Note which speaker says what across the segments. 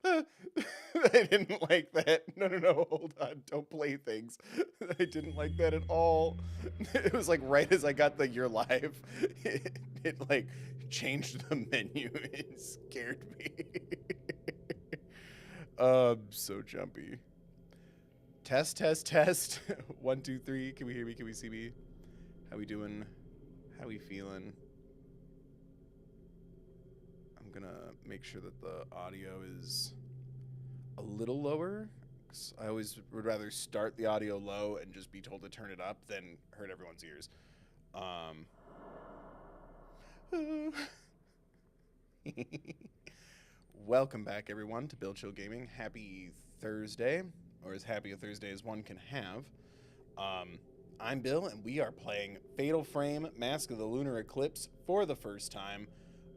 Speaker 1: I didn't like that. No, no, no. Hold on. Don't play things. I didn't like that at all. It was like right as I got the "You're live," it like changed the menu. It scared me. So jumpy. Test, test, test. 1, 2, 3. Can we hear me? Can we see me? How we doing? How we feeling? I'm gonna make sure that the audio is a little lower. 'Cause I always would rather start the audio low and just be told to turn it up than hurt everyone's ears. Um, Welcome back, everyone, to Bill Chill Gaming. Happy Thursday, or as happy a Thursday as one can have. Um, I'm Bill, and we are playing Fatal Frame: Mask of the Lunar Eclipse for the first time.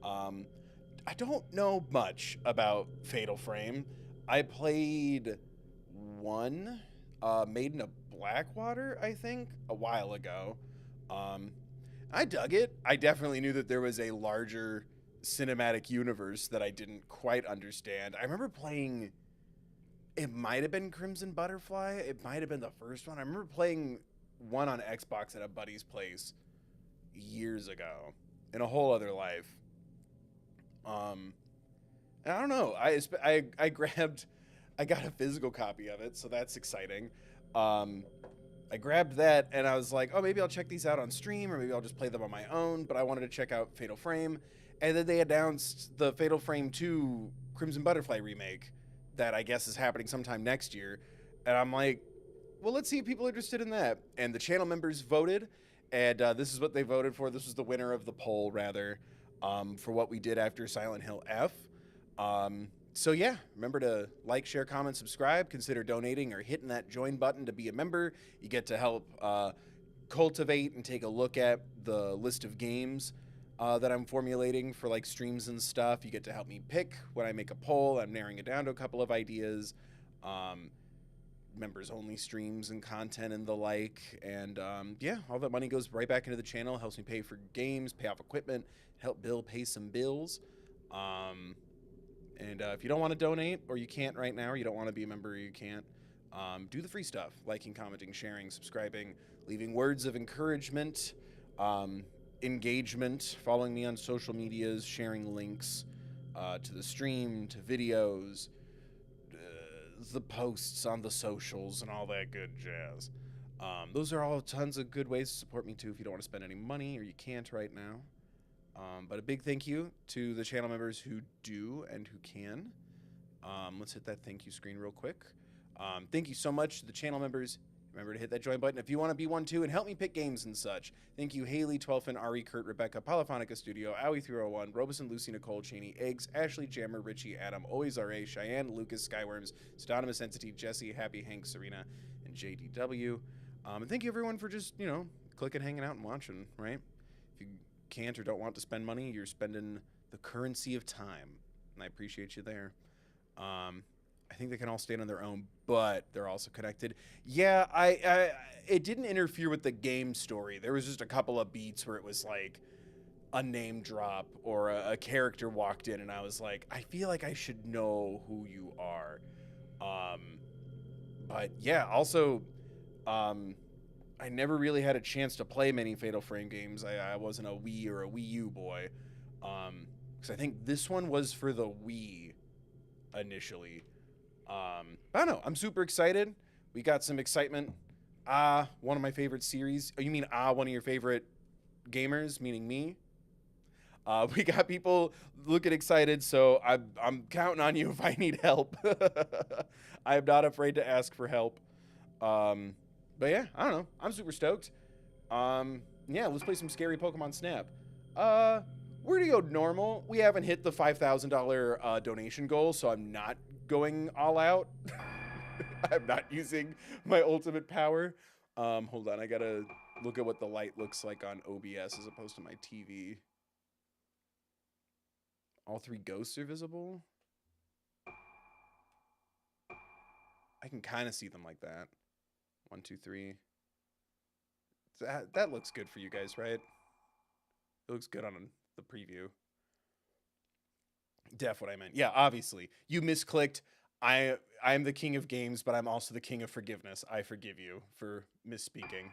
Speaker 1: Um, I don't know much about Fatal Frame. I played one, Maiden of Blackwater, I think, a while ago. Um, I dug it. I definitely knew that there was a larger cinematic universe that I didn't quite understand. I remember playing, it might have been Crimson Butterfly. It might have been the first one. I remember playing one on Xbox at a buddy's place years ago in a whole other life. Um, and I don't know. I grabbed, I got a physical copy of it, so that's exciting. Um, I grabbed that and I was like, oh, maybe I'll check these out on stream or maybe I'll just play them on my own. But I wanted to check out Fatal Frame. And then they announced the Fatal Frame 2 Crimson Butterfly remake that I guess is happening sometime next year. And I'm like, well, let's see if people are interested in that. And the channel members voted. And this is what they voted for. This was the winner of the poll, rather, for what we did after Silent Hill F. So yeah, remember to like, share, comment, subscribe. Consider donating or hitting that join button to be a member. You get to help cultivate and take a look at the list of games that I'm formulating for like streams and stuff. You get to help me pick when I make a poll. I'm narrowing it down to a couple of ideas. Members only streams and content and the like. And yeah, all that money goes right back into the channel, helps me pay for games, pay off equipment, help Bill pay some bills. And if you don't want to donate, or you can't right now, or you don't want to be a member, or you can't, do the free stuff: liking, commenting, sharing, subscribing, leaving words of encouragement, engagement, following me on social medias, sharing links to the stream, to videos, the posts on the socials, and all that good jazz. Those are all tons of good ways to support me too if you don't want to spend any money or you can't right now. But a big thank you to the channel members who do and who can. Let's hit that thank you screen real quick. Thank you so much to the channel members. Remember to hit that join button if you want to be one too and help me pick games and such. Thank you, Haley, Twelfin, Ari, Kurt, Rebecca, Polyphonica Studio, Owie301, Robeson, Lucy, Nicole, Cheney, Eggs, Ashley, Jammer, Richie, Adam, Always RA, Cheyenne, Lucas, Skyworms, Pseudonymous Entity, Jesse, Happy, Hank, Serena, and JDW. And thank you everyone for just, clicking, hanging out, and watching, right? If you can't or don't want to spend money, you're spending the currency of time, and I appreciate you there. I think they can all stand on their own, but they're also connected. Yeah, it didn't interfere with the game story. There was just a couple of beats where it was like a name drop or a character walked in, and I was like, I feel like I should know who you are. But yeah, also, I never really had a chance to play many Fatal Frame games. I wasn't a Wii or a Wii U boy. Because I think this one was for the Wii initially. But I don't know. I'm super excited. We got some excitement. One of my favorite series. Oh, you mean one of your favorite gamers, meaning me? We got people looking excited, so I'm counting on you if I need help. I am not afraid to ask for help. But yeah, I don't know. I'm super stoked. Yeah, let's play some scary Pokemon Snap. We're gonna go normal. We haven't hit the $5,000 donation goal, so I'm not going all out. I'm not using my ultimate power. Hold on, I gotta look at what the light looks like on OBS as opposed to my TV. All three ghosts are visible. I can kind of see them like that. 1, 2, 3. That looks good for you guys, right? It looks good on the preview. Def what I meant. Yeah, obviously. You misclicked. I'm the king of games, but I'm also the king of forgiveness. I forgive you for misspeaking.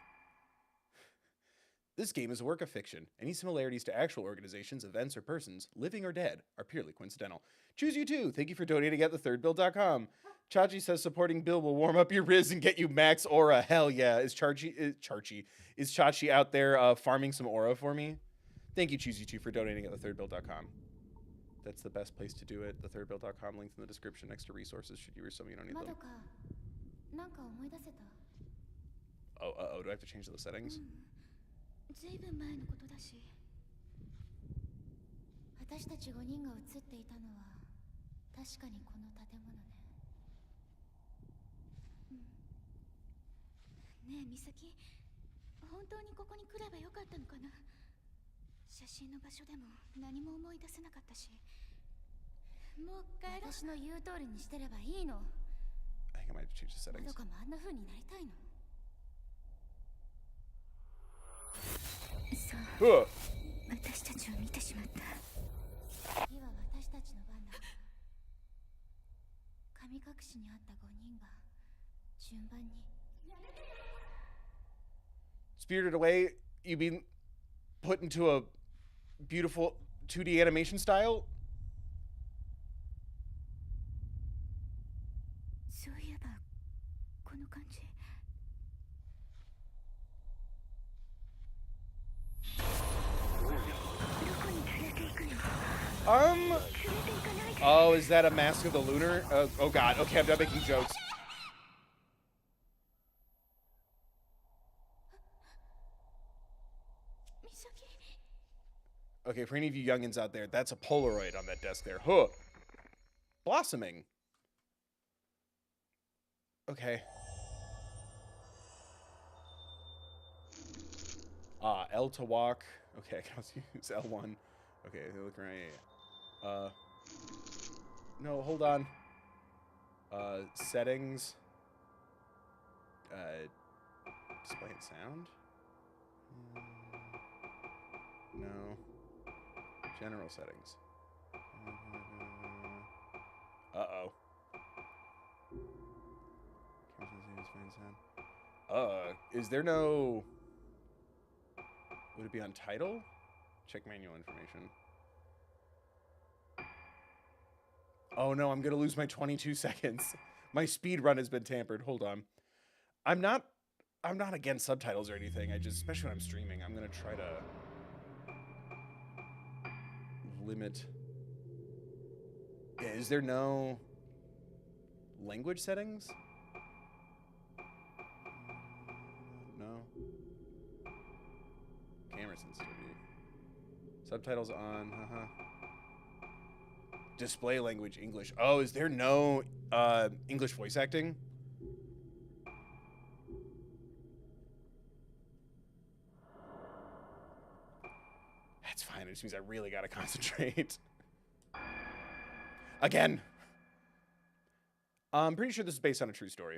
Speaker 1: This game is a work of fiction. Any similarities to actual organizations, events, or persons, living or dead, are purely coincidental. Choose you too. Thank you for donating at thethirdbill.com. Chachi says supporting Bill will warm up your Riz and get you max aura. Hell yeah. Is Chachi out there farming some aura for me? Thank you, Choose You 2, for donating at thethirdbill.com. That's the best place to do it. Thethirdbill.com, linked in the description next to resources should you or something you don't need them. Oh, do I have to change those settings?
Speaker 2: ずいぶん前のことだし、私たち5人が映っていたのは確かにこの建物ね。ねえ美咲、本当にここに来ればよかったのかな。写真の場所でも何も思い出せなかったし、もう帰ろう。私の言う通りにしてればいいの。
Speaker 1: I think I might have to change the settings.
Speaker 2: どこもあんな風になりたいの。そう、私たちを見てしまった。次は私たちの番だ。神隠しにあった5人が順番に。
Speaker 1: Spirited Away, you mean put into a beautiful 2D animation style?
Speaker 2: そういえばこの感じ。
Speaker 1: Oh, is that a mask of the Lunar? Oh god, okay, I'm done making jokes. Okay, for any of you youngins out there, that's a Polaroid on that desk there. Huh. Blossoming. Okay. L to walk. Okay, I can also use L1. Okay, look right. No, hold on. Settings. Display and sound. No. General settings. Uh-oh. Is there no... Would it be on title? Check manual information. Oh no, I'm gonna lose my 22 seconds. My speed run has been tampered. Hold on. I'm not against subtitles or anything. I just, especially when I'm streaming, I'm gonna try to limit. Yeah, is there no language settings? No. Camera sensitivity. Subtitles on, Display language English. Oh, is there no English voice acting? That's fine. It just means I really gotta concentrate. Again. I'm pretty sure this is based on a true story.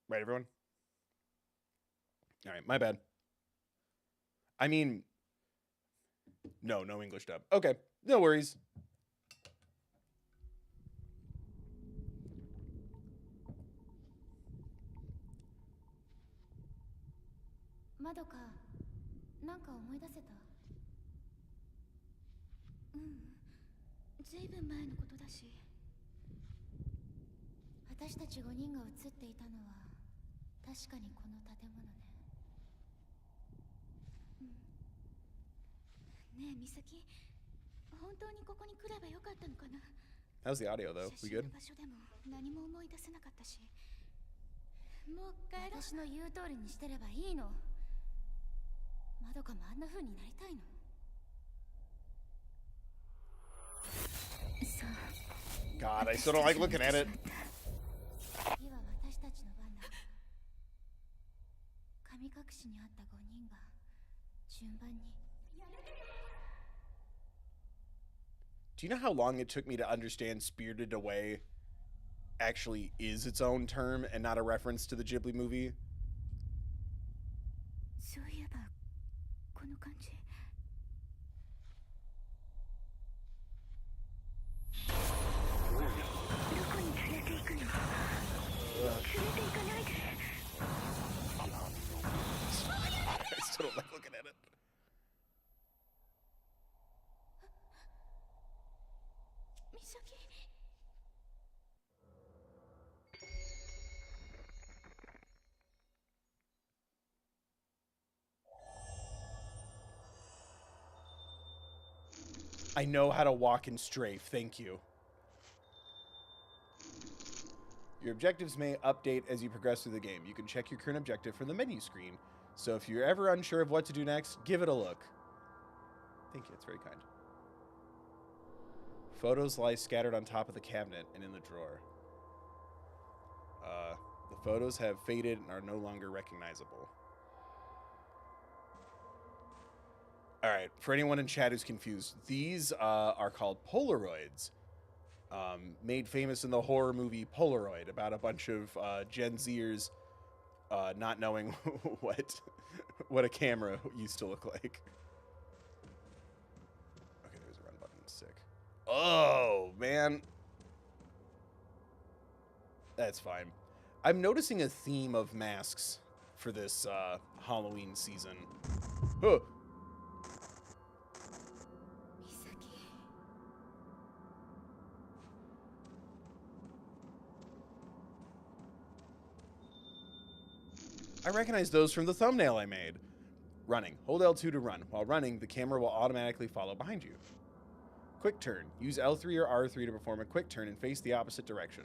Speaker 1: Right, everyone? All right, my bad. I mean, no English dub. Okay, no worries.
Speaker 2: Madoka, なんか思い出せた？ずいぶん前のことだし。私たち5人が映っていたのは確かにこの建物ね。ねえ美咲、本当にここに来ればよかったのかな。
Speaker 1: How's the audio though? We good?
Speaker 2: 場所でも何も思い出せなかったし。もう帰ろう。私の言う通りにしてればいいの。まどかもあんな風になりたいの。
Speaker 1: God, I still don't like looking at it.
Speaker 2: 次は私たちの番だ。神隠しにあった5人が順番に。
Speaker 1: Do you know how long it took me to understand Spirited Away actually is its own term and not a reference to the Ghibli movie?
Speaker 2: そういえばこの感じ。
Speaker 1: I know how to walk and strafe. Thank you. Your objectives may update as you progress through the game. You can check your current objective from the menu screen. So if you're ever unsure of what to do next, give it a look. Thank you. It's very kind. Photos lie scattered on top of the cabinet and in the drawer. The photos have faded and are no longer recognizable. All right, for anyone in chat who's confused, these are called Polaroids, made famous in the horror movie Polaroid, about a bunch of Gen Zers not knowing what a camera used to look like. Okay, there's a run button. Sick. Oh, man. That's fine. I'm noticing a theme of masks for this Halloween season. Huh. I recognize those from the thumbnail I made. Running. Hold L2 to run. While running, the camera will automatically follow behind you. Quick turn. Use L3 or R3 to perform a quick turn and face the opposite direction.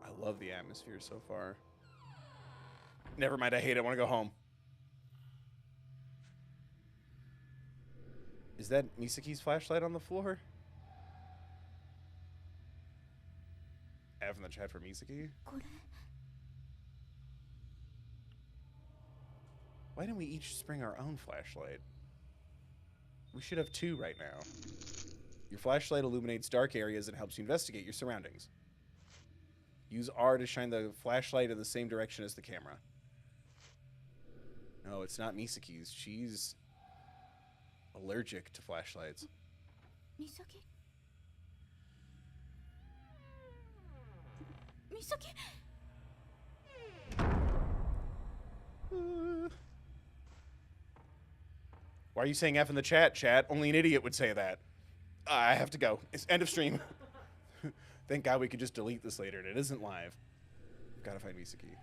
Speaker 1: I love the atmosphere so far. Never mind, I hate it. I want to go home. Is that Misaki's flashlight on the floor? F in the chat for Misaki. Why don't we each bring our own flashlight? We should have two right now. Your flashlight illuminates dark areas and helps you investigate your surroundings. Use R to shine the flashlight in the same direction as the camera. No, it's not Misaki's. She's allergic to flashlights.
Speaker 2: Misaki? Misaki?
Speaker 1: Why are you saying F in the chat, chat? Only an idiot would say that. I have to go. It's end of stream. Thank God we could just delete this later. It isn't live. Gotta find Misaki.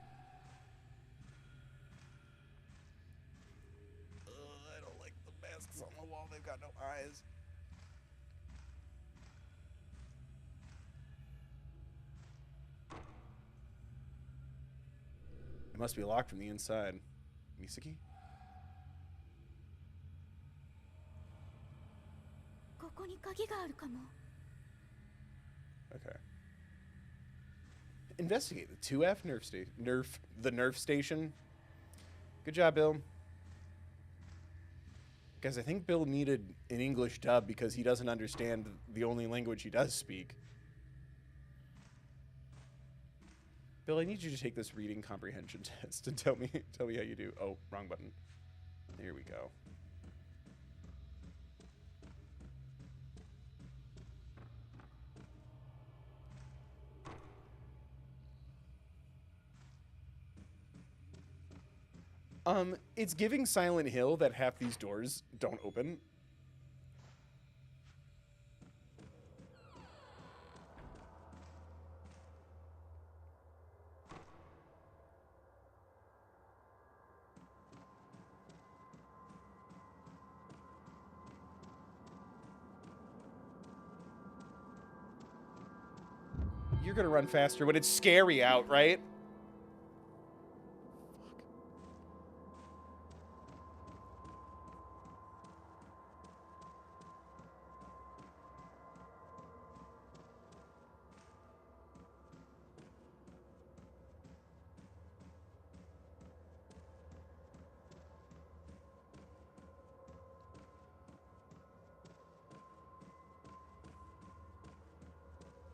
Speaker 1: I don't like the masks on the wall. They've got no eyes. It must be locked from the inside. Misaki? Okay. Investigate the 2F nerf station. Good job, Bill. Guys, I think Bill needed an English dub because he doesn't understand the only language he does speak. Bill, I need you to take this reading comprehension test and tell me how you do. Oh, wrong button. There we go. It's giving Silent Hill that half these doors don't open. You're gonna run faster when it's scary out, right?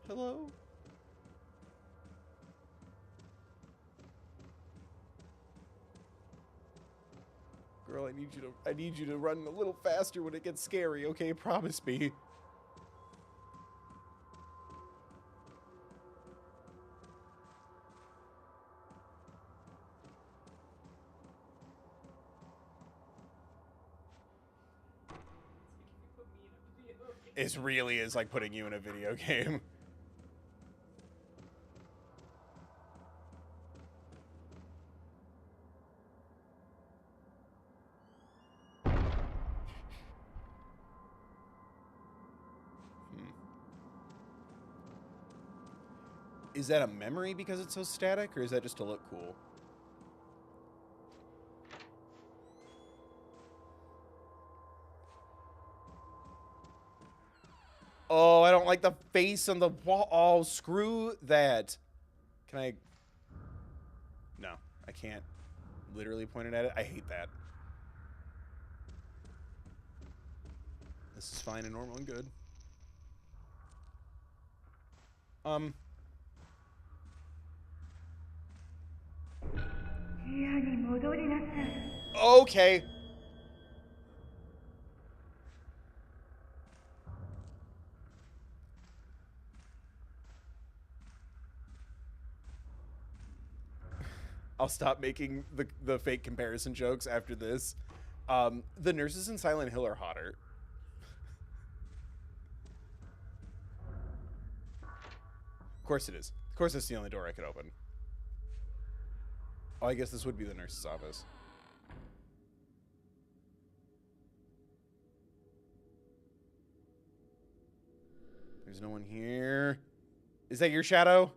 Speaker 1: Hello? Girl, I need you to run a little faster when it gets scary, okay? Promise me. It really is like putting you in a video game. Is that a memory because it's so static, or is that just to look cool? Oh, I don't like the face on the wall. Oh, screw that. Can I? No, I can't literally point it at it. I hate that. This is fine and normal and good. Okay. I'll stop making the fake comparison jokes after this. The nurses in Silent Hill are hotter. Of course it is. Of course it's the only door I could open. Oh, I guess this would be the nurse's office. There's no one here. Is that your shadow?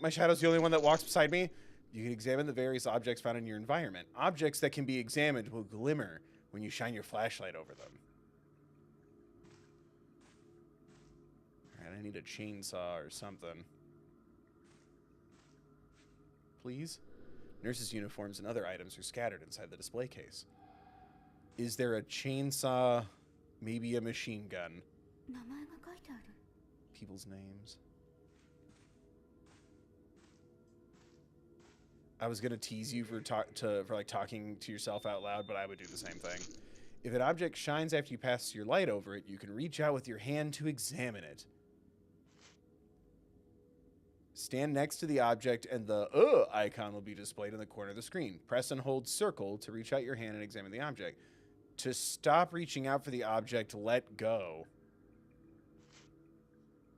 Speaker 1: My shadow's the only one that walks beside me. You can examine the various objects found in your environment. Objects that can be examined will glimmer when you shine your flashlight over them. Alright, I need a chainsaw or something. Please? Nurses' uniforms and other items are scattered inside the display case. Is there a chainsaw? Maybe a machine gun? People's names. I was gonna tease you for talking to yourself out loud, but I would do the same thing. If an object shines after you pass your light over it, you can reach out with your hand to examine it. Stand next to the object and the icon will be displayed in the corner of the screen. Press and hold circle to reach out your hand and examine the object. To stop reaching out for the object, let go.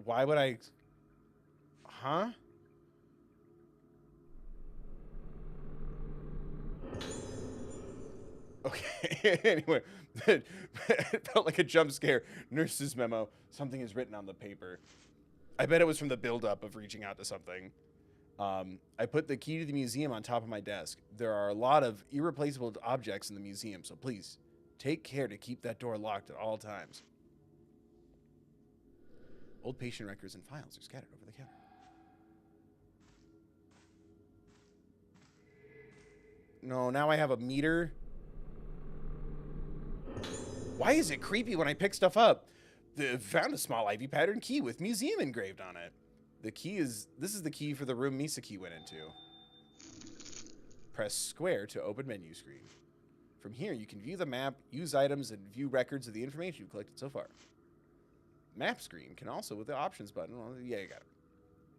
Speaker 1: Why would I... Huh? Okay, anyway, it felt like a jump scare. Nurse's memo. Something is written on the paper. I bet it was from the buildup of reaching out to something. I put the key to the museum on top of my desk. There are a lot of irreplaceable objects in the museum, so please take care to keep that door locked at all times. Old patient records and files are scattered over the counter. No, now I have a meter. Why is it creepy when I pick stuff up? Found a small ivy pattern key with museum engraved on it. This is the key for the room Misaki went into. Press square to open menu screen. From here, you can view the map, use items, and view records of the information you've collected so far. Map screen can also, with the options button, well, yeah, you got it.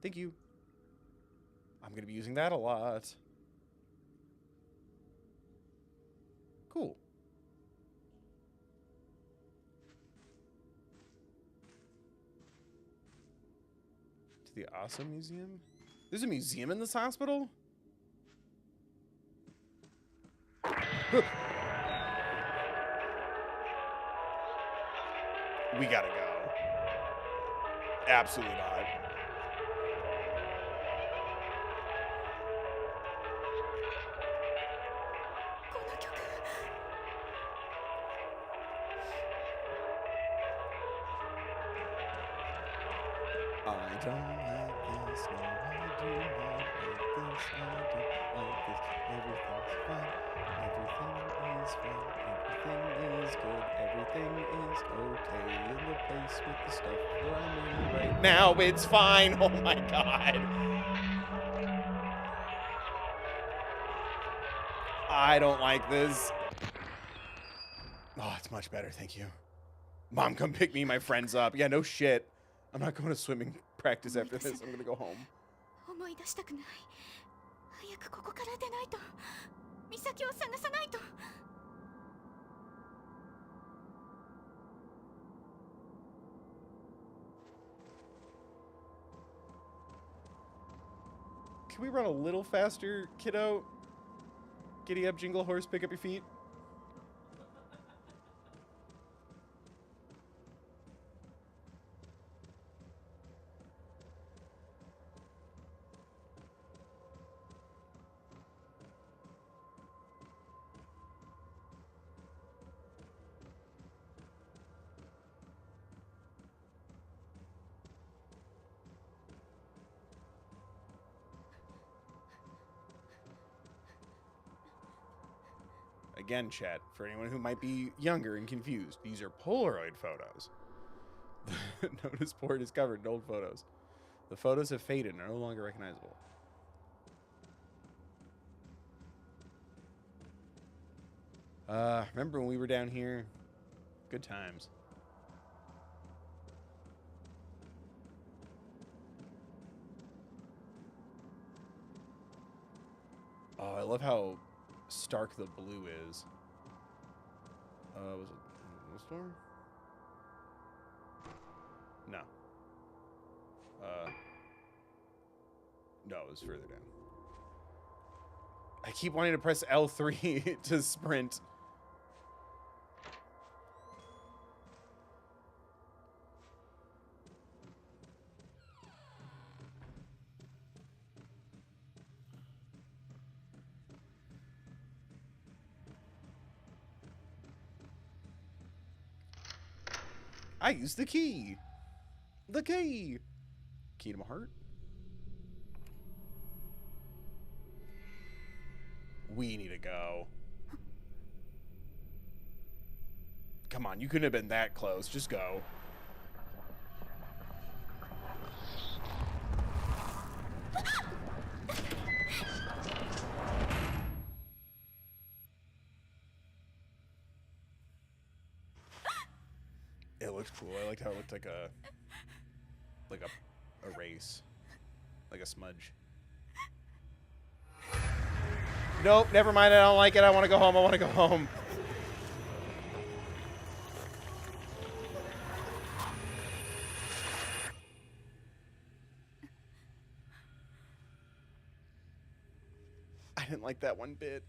Speaker 1: Thank you. I'm going to be using that a lot. Cool. To the Awesome Museum? There's a museum in this hospital? We gotta go. Absolutely not. I don't like this, no, I do not like this, I don't like this, everything's fine, everything is fine, everything is good, everything is okay in the place with the stuff where I'm in right now, it's fine, oh my god. I don't like this. Oh, it's much better, thank you. Mom, come pick me and my friends up. Yeah, no shit. I'm not going to swimming practice after this. I'm going to go home. Can we run a little faster, kiddo? Giddy up, jingle horse, pick up your feet. Again, chat, for anyone who might be younger and confused, these are Polaroid photos. The notice board is covered in old photos. The photos have faded and are no longer recognizable. Remember when we were down here? Good times. Oh, I love how stark the blue is. Was it a storm? No. No, it was further down. I keep wanting to press L3 to sprint. I used the key. The key. Key to my heart. We need to go. Come on, you couldn't have been that close. Just go. It looked cool. I liked how it looked like a race. Like a smudge. Nope, never mind. I don't like it. I want to go home. I want to go home. I didn't like that one bit.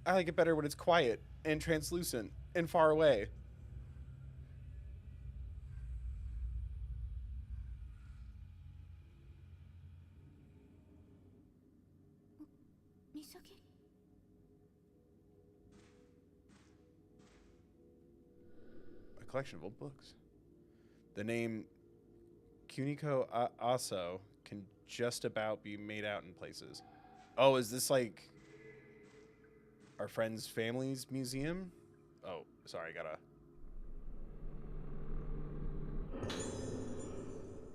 Speaker 1: I like it better when it's quiet and translucent and far away.
Speaker 2: Misaki?
Speaker 1: A collection of old books. The name Kuniko Aso can just about be made out in places. Oh, is this like our friend's family's museum? Oh, sorry, I gotta...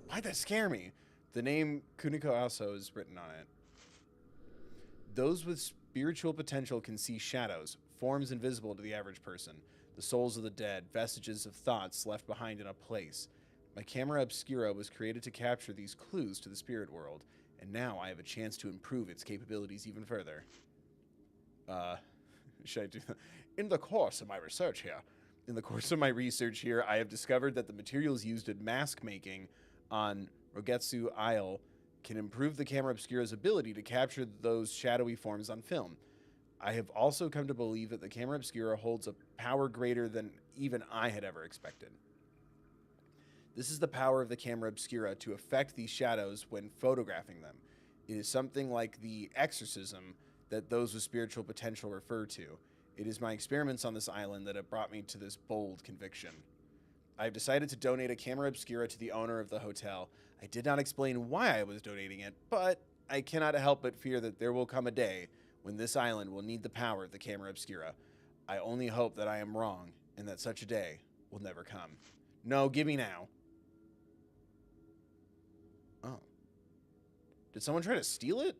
Speaker 1: Why'd that scare me? The name Kuniko Aso is written on it. Those with spiritual potential can see shadows, forms invisible to the average person, the souls of the dead, vestiges of thoughts left behind in a place. My camera obscura was created to capture these clues to the spirit world, and now I have a chance to improve its capabilities even further. Should I do that? In the course of my research here, I have discovered that the materials used in mask making on Rogetsu Isle can improve the camera obscura's ability to capture those shadowy forms on film. I have also come to believe that the camera obscura holds a power greater than even I had ever expected. This is the power of the camera obscura to affect these shadows when photographing them. It is something like the exorcism that those with spiritual potential refer to. It is my experiments on this island that have brought me to this bold conviction. I have decided to donate a camera obscura to the owner of the hotel. I did not explain why I was donating it, but I cannot help but fear that there will come a day when this island will need the power of the camera obscura. I only hope that I am wrong and that such a day will never come. No, give me now. Oh. Did someone try to steal it?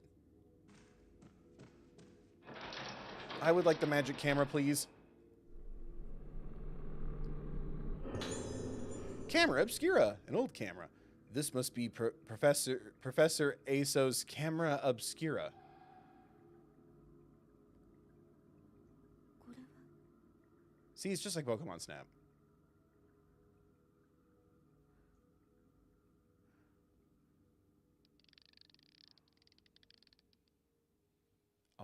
Speaker 1: I would like the magic camera, please. Camera obscura, an old camera. This must be Professor Aso's camera obscura. See, it's just like Pokemon Snap.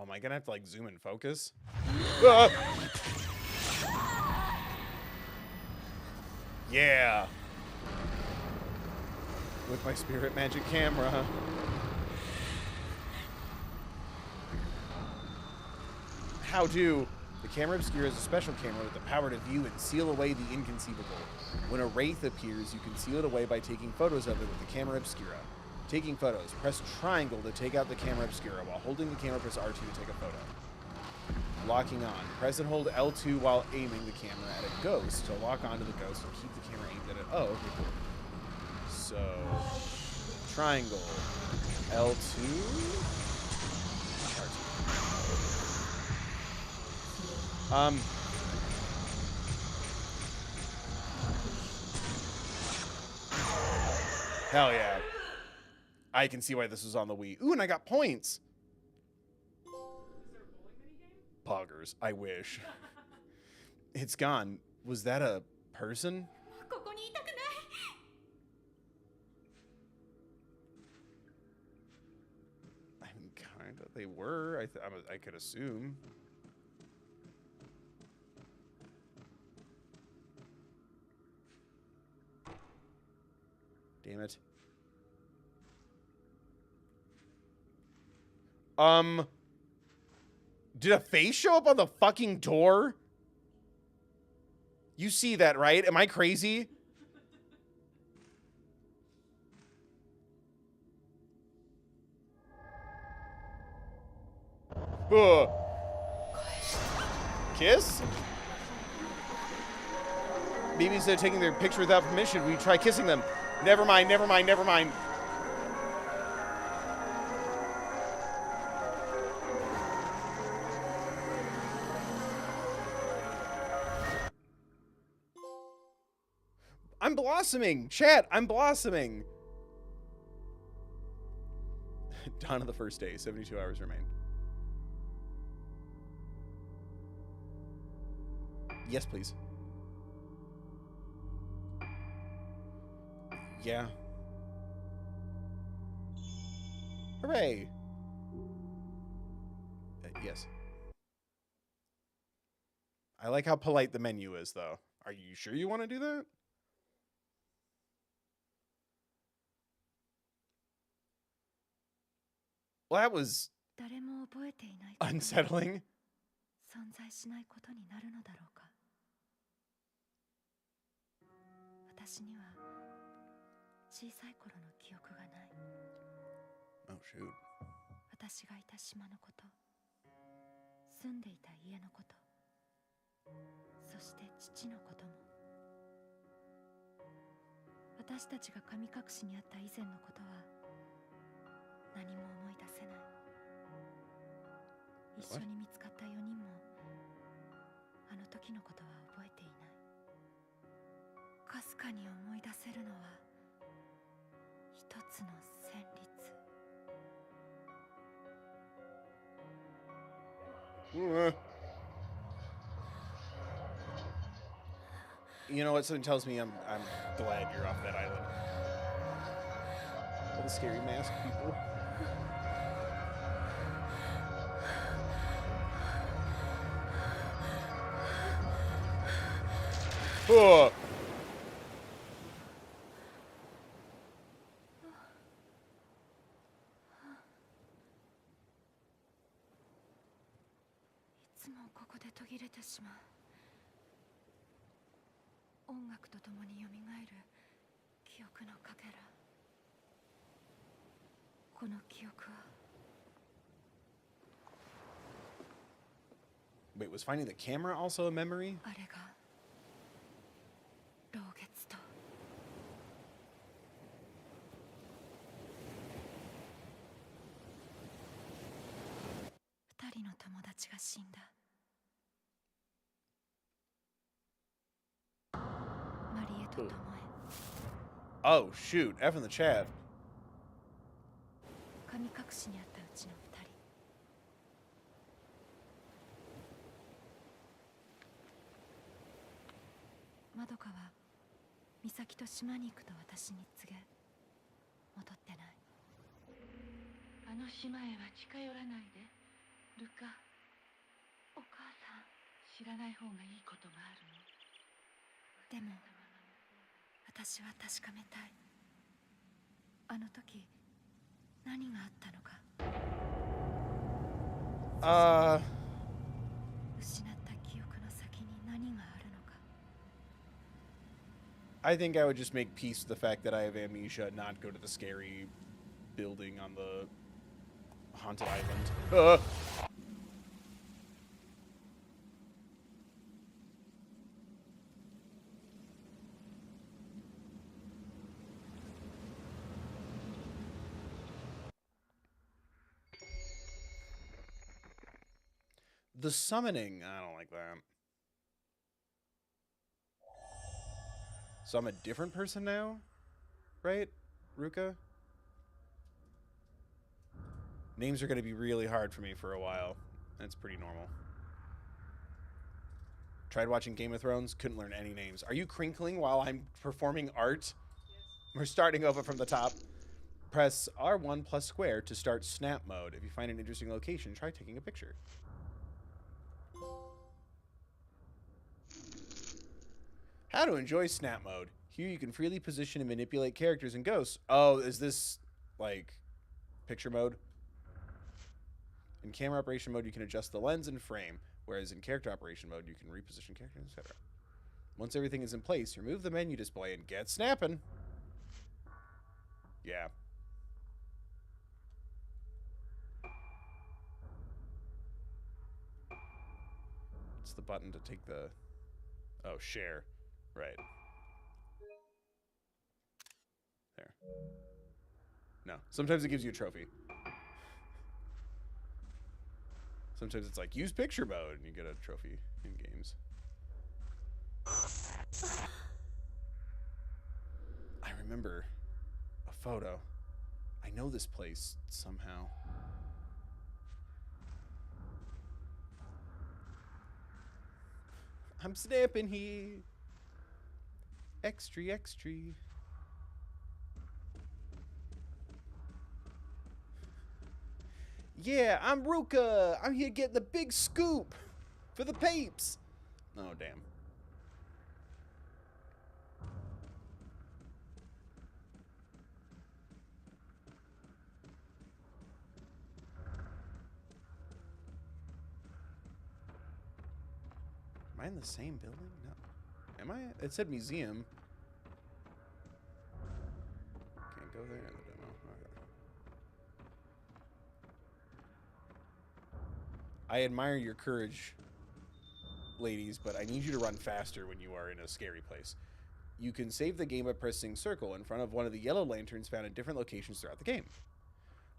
Speaker 1: am I gonna have to like zoom and focus? Ah! Yeah. With my spirit magic camera. How do? The camera obscura is a special camera with the power to view and seal away the inconceivable. When a wraith appears, you can seal it away by taking photos of it with the camera obscura. Taking photos. Press triangle to take out the camera obscura. While holding the camera, press R2 to take a photo. Locking on. Press and hold L2 while aiming the camera at a ghost to lock onto the ghost and keep the camera aimed at it. Oh, okay, cool. So, triangle. L2. R2. Hell yeah. I can see why this was on the Wii. Ooh, and I got points.
Speaker 3: Is there a bowling minigame?
Speaker 1: Poggers. I wish. It's gone. Was that a person? I mean, kind of. They were. I could assume. Damn it. Did a face show up on the fucking door? You see that, right? Am I crazy? Ugh. Kiss? Maybe instead of taking their picture without permission, we try kissing them. Never mind, never mind, never mind. I'm blossoming. Chat, I'm blossoming. Dawn of the first day. 72 hours remain. Yes, please. Yeah. Hooray. Yes. I like how polite the menu is, though. Are you sure you want to do that? Well, that was unsettling.
Speaker 2: 存在しないことになるのだろうか。私には小さい頃の記憶がない。
Speaker 1: Oh, shoot.
Speaker 2: 私がいた島のこと、住んでいた家のこと、そして父のことも。私たちが神隠しにあった以前のことは何も思い出せない。一緒に見つかった4人もあの時のことは覚えていない。かすかに思い出せるのは一つの旋律。
Speaker 1: You know what? Something tells me I'm glad you're off that island. All the scary mask people. Oh.
Speaker 2: いつもここで途切れてしまう。音楽とともによみがえる記憶のかけら。この記憶は。
Speaker 1: Wait, was finding the camera also a memory?
Speaker 2: あれが老月と。二人の友達が死んだ。マリエとトモエ。
Speaker 1: Oh, shoot. F in the chat.
Speaker 2: 神隠しにあったうちの二人。まどかは美咲と島に行くと私に告げ、戻ってない。
Speaker 4: あの島へは近寄らないで。ルカ、お母さん知らない方がいいことがあるの。
Speaker 2: でも私は確かめたい。あの時何があったのか。失った記憶の先に何があるのか。
Speaker 1: I think I would just make peace with the fact that I have amnesia, not go to the scary building on the haunted island. The summoning, I don't like that. So I'm a different person now? Right, Ruka? Names are going to be really hard for me for a while. That's pretty normal. Tried watching Game of Thrones, couldn't learn any names. Are you crinkling while I'm performing art?
Speaker 3: Yes.
Speaker 1: We're starting over from the top. Press R1 plus square to start snap mode. If you find an interesting location, try taking a picture. How to enjoy snap mode. Here you can freely position and manipulate characters and ghosts. Oh, is this like picture mode? In camera operation mode, you can adjust the lens and frame, whereas in character operation mode, you can reposition characters, etc. Once everything is in place, remove the menu display and get snapping. Yeah. It's the button to take the... Oh, share. Right. There. No. Sometimes it gives you a trophy. Sometimes it's like, use picture mode, and you get a trophy in games. I remember a photo. I know this place somehow. I'm snapping here. Extra, extra. Yeah, I'm Ruka. I'm here getting the big scoop for the papes. Oh, damn. Am I in the same building? No. Am I? It said museum. Can't go there in the demo. Okay. I admire your courage, ladies, but I need you to run faster when you are in a scary place. You can save the game by pressing circle in front of one of the yellow lanterns found in different locations throughout the game.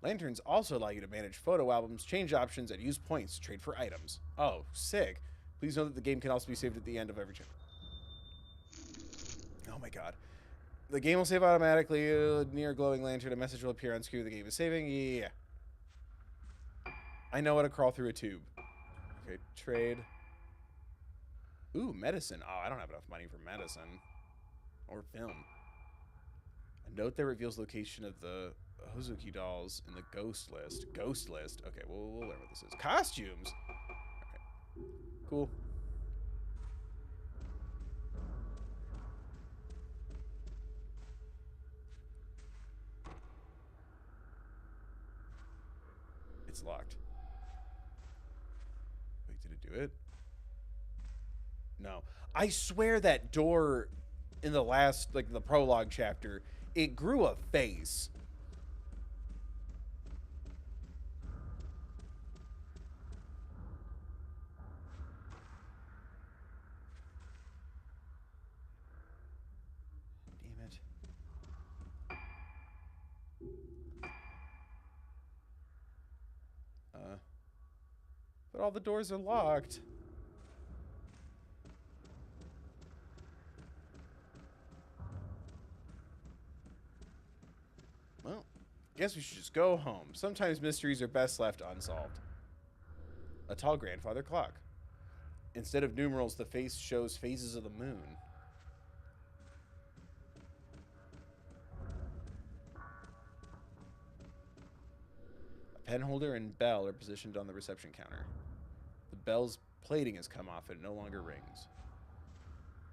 Speaker 1: Lanterns also allow you to manage photo albums, change options, and use points to trade for items. Oh, sick. Please know that the game can also be saved at the end of every chapter. Oh my god. The game will save automatically. Near a glowing lantern, a message will appear on screen. The game is saving. Yeah. I know how to crawl through a tube. Okay, trade. Ooh, medicine. Oh, I don't have enough money for medicine. Or film. A note that reveals location of the Hozuki dolls in the ghost list. Ghost list. Okay, we'll learn what this is. Costumes. All right. Cool. It's locked. Wait, did it do it? No. I swear that door in the last, like the prologue chapter, it grew a face. Damn it. But all the doors are locked. Well, guess we should just go home. Sometimes mysteries are best left unsolved. A tall grandfather clock. Instead of numerals, the face shows phases of the moon. pen holder and bell are positioned on the reception counter. The bell's plating has come off and it no longer rings.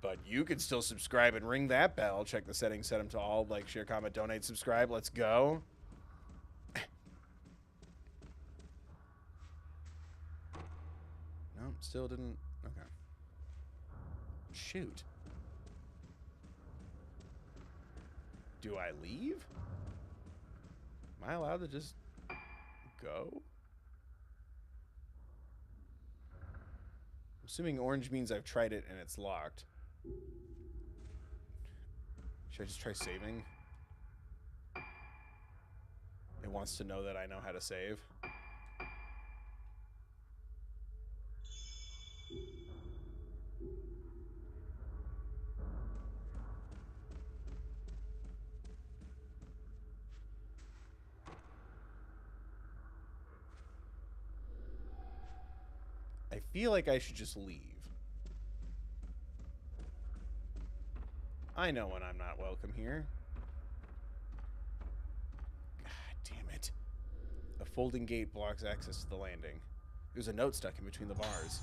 Speaker 1: But you can still subscribe and ring that bell. Check the settings, set them to all. Like, share, comment, donate, subscribe. Let's go. No, still didn't. Okay. Shoot. Do I leave? Am I allowed to just go? Assuming orange means I've tried it and it's locked. Should I just try saving? It wants to know that I know how to save. I feel like I should just leave. I know when I'm not welcome here. God damn it. A folding gate blocks access to the landing. There's a note stuck in between the bars.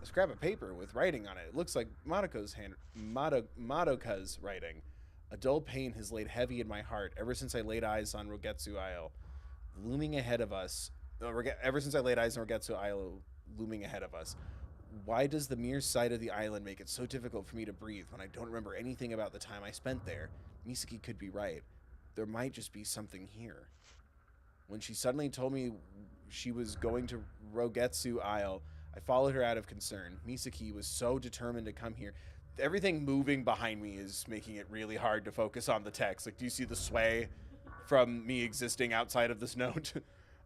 Speaker 1: A scrap of paper with writing on it. It looks like Madoka's writing. A dull pain has laid heavy in my heart ever since I laid eyes on Rogetsu Isle. Looming ahead of us. Ever since I laid eyes on Rogetsu Isle looming ahead of us. Why does the mere sight of the island make it so difficult for me to breathe when I don't remember anything about the time I spent there? Misaki could be right. There might just be something here. When she suddenly told me she was going to Rogetsu Isle, I followed her out of concern. Misaki was so determined to come here. Everything moving behind me is making it really hard to focus on the text. Like, do you see the sway from me existing outside of this note?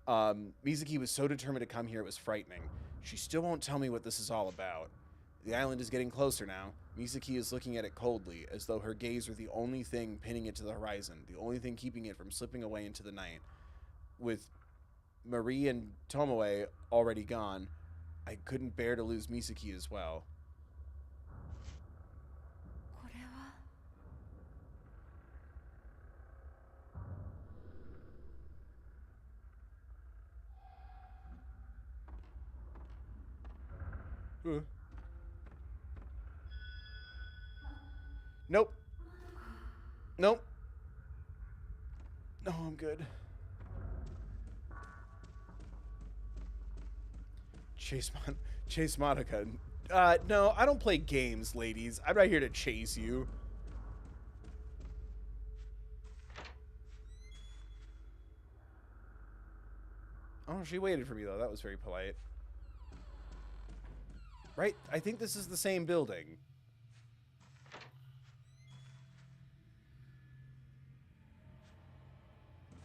Speaker 1: Misaki was so determined to come here, it was frightening. She still won't tell me what this is all about. The island is getting closer now. Misaki is looking at it coldly, as though her gaze were the only thing pinning it to the horizon, the only thing keeping it from slipping away into the night. With Marie and Tomoe already gone, I couldn't bear to lose Misaki as well. Nope. Nope. No, I'm good. Chase Madoka. No, I don't play games, ladies. I'm not here to chase you. Oh, she waited for me, though. That was very polite. Right? I think this is the same building.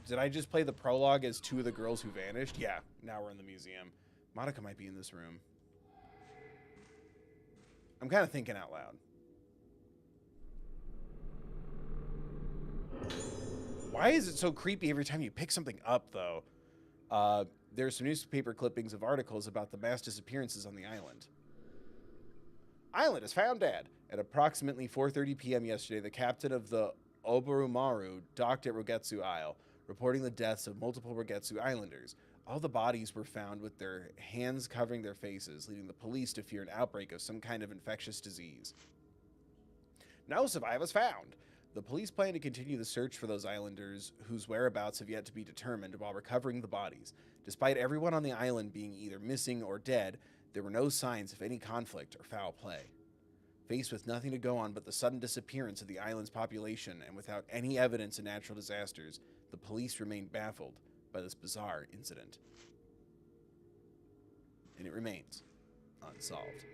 Speaker 1: Did I just play the prologue as two of the girls who vanished? Yeah, now we're in the museum. Madoka might be in this room. I'm kind of thinking out loud. Why is it so creepy every time you pick something up, though? There are some newspaper clippings of articles about the mass disappearances on the island. Island has found dead. At approximately 4:30 p.m. yesterday, the captain of the Obarumaru docked at Rogetsu Isle, reporting the deaths of multiple Rogetsu Islanders. All the bodies were found with their hands covering their faces, leading the police to fear an outbreak of some kind of infectious disease. No survivors found. The police plan to continue the search for those islanders whose whereabouts have yet to be determined while recovering the bodies. Despite everyone on the island being either missing or dead, there were no signs of any conflict or foul play. Faced with nothing to go on but the sudden disappearance of the island's population and without any evidence of natural disasters, the police remained baffled by this bizarre incident. And it remains unsolved.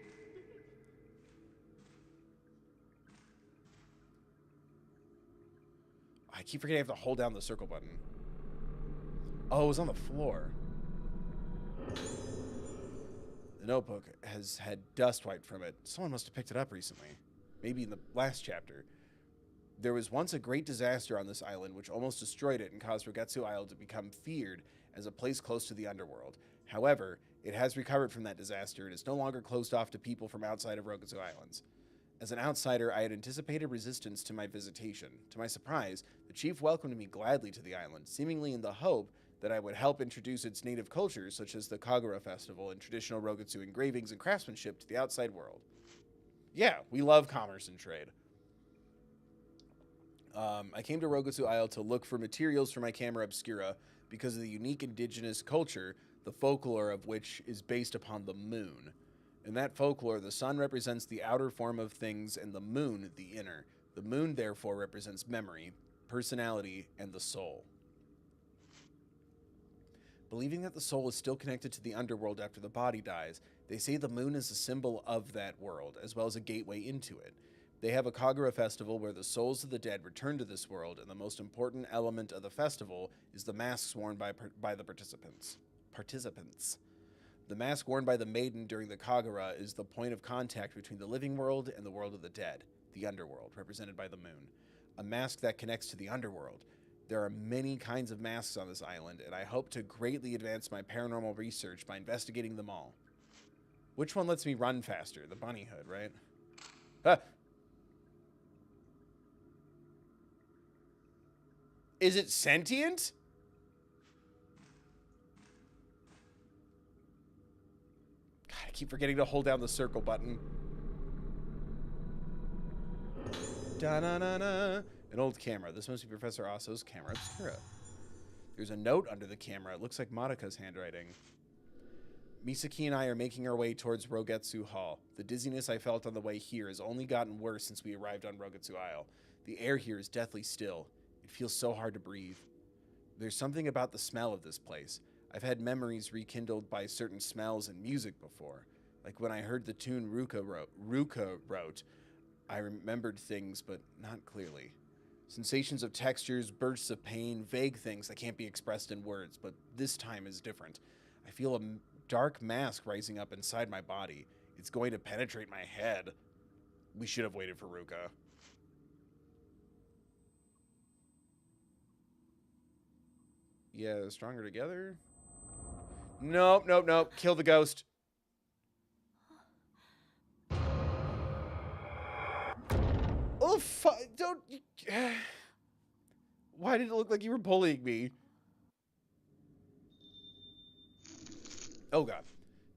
Speaker 1: I keep forgetting I have to hold down the circle button. Oh, it was on the floor. The notebook has had dust wiped from it. Someone must have picked it up recently. Maybe in the last chapter. There was once a great disaster on this island which almost destroyed it and caused Rogetsu Isle to become feared as a place close to the underworld. However, it has recovered from that disaster and is no longer closed off to people from outside of Rogetsu Islands. As an outsider, I had anticipated resistance to my visitation. To my surprise, the chief welcomed me gladly to the island, seemingly in the hope that I would help introduce its native cultures, such as the Kagura Festival and traditional Rogetsu engravings and craftsmanship, to the outside world. Yeah, we love commerce and trade. I came to Rogetsu Isle to look for materials for my camera obscura because of the unique indigenous culture, the folklore of which is based upon the moon. In that folklore, the sun represents the outer form of things and the moon the inner. The moon, therefore, represents memory, personality, and the soul. Believing that the soul is still connected to the underworld after the body dies, they say the moon is a symbol of that world, as well as a gateway into it. They have a Kagura festival where the souls of the dead return to this world, and the most important element of the festival is the masks worn by the participants. The mask worn by the maiden during the Kagura is the point of contact between the living world and the world of the dead, the underworld, represented by the moon. A mask that connects to the underworld. There are many kinds of masks on this island, and I hope to greatly advance my paranormal research by investigating them all. Which one lets me run faster? The bunny hood, right? Ah! Is it sentient? God, I keep forgetting to hold down the circle button. Da-na-na-na. An old camera. This must be Professor Aso's camera obscura. There's a note under the camera. It looks like Monika's handwriting. Misaki and I are making our way towards Rogetsu Hall. The dizziness I felt on the way here has only gotten worse since we arrived on Rogetsu Isle. The air here is deathly still. It feels so hard to breathe. There's something about the smell of this place. I've had memories rekindled by certain smells and music before. Like when I heard the tune Ruka wrote, I remembered things, but not clearly. Sensations of textures, bursts of pain, vague things that can't be expressed in words, but this time is different. I feel a dark mask rising up inside my body. It's going to penetrate my head. We should have waited for Ruka. Yeah, stronger together? Nope, nope, nope. Kill the ghost. Oh, don't... Why did it look like you were bullying me? Oh, God.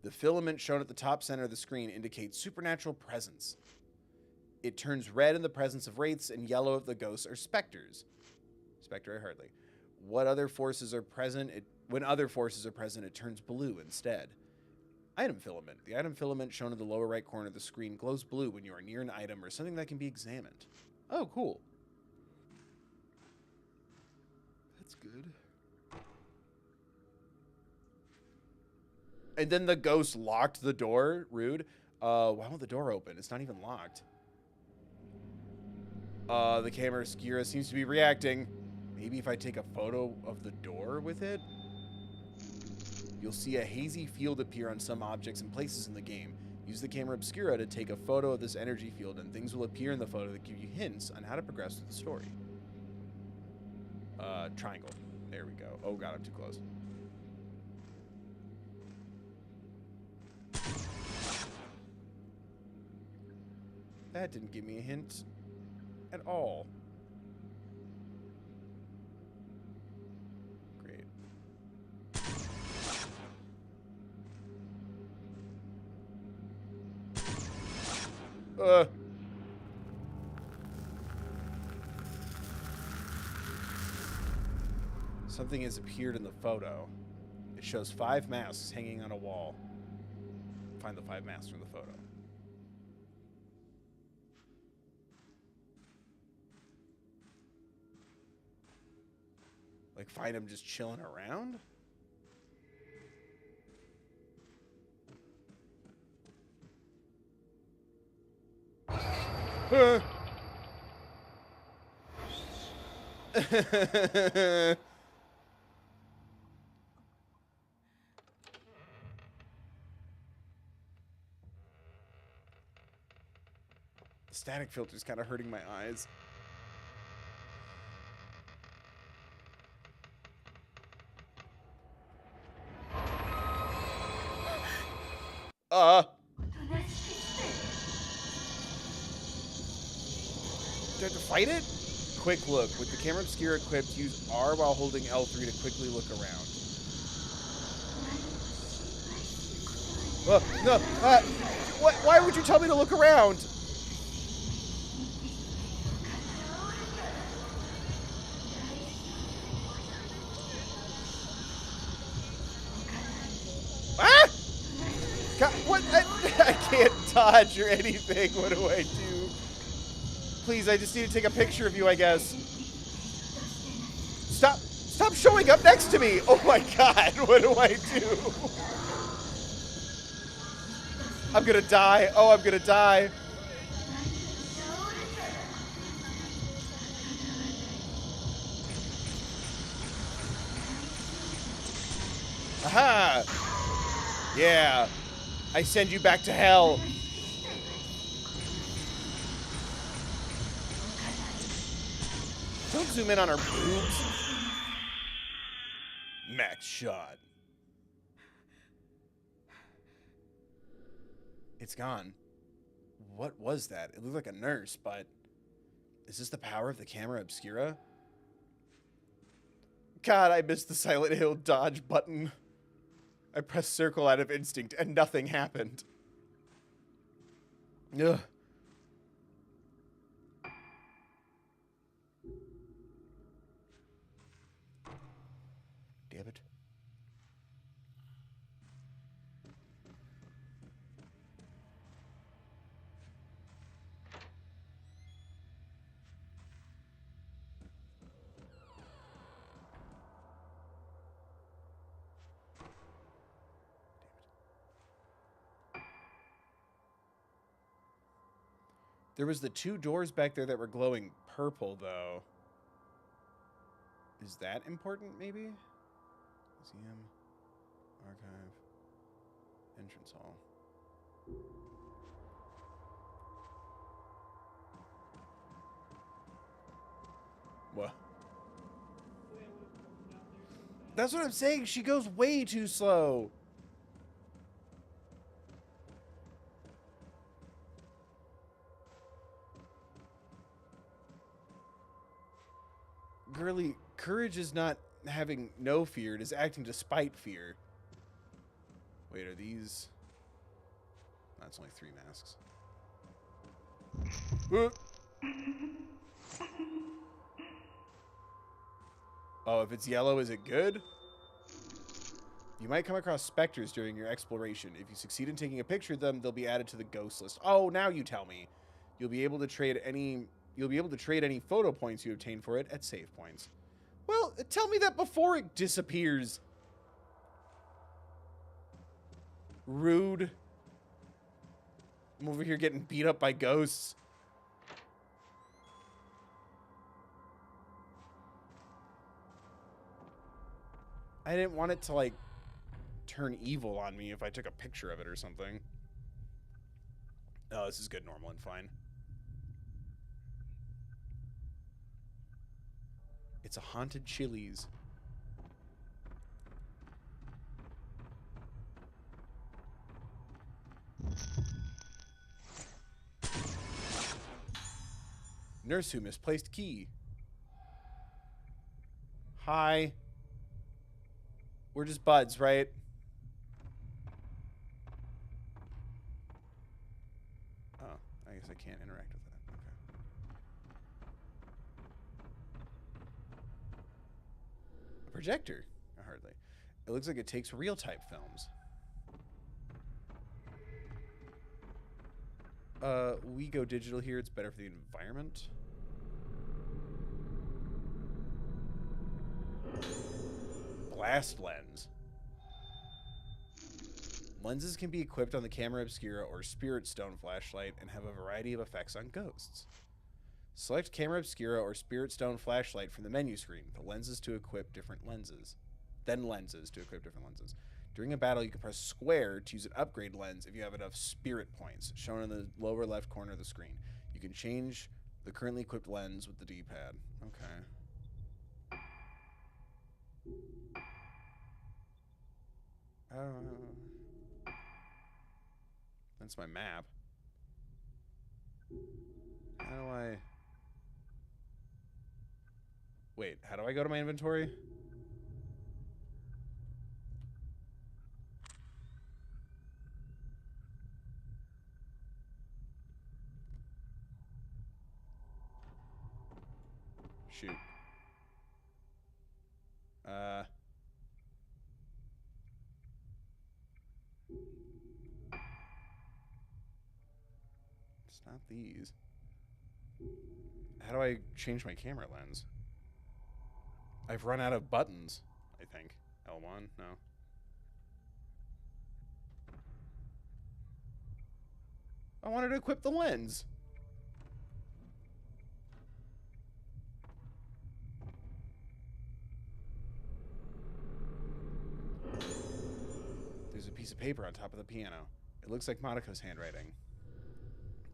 Speaker 1: The filament shown at the top center of the screen indicates supernatural presence. It turns red in the presence of wraiths and yellow if the ghosts are specters. Spectre, hardly. When other forces are present, it turns blue instead. Item filament. The item filament shown in the lower right corner of the screen glows blue when you are near an item or something that can be examined. Oh, cool. That's good. And then the ghost locked the door. Rude. Why won't the door open? It's not even locked. The camera obscura seems to be reacting. Maybe if I take a photo of the door with it? You'll see a hazy field appear on some objects and places in the game. Use the camera obscura to take a photo of this energy field, and things will appear in the photo that give you hints on how to progress through the story. Triangle. There we go. Oh god, I'm too close. That didn't give me a hint at all. Great. Something has appeared in the photo. It shows 5 masks hanging on a wall. Find the 5 masks from the photo. Like, find them just chilling around? The static filter's kind of hurting my eyes. Do I have to fight it? Quick look. With the camera obscura equipped, use R while holding L3 to quickly look around. No. Why would you tell me to look around? Ah! God, what? I can't dodge or anything. What do I do? Please, I just need to take a picture of you, I guess. Stop showing up next to me. Oh my God, what do I do? I'm gonna die. Oh, I'm gonna die. Aha! Yeah. I send you back to hell. Don't zoom in on her boobs. Max shot. It's gone. What was that? It looked like a nurse, but is this the power of the camera obscura? God, I missed the Silent Hill dodge button. I pressed circle out of instinct and nothing happened. Ugh. Damn it. There was the 2 doors back there that were glowing purple, though. Is that important, maybe? Museum, archive, entrance hall. What? That's what I'm saying. She goes way too slow. Girly, courage is not having no fear. It is acting despite fear. Wait, are these... That's only 3 masks. Oh, if it's yellow, is it good? You might come across specters during your exploration. If you succeed in taking a picture of them, they'll be added to the ghost list. Oh, now you tell me. You'll be able to trade any photo points you obtain for it at save points. Well, tell me that before it disappears. Rude. I'm over here getting beat up by ghosts. I didn't want it to, like, turn evil on me if I took a picture of it or something. Oh, this is good, normal, and fine. It's a haunted Chili's. Nurse who misplaced key. Hi. We're just buds, right? Oh, I guess I can't interact with that. Okay. A projector? Hardly. It looks like it takes real-type films. We go digital here. It's better for the environment. Blast lens. Lenses can be equipped on the camera obscura or spirit stone flashlight and have a variety of effects on ghosts. Select camera obscura or spirit stone flashlight from the menu screen. The lenses to equip different lenses. Then lenses to equip different lenses. During a battle, you can press square to use an upgrade lens if you have enough spirit points, shown in the lower left corner of the screen. You can change the currently equipped lens with the D-pad. Okay. That's my map. How do I... I go to my inventory? Shoot. It's not these. How do I change my camera lens? I've run out of buttons, I think. L1? No. I wanted to equip the lens. There's a piece of paper on top of the piano. It looks like Monaco's handwriting.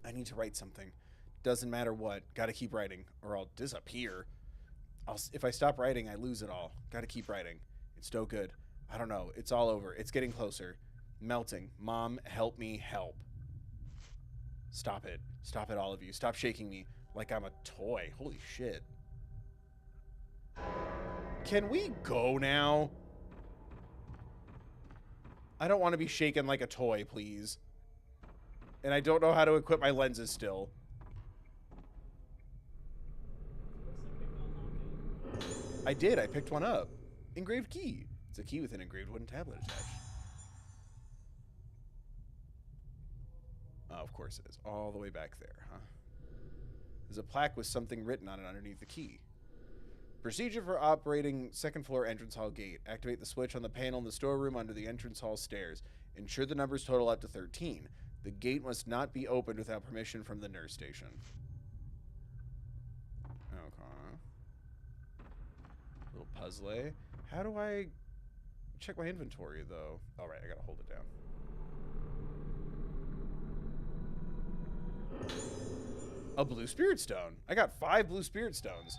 Speaker 1: I need to write something. Doesn't matter what. Gotta keep writing, or I'll disappear. If I stop writing, I lose it all. Gotta keep writing. It's no good. I don't know. It's all over. It's getting closer. Melting. Mom, help me help. Stop it. Stop it, all of you. Stop shaking me like I'm a toy. Holy shit. Can we go now? I don't want to be shaken like a toy, please. And I don't know how to equip my lenses still. I did. I picked one up. Engraved key. It's a key with an engraved wooden tablet attached. Oh, of course it is. All the way back there, huh? There's a plaque with something written on it underneath the key. Procedure for operating second floor entrance hall gate. Activate the switch on the panel in the storeroom under the entrance hall stairs. Ensure the numbers total up to 13. The gate must not be opened without permission from the nurse station. Okay. Little puzzle. How do I check my inventory, though? All right, I gotta hold it down. A blue spirit stone. I got 5 blue spirit stones.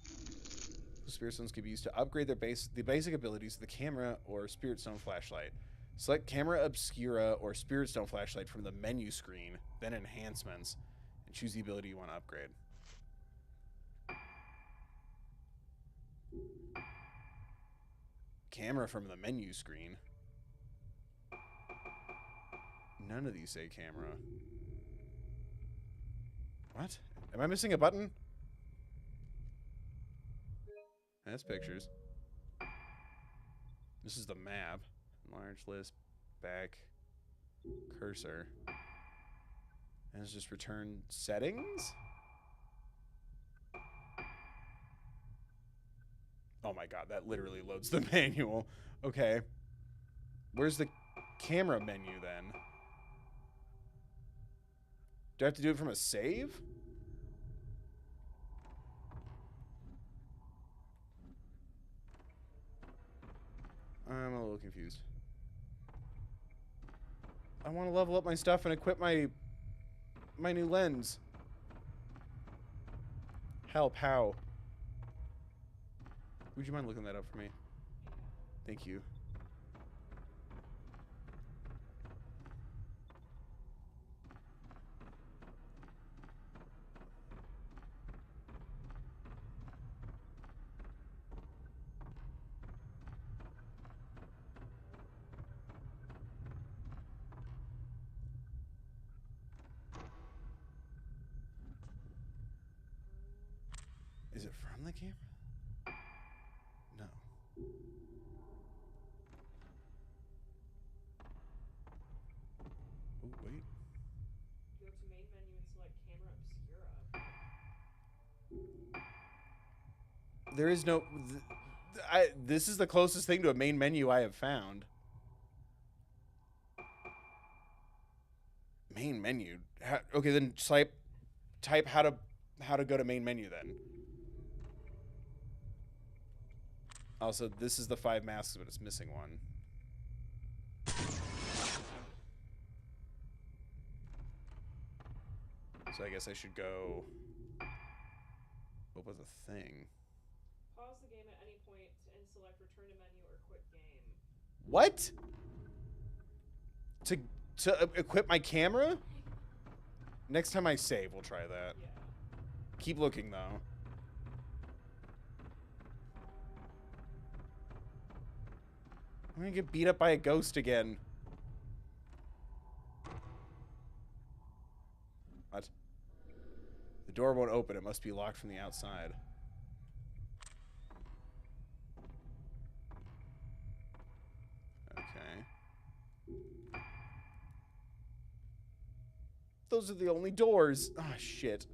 Speaker 1: Blue spirit stones can be used to upgrade the basic abilities of the camera or spirit stone flashlight. Select camera obscura or spirit stone flashlight from the menu screen, then enhancements, and choose the ability you want to upgrade. Camera from the menu screen. None of these say camera. What? Am I missing a button? That's pictures. This is the map. Large list, back, cursor. And it's just return settings? Oh my god, that literally loads the manual. Okay. Where's the camera menu then? Do I have to do it from a save? I'm a little confused. I want to level up my stuff and equip my new lens. Help, how? Would you mind looking that up for me? Thank you. Is it from the camera? No. Oh, wait.
Speaker 3: Go to main menu and select camera obscura.
Speaker 1: There is no... this is the closest thing to a main menu I have found. Main menu? Okay, then type how to go to main menu then. Also, this is the 5 masks, but it's missing one. So I guess I should go... What was the thing?
Speaker 3: Pause the game at any point and select return to menu or quit game.
Speaker 1: What? To equip my camera? Next time I save, we'll try that.
Speaker 3: Yeah.
Speaker 1: Keep looking, though. I'm gonna get beat up by a ghost again. What? The door won't open. It must be locked from the outside. Okay. Those are the only doors. Ah, shit.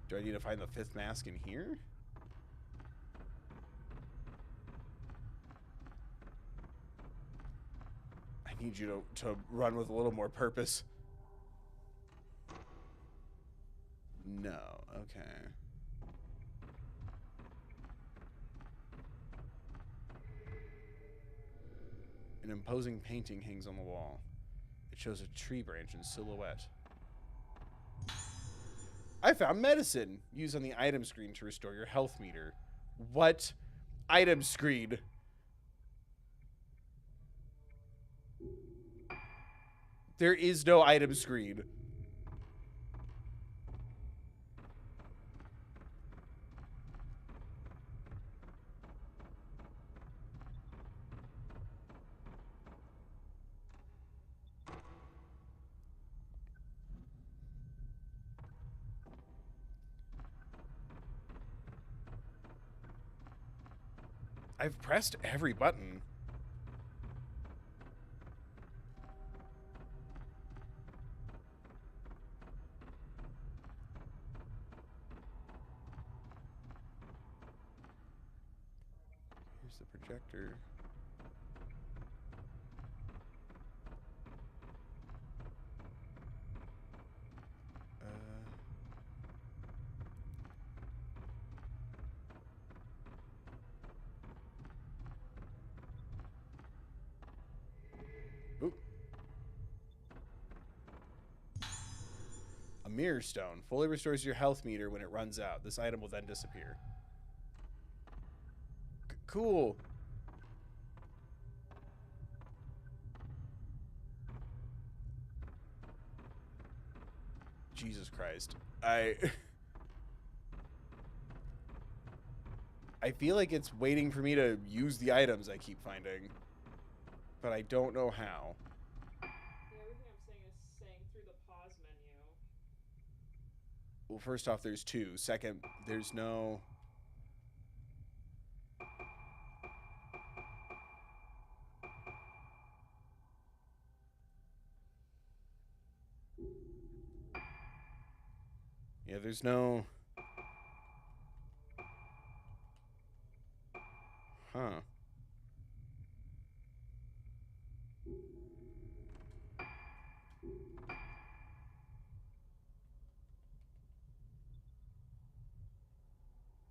Speaker 1: Do I need to find the 5th mask in here? I need you to run with a little more purpose. No, okay. An imposing painting hangs on the wall. It shows a tree branch in silhouette. I found medicine. Use on the item screen to restore your health meter. What item screen? There is no item screen. I've pressed every button. Here's the projector. Oop. A mirror stone fully restores your health meter when it runs out. This item will then disappear. Cool. Jesus Christ. I feel like it's waiting for me to use the items I keep finding. But I don't know how.
Speaker 3: Yeah, everything I'm saying is saying through the pause menu.
Speaker 1: Well, first off, there's 2. Second, there's no... Yeah, there's no... Huh.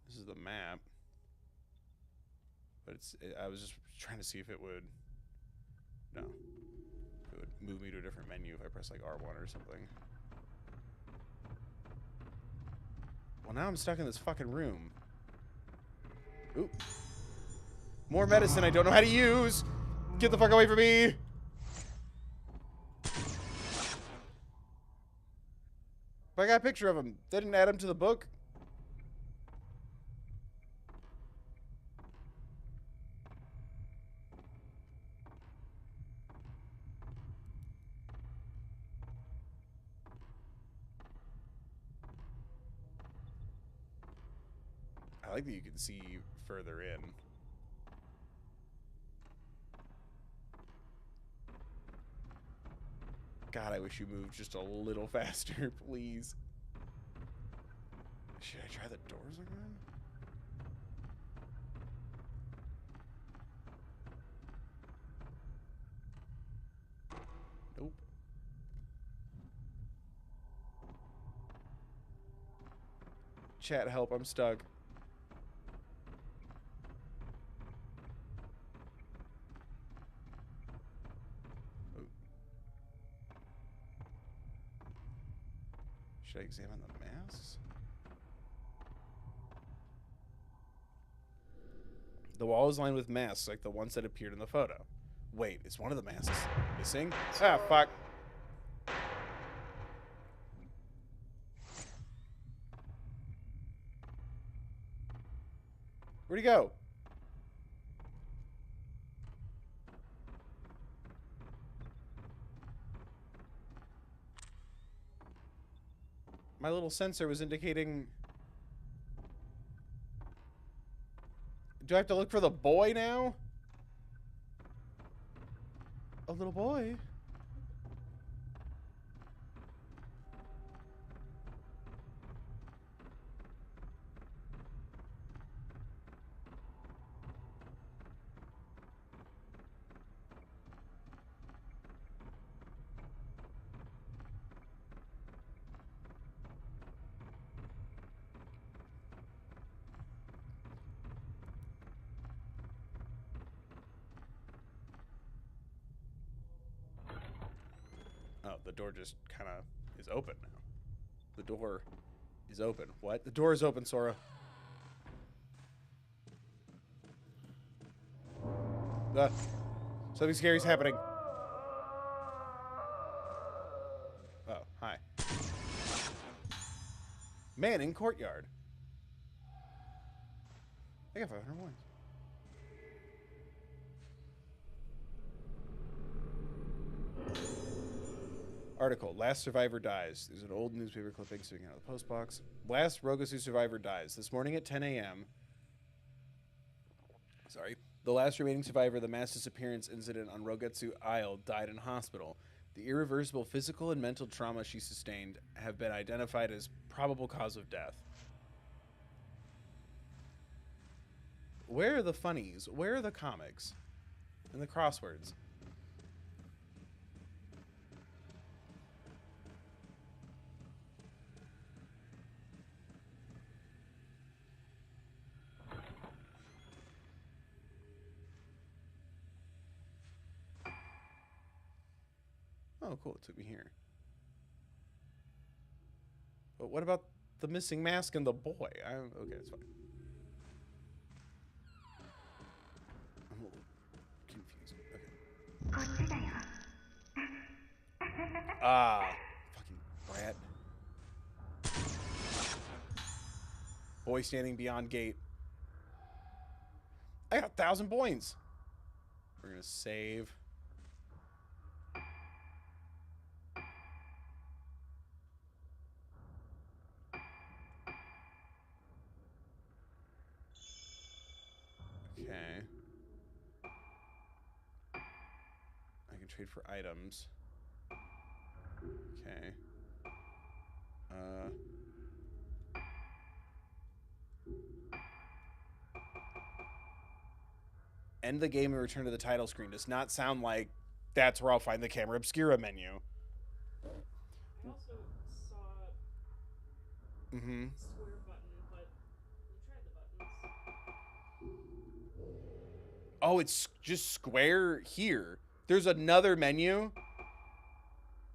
Speaker 1: This is the map. But I was just trying to see if it would... No. It would move me to a different menu if I press like R1 or something. Well, now I'm stuck in this fucking room. Oop. More medicine I don't know how to use! Get the fuck away from me! But I got a picture of him. They didn't add him to the book. I like that you can see further in. God, I wish you moved just a little faster, please. Should I try the doors again? Nope. Chat, help, I'm stuck. Should I examine the masks? The wall is lined with masks like the ones that appeared in the photo. Wait, is one of the masks missing? Ah, fuck. Where'd he go? My little sensor was indicating... Do I have to look for the boy now? A little boy? Oh, the door just kind of is open now. The door is open. What? The door is open, Sora. Something scary is happening. Oh, hi. Man in courtyard. I got 500 points. Article. Last survivor dies. There's an old newspaper clipping sticking out of the post box. Last Rogosu survivor dies. This morning at 10 a.m. Sorry. The last remaining survivor of the mass disappearance incident on Rogetsu Isle died in hospital. The irreversible physical and mental trauma she sustained have been identified as probable cause of death. Where are the funnies? Where are the comics? And the crosswords? Oh, cool. It took me here. But what about the missing mask and the boy? Okay, it's fine. I'm a little confused. Okay. Ah, fucking brat. Boy standing beyond gate. I got 1,000 points. We're gonna save. Okay. I can trade for items. Okay. End the game and return to the title screen does not sound like that's where I'll find the Camera Obscura menu.
Speaker 3: I also saw
Speaker 1: Mm-hmm.
Speaker 3: square button, but you tried the buttons.
Speaker 1: Oh, it's just square here. There's another menu.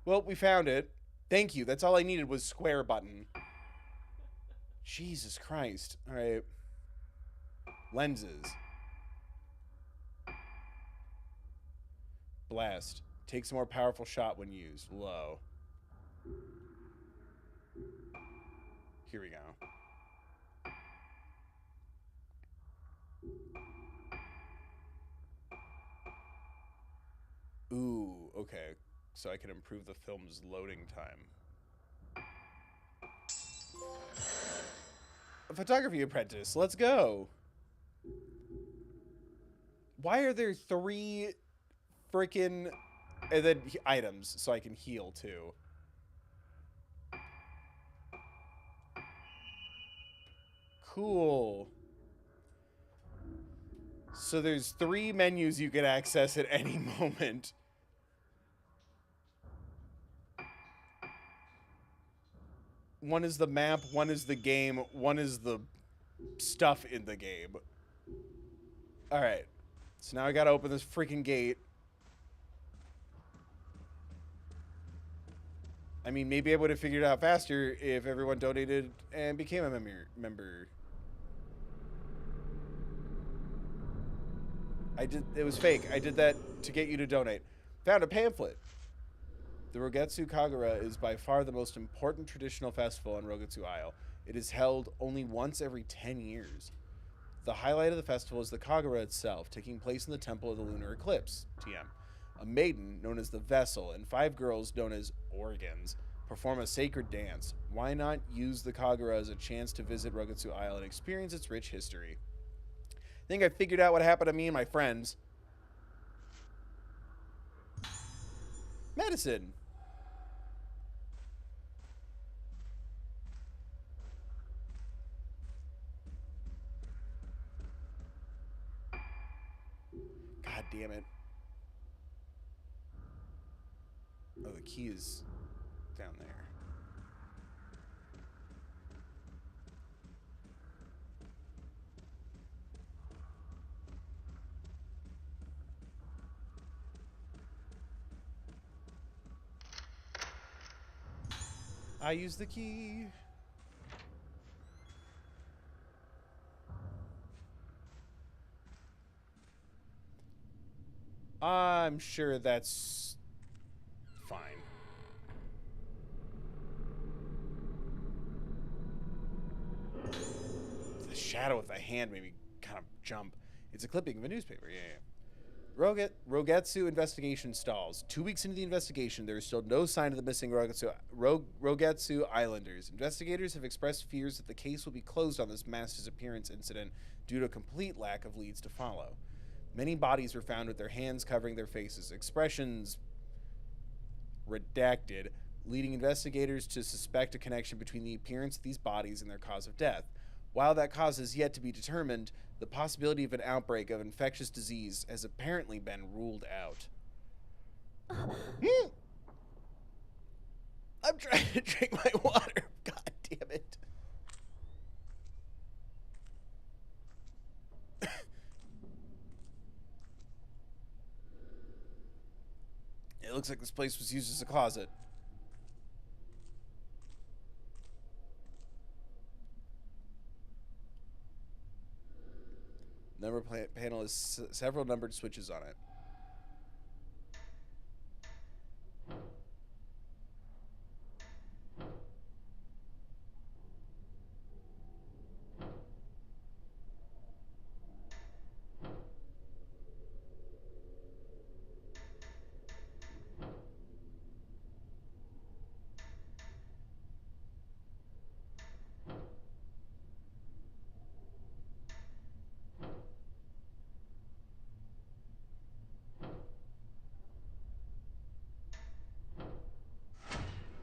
Speaker 1: Well, we found it. Thank you. That's all I needed was square button. Jesus Christ. All right. Lenses. Blast. Takes a more powerful shot when used. Low. Here we go. Ooh, okay. So I can improve the film's loading time. A photography apprentice. Let's go. Why are there 3 freaking and then items so I can heal too? Cool. So there's 3 menus you can access at any moment. One is the map, one is the game, one is the stuff in the game. Alright. So now I gotta open this freaking gate. I mean, maybe I would have figured it out faster if everyone donated and became a member. It was fake. I did that to get you to donate. Found a pamphlet. The Rogetsu Kagura is by far the most important traditional festival on Rogetsu Isle. It is held only once every 10 years. The highlight of the festival is the Kagura itself, taking place in the Temple of the Lunar Eclipse, TM. A maiden, known as the Vessel, and 5 girls, known as Organs, perform a sacred dance. Why not use the Kagura as a chance to visit Rogetsu Isle and experience its rich history? I think I figured out what happened to me and my friends. Medicine. God damn it. Oh, the key is down there. I use the key. I'm sure that's fine. The shadow with the hand made me kind of jump. It's a clipping of a newspaper. Yeah. Rogetsu investigation stalls. 2 weeks into the investigation, there is still no sign of the missing Rogetsu Islanders. Investigators have expressed fears that the case will be closed on this mass disappearance incident due to a complete lack of leads to follow. Many bodies were found with their hands covering their faces, expressions redacted, leading investigators to suspect a connection between the appearance of these bodies and their cause of death. While that cause is yet to be determined, the possibility of an outbreak of infectious disease has apparently been ruled out. I'm trying to drink my water. God damn it. It looks like this place was used as a closet. Number panel has several numbered switches on it.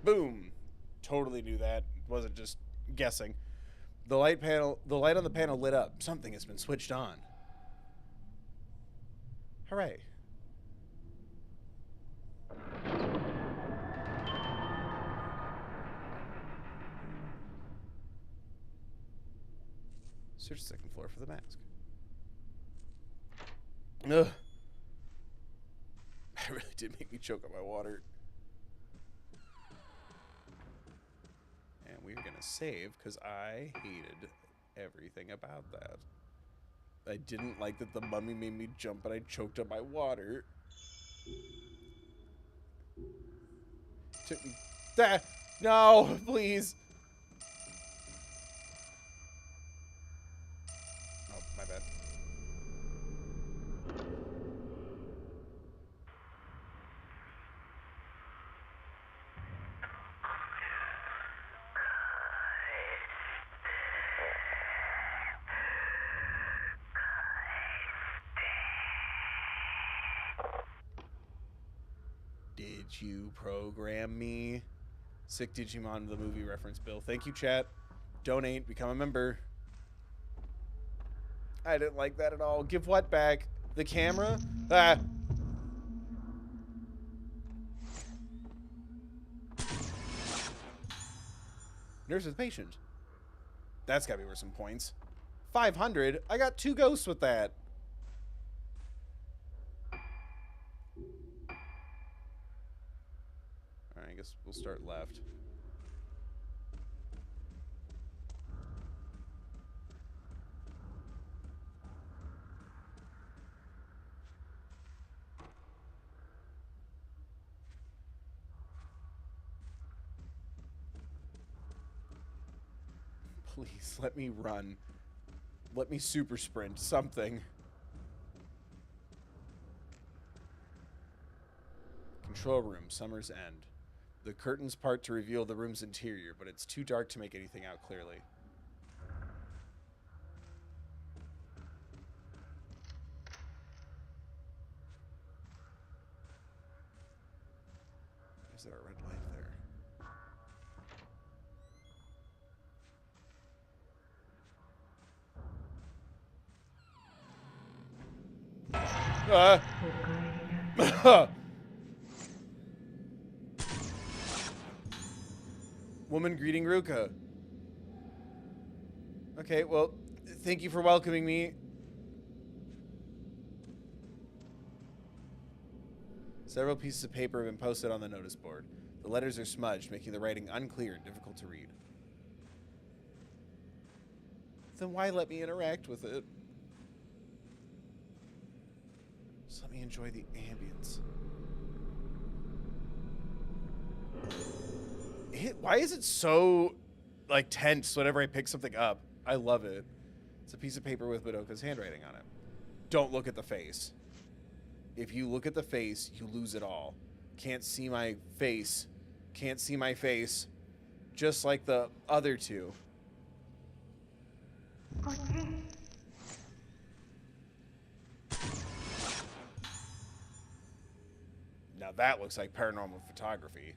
Speaker 1: Boom. Totally knew that. Wasn't just guessing. The light on the panel lit up. Something has been switched on. Hooray. Search the second floor for the mask. Ugh. That really did make me choke on my water. And we're going to save because I hated everything about that. I didn't like that the mummy made me jump and I choked on my water. Took me... That... No, please. Oh, my bad. Did you program me? Sick Digimon the movie reference, Bill. Thank you, chat. Donate, become a member. I didn't like that at all. Give what back? The camera? Ah. Nurse with patient. That's gotta be worth some points. 500? I got 2 ghosts with that. Alright, I guess we'll start left. Please, let me run. Let me super sprint. Something. Control room, summer's end. The curtains part to reveal the room's interior, but it's too dark to make anything out clearly. Is there a red light there? Woman greeting Ruka. Okay, well, thank you for welcoming me. Several pieces of paper have been posted on the notice board. The letters are smudged, making the writing unclear and difficult to read. Then why let me interact with it? Just let me enjoy the ambience. Why is it so, like, tense whenever I pick something up? I love it. It's a piece of paper with Madoka's handwriting on it. Don't look at the face. If you look at the face, you lose it all. Can't see my face. Can't see my face. Just like the other two. Now that looks like paranormal photography.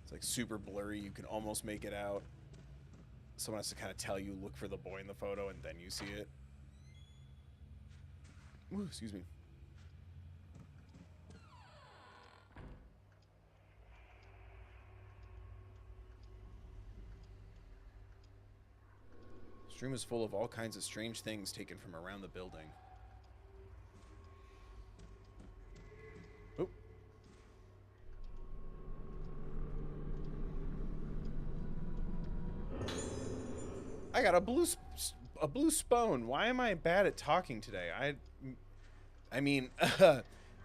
Speaker 1: It's like super blurry. You can almost make it out. Someone has to kind of tell you, look for the boy in the photo, and then you see it. Ooh, excuse me. This room is full of all kinds of strange things taken from around the building. Oh. I got a blue spoon. Why am I bad at talking today? I mean,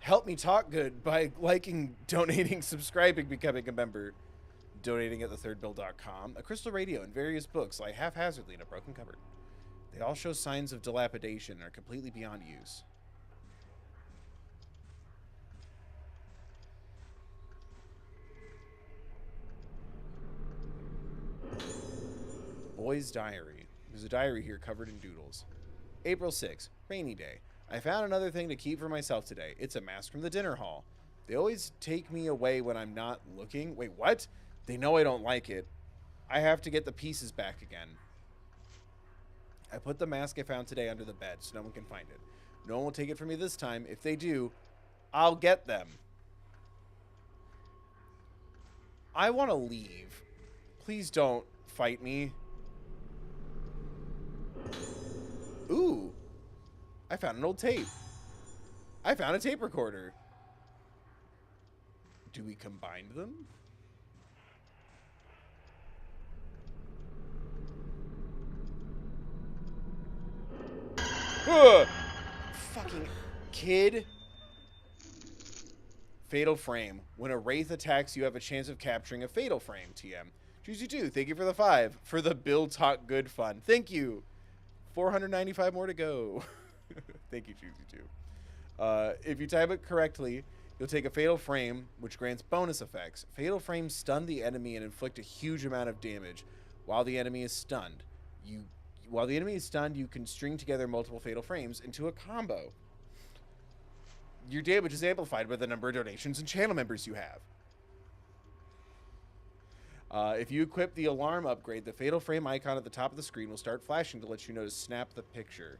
Speaker 1: help me talk good by liking, donating, subscribing, becoming a member. Donating at thethirdbill.com. A crystal radio and various books lie haphazardly in a broken cupboard. They all show signs of dilapidation and are completely beyond use. Boy's diary. There's a diary here covered in doodles. April 6th, rainy day. I found another thing to keep for myself today. It's a mask from the dinner hall. They always take me away when I'm not looking. Wait, what? They know I don't like it. I have to get the pieces back again. I put the mask I found today under the bed so no one can find it. No one will take it from me this time. If they do, I'll get them. I want to leave. Please don't fight me. Ooh. I found an old tape. I found a tape recorder. Do we combine them? Ugh! Fucking kid. Fatal frame. When a wraith attacks, you have a chance of capturing a fatal frame. TM. Choose you 2. Thank you for the 5. For the Bill Talk Good fun. Thank you. 495 more to go. Thank you, Choosy 2. If you type it correctly, you'll take a fatal frame, which grants bonus effects. Fatal frames stun the enemy and inflict a huge amount of damage while the enemy is stunned. While the enemy is stunned, you can string together multiple fatal frames into a combo. Your damage is amplified by the number of donations and channel members you have. If you equip the alarm upgrade, the fatal frame icon at the top of the screen will start flashing to let you know to snap the picture.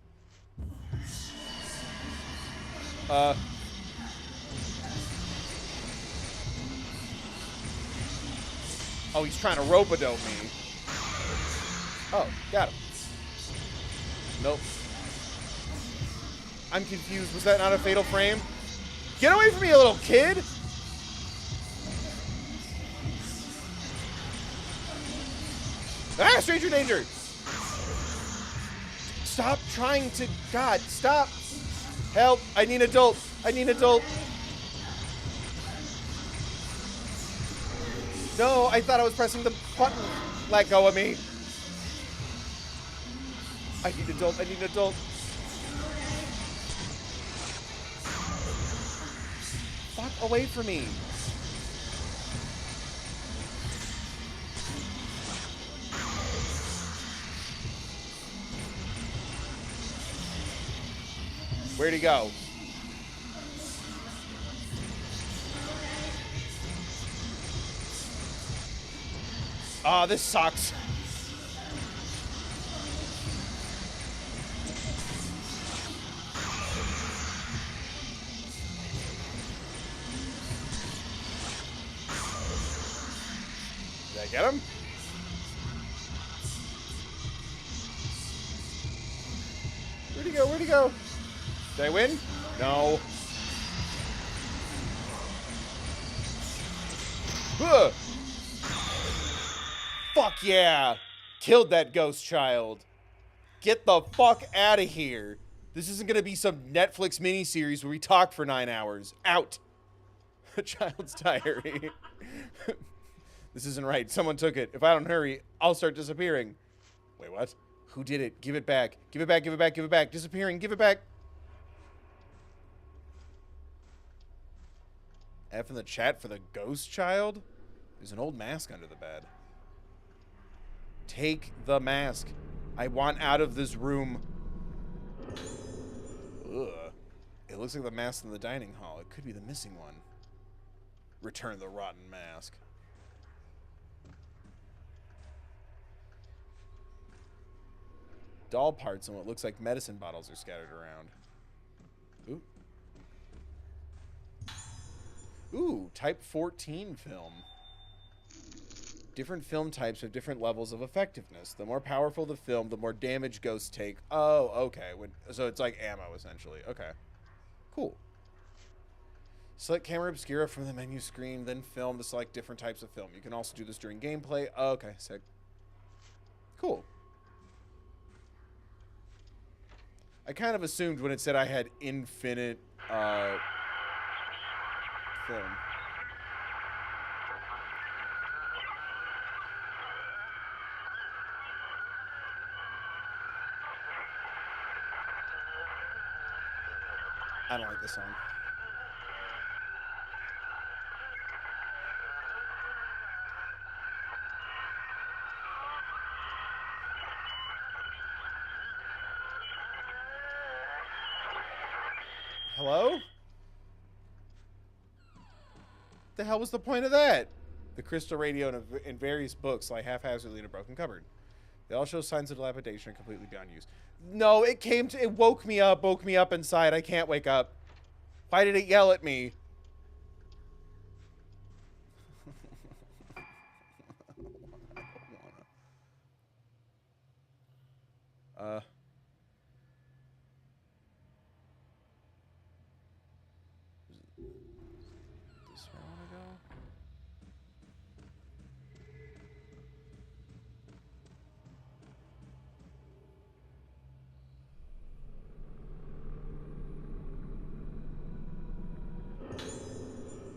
Speaker 1: Oh, he's trying to rope-a-dope me. Oh, got him. Nope. I'm confused. Was that not a fatal frame? Get away from me, you little kid! Ah, stranger danger! Stop trying to... God, stop! Help! I need an adult! I need an adult! No, I thought I was pressing the button. Let go of me. I need adult. I need adult. Fuck away from me. Where'd he go? Oh, this sucks. Did I get him? Where'd he go? Where'd he go? Did I win? No. Ugh. Fuck yeah. Killed that ghost child. Get the fuck out of here. This isn't gonna be some Netflix miniseries where we talk for 9 hours. Out. A child's diary. This isn't right. Someone took it. If I don't hurry, I'll start disappearing. Wait, what? Who did it? Give it back. Give it back, give it back, give it back. Disappearing, give it back. F in the chat for the ghost child? There's an old mask under the bed. Take the mask. I want out of this room. Ugh. It looks like the mask in the dining hall. It could be the missing one. Return the rotten mask. Doll parts and what looks like medicine bottles are scattered around. Ooh. Ooh, type 14 film. Different film types have different levels of effectiveness. The more powerful the film, the more damage ghosts take. Oh, okay. So it's like ammo, essentially. Okay. Cool. Select camera obscura from the menu screen, then film to select different types of film. You can also do this during gameplay. Oh, okay, sick. Cool. I kind of assumed when it said I had infinite film. I don't like this song. Hello? The hell was the point of that? The crystal radio in various books lie haphazardly in a broken cupboard. They all show signs of dilapidation and completely beyond use. No, it woke me up inside. I can't wake up. Why did it yell at me? This where I want to go?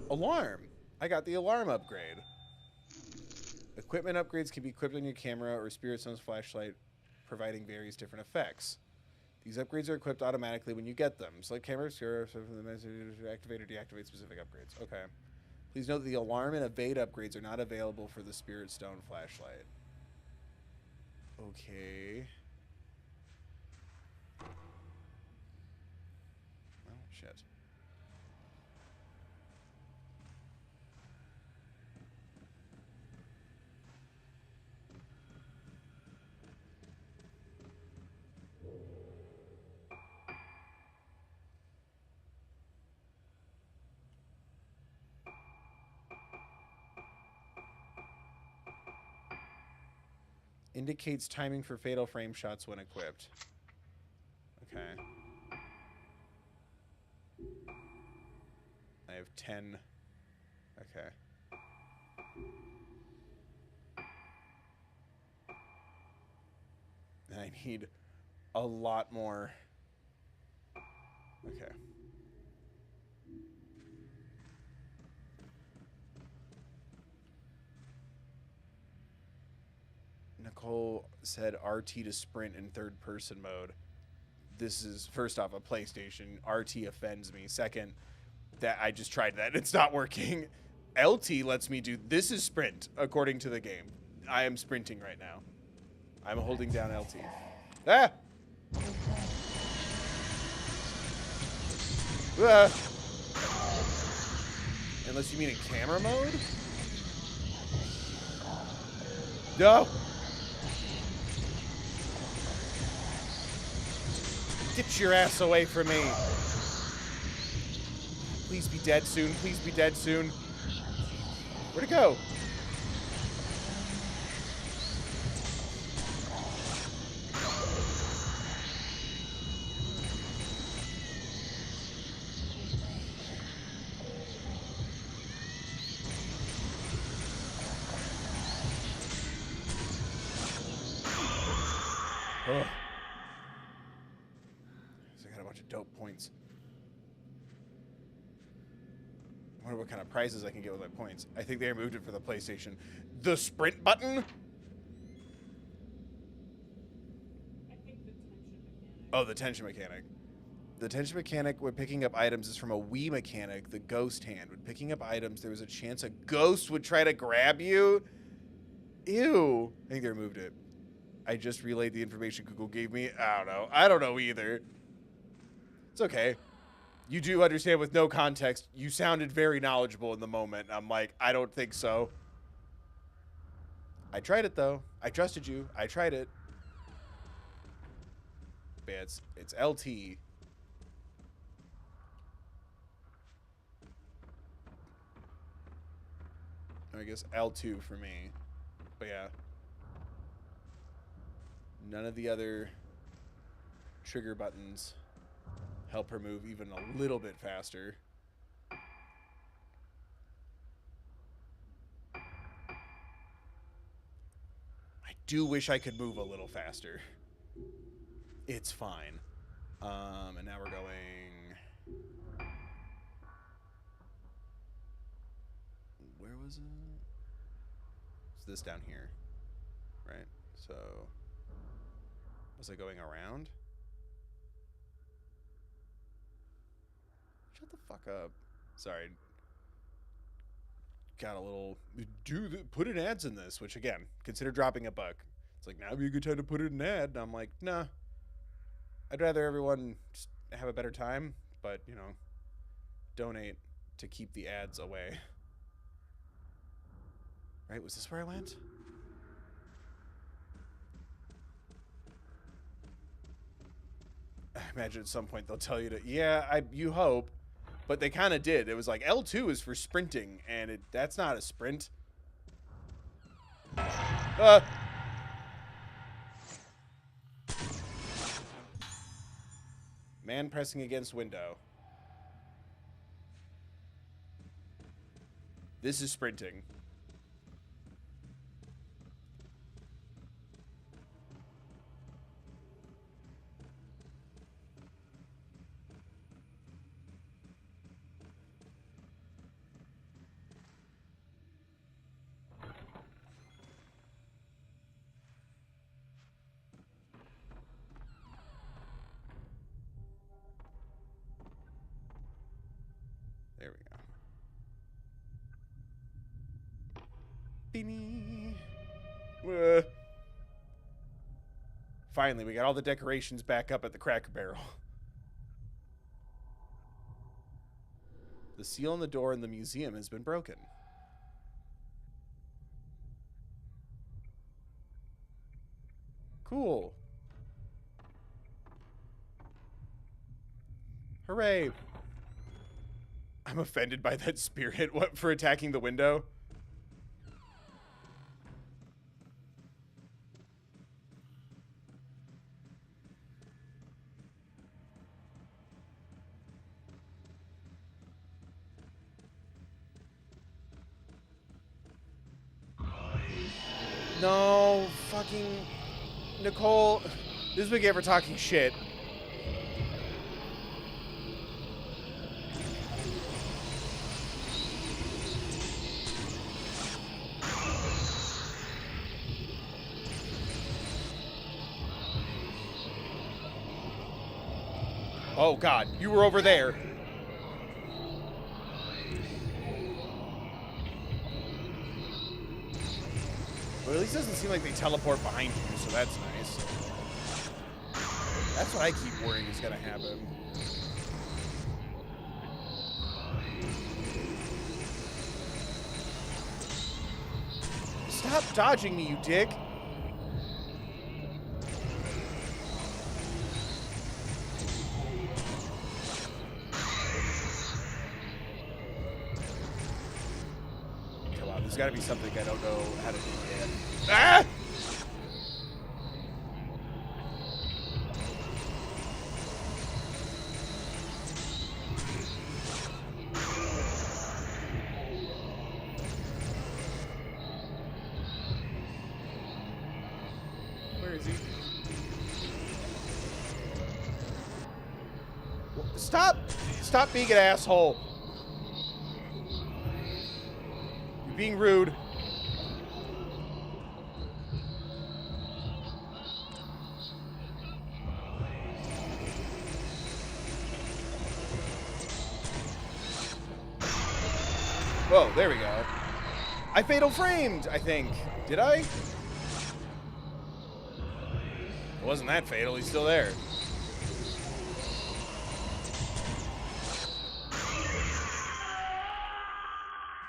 Speaker 1: Alarm! I got the alarm upgrade. Equipment upgrades can be equipped on your camera or Spirit Stone's flashlight, providing various different effects. These upgrades are equipped automatically when you get them. Select camera obscura from the message to activate or deactivate specific upgrades. Okay. Please note that the alarm and evade upgrades are not available for the Spirit Stone flashlight. Okay. Oh, shit. Indicates timing for fatal frame shots when equipped. Okay. I have 10. Okay. I need a lot more. Okay. Nicole said RT to sprint in third person mode. This is, first off, a PlayStation. RT offends me. Second, that I just tried that. It's not working. LT lets me do, this is sprint, according to the game. I am sprinting right now. I'm holding down LT. Ah! Ah! Unless you mean in camera mode? No! Get your ass away from me. Please be dead soon. Please be dead soon. Where'd it go? Ugh. So I got a bunch of dope points. I wonder what kind of prizes I can get with my points. I think they removed it for the PlayStation. The sprint button?
Speaker 3: I think the tension mechanic.
Speaker 1: Oh, the tension mechanic. The tension mechanic when picking up items is from a Wii mechanic, the ghost hand. When picking up items, there was a chance a ghost would try to grab you. Ew. I think they removed it. I just relayed the information Google gave me. I don't know. I don't know either. It's okay. You do understand with no context. You sounded very knowledgeable in the moment. I'm like, I don't think so. I tried it, though. I trusted you. I tried it. But yeah, it's LT. I guess L2 for me. But yeah. None of the other trigger buttons help her move even a little bit faster. I do wish I could move a little faster. It's fine. And now we're going... Where was it? It's this down here. Right? So... Was I going around? Shut the fuck up. Sorry. Got a little... Put in ads in this, which again, consider dropping $1. It's like, now would be a good time to put in an ad. And I'm like, nah. I'd rather everyone just have a better time, but, you know, donate to keep the ads away. Right? Was this where I went? I imagine at some point they'll tell you to, yeah, you hope, but they kind of did. It was like L2 is for sprinting, and that's not a sprint. Man pressing against window. This is sprinting. There we go. Beanie. Finally, we got all the decorations back up at the Cracker Barrel. The seal on the door in the museum has been broken. Cool. Hooray. I'm offended by that spirit. What, for attacking the window? No, fucking Nicole. This is what we get for talking shit. Oh, God. You were over there. Well, at least it doesn't seem like they teleport behind you, so that's nice. That's what I keep worrying is going to happen. Stop dodging me, you dick. Come on, there's got to be something I don't know how to do yet. Ah! Where is he? Stop! Stop being an asshole. You're being rude. Whoa, there we go. I fatal framed, I think. Did I? It wasn't that fatal. He's still there.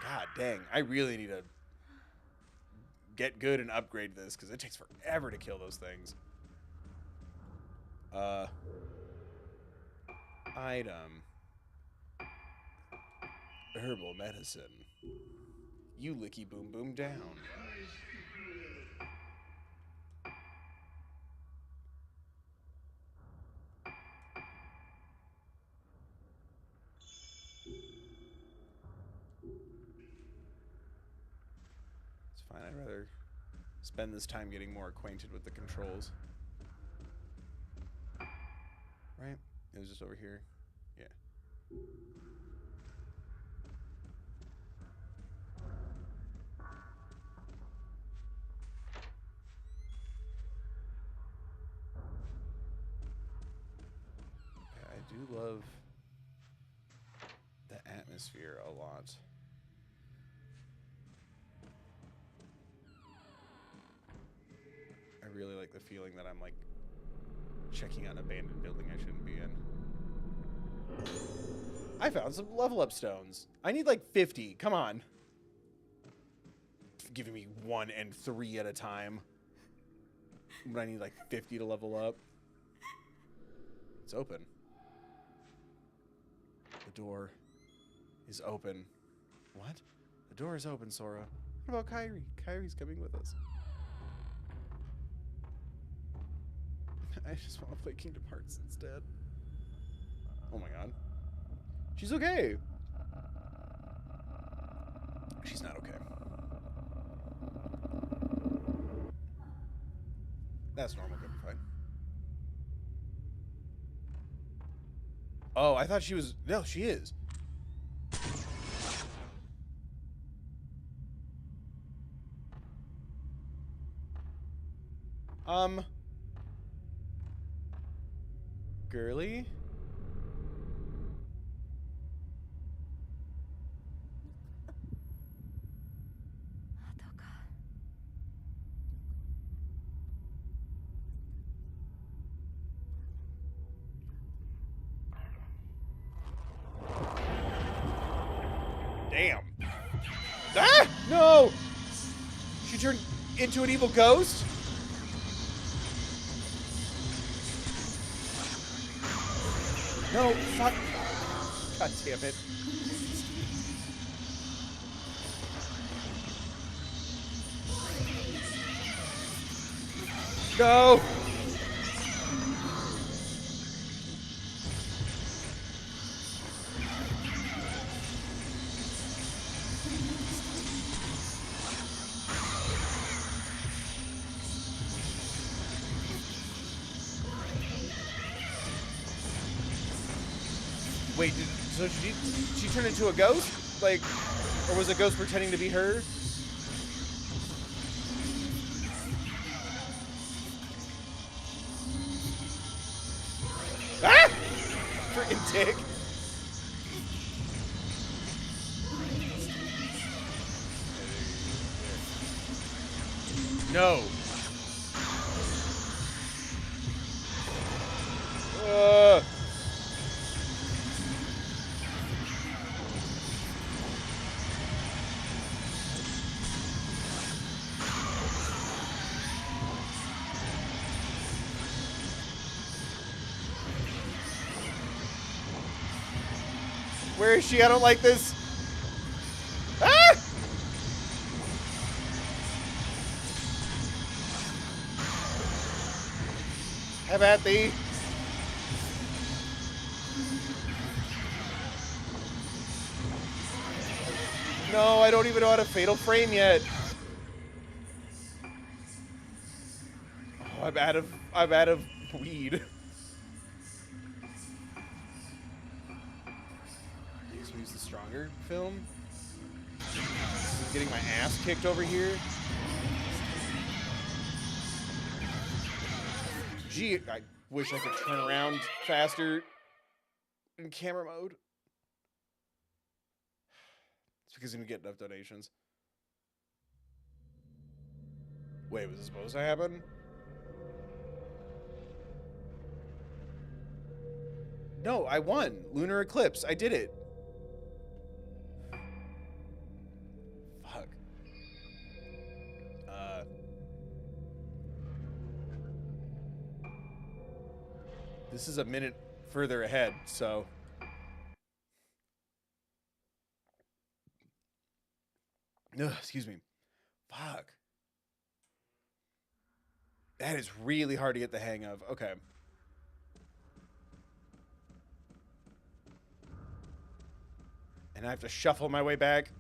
Speaker 1: God dang. I really need to get good and upgrade this because it takes forever to kill those things. Item. Herbal medicine. You licky boom boom down. It's fine. I'd rather spend this time getting more acquainted with the controls. Right? It was just over here. Yeah. I do love the atmosphere a lot. I really like the feeling that I'm like checking out an abandoned building I shouldn't be in. I found some level up stones. I need like 50. Come on. Giving me 1 and 3 at a time. But I need like 50 to level up. It's open. The door is open. What? The door is open, Sora. What about Kyrie? Kyrie's coming with us. I just want to play Kingdom Hearts instead. Oh my god. She's okay. She's not okay. That's normal, good, fine. Oh, I thought she was... No, she is. Girly? Damn. Ah! No! She turned into an evil ghost? No, fuck. God damn it. No! Wait, so she turned into a ghost? Like, or was a ghost pretending to be her? Ah! dick. No. Where is she? I don't like this. Ah! Have at thee. No, I don't even know how to fatal frame yet. Oh, I'm out of weed. I guess we use the stronger film. I'm getting my ass kicked over here. Gee, I wish I could turn around faster in camera mode. It's because I didn't get enough donations. Wait, was this supposed to happen? No, I won. Lunar Eclipse. I did it. Fuck. This is a minute further ahead, so... Ugh, excuse me. Fuck. That is really hard to get the hang of. Okay. And I have to shuffle my way back.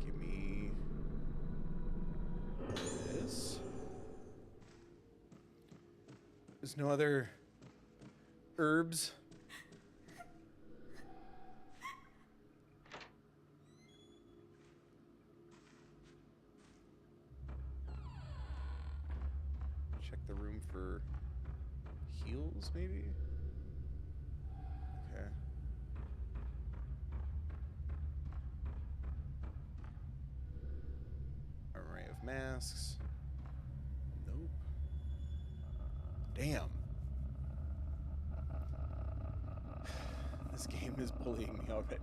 Speaker 1: Give me this. There's no other herbs. Check the room for heals, maybe? Okay. Array of masks. Nope. Damn. This game is bullying me already.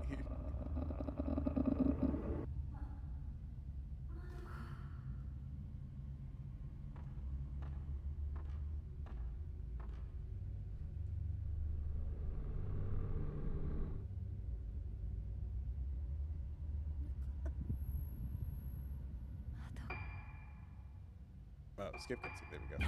Speaker 1: Oh, skip cutscene. There we go.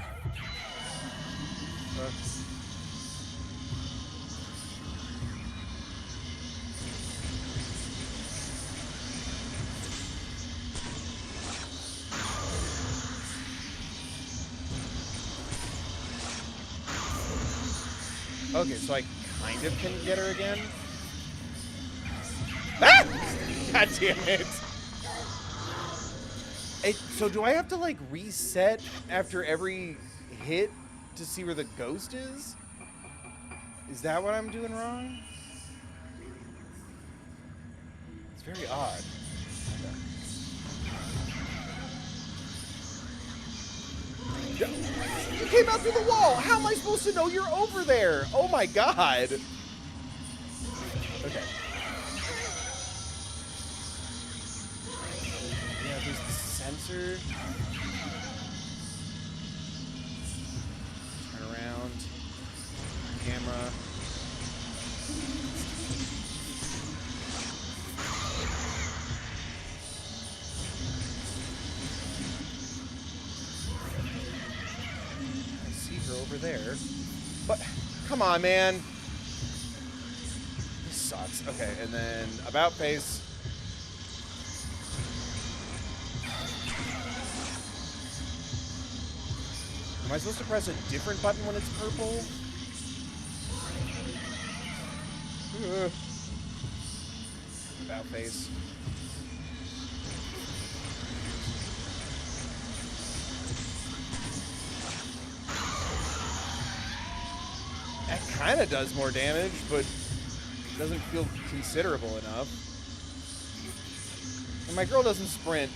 Speaker 1: Okay, so I kind of can get her again. Ah! God damn it. So do I have to, like, reset after every hit to see where the ghost is? Is that what I'm doing wrong? It's very odd. Okay. You came out through the wall! How am I supposed to know you're over there? Oh my god! Okay. Yeah, there's the sensor. Turn around. Camera. I see her over there. But, come on, man. This sucks. Okay, and then about face. Am I supposed to press a different button when it's purple? About face. That kind of does more damage, but doesn't feel considerable enough. And my girl doesn't sprint.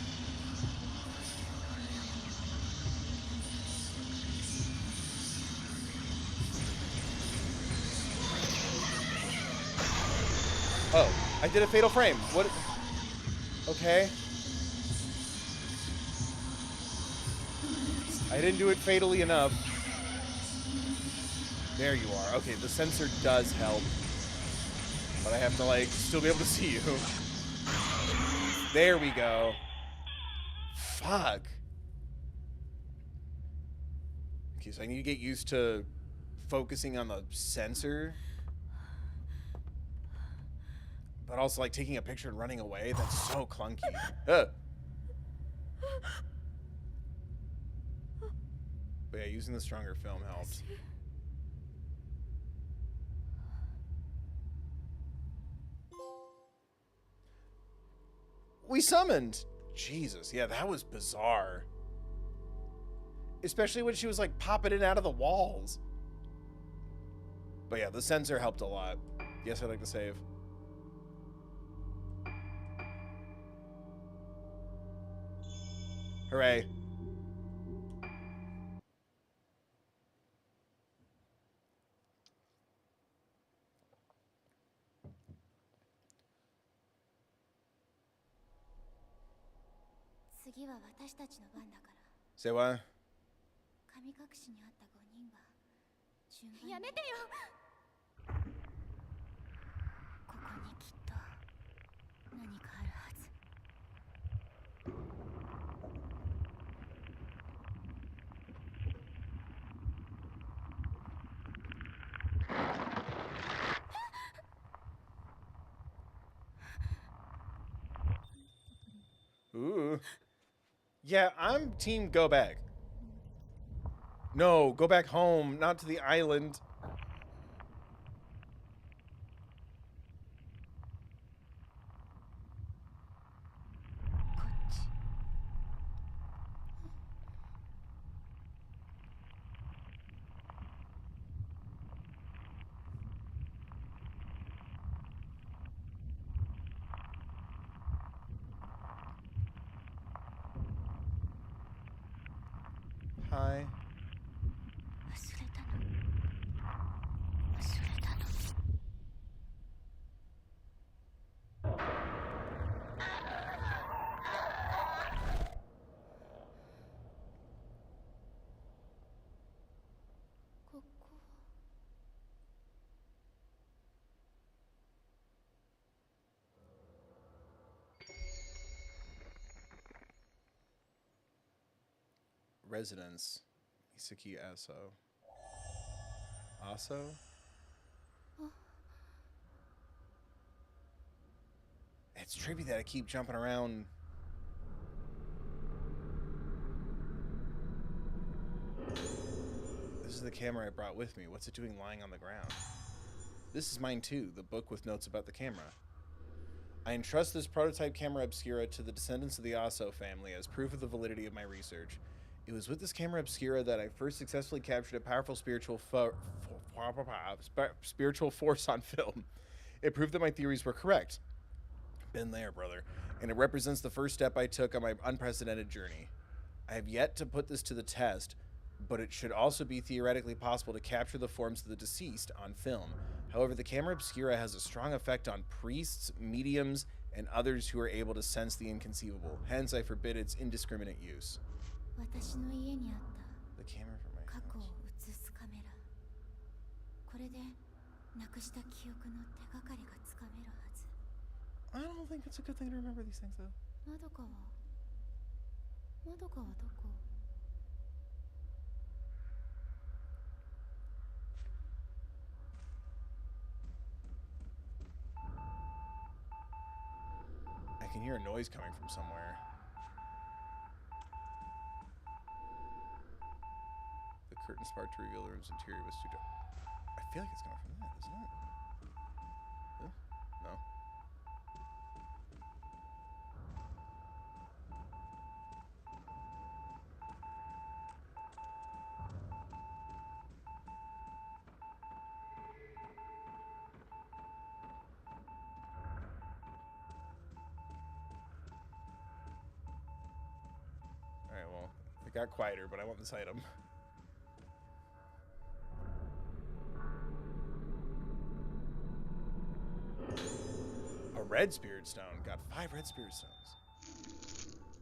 Speaker 1: Oh, I did a fatal frame. What? Okay. I didn't do it fatally enough. There you are. Okay, the sensor does help. But I have to, like, still be able to see you. There we go. Fuck. Okay, so I need to get used to focusing on the sensor. But also, like, taking a picture and running away. That's so clunky. But yeah, using the stronger film helped. We summoned. Jesus, yeah, that was bizarre. Especially when she was, like, popping in out of the walls. But yeah, the sensor helped a lot. Yes, I'd like to save. Hooray. Say what?
Speaker 2: 神隠しにあった5人が順番にやめてよ。ここにきっと何かあるはず。
Speaker 1: Ooh. Yeah, I'm team go back. No, go back home, not to the island. Hi. Residence. Isaki Aso. Aso? It's trippy that I keep jumping around. This is the camera I brought with me. What's it doing lying on the ground? This is mine too, the book with notes about the camera. I entrust this prototype camera obscura to the descendants of the Aso family as proof of the validity of my research. It was with this camera obscura that I first successfully captured a powerful spiritual force on film. It proved that my theories were correct. Been there, brother. And it represents the first step I took on my unprecedented journey. I have yet to put this to the test, but it should also be theoretically possible to capture the forms of the deceased on film. However, the camera obscura has a strong effect on priests, mediums, and others who are able to sense the inconceivable. Hence, I forbid its indiscriminate use. The camera from my house. I don't think it's a good thing to remember these things, though. I can hear a noise coming from somewhere. curtain spark to reveal the room's interior was too dark. I feel like it's coming from that, isn't it? Huh? No. Alright, well, it got quieter, but I want this item. A red spirit stone. Got 5 red spirit stones.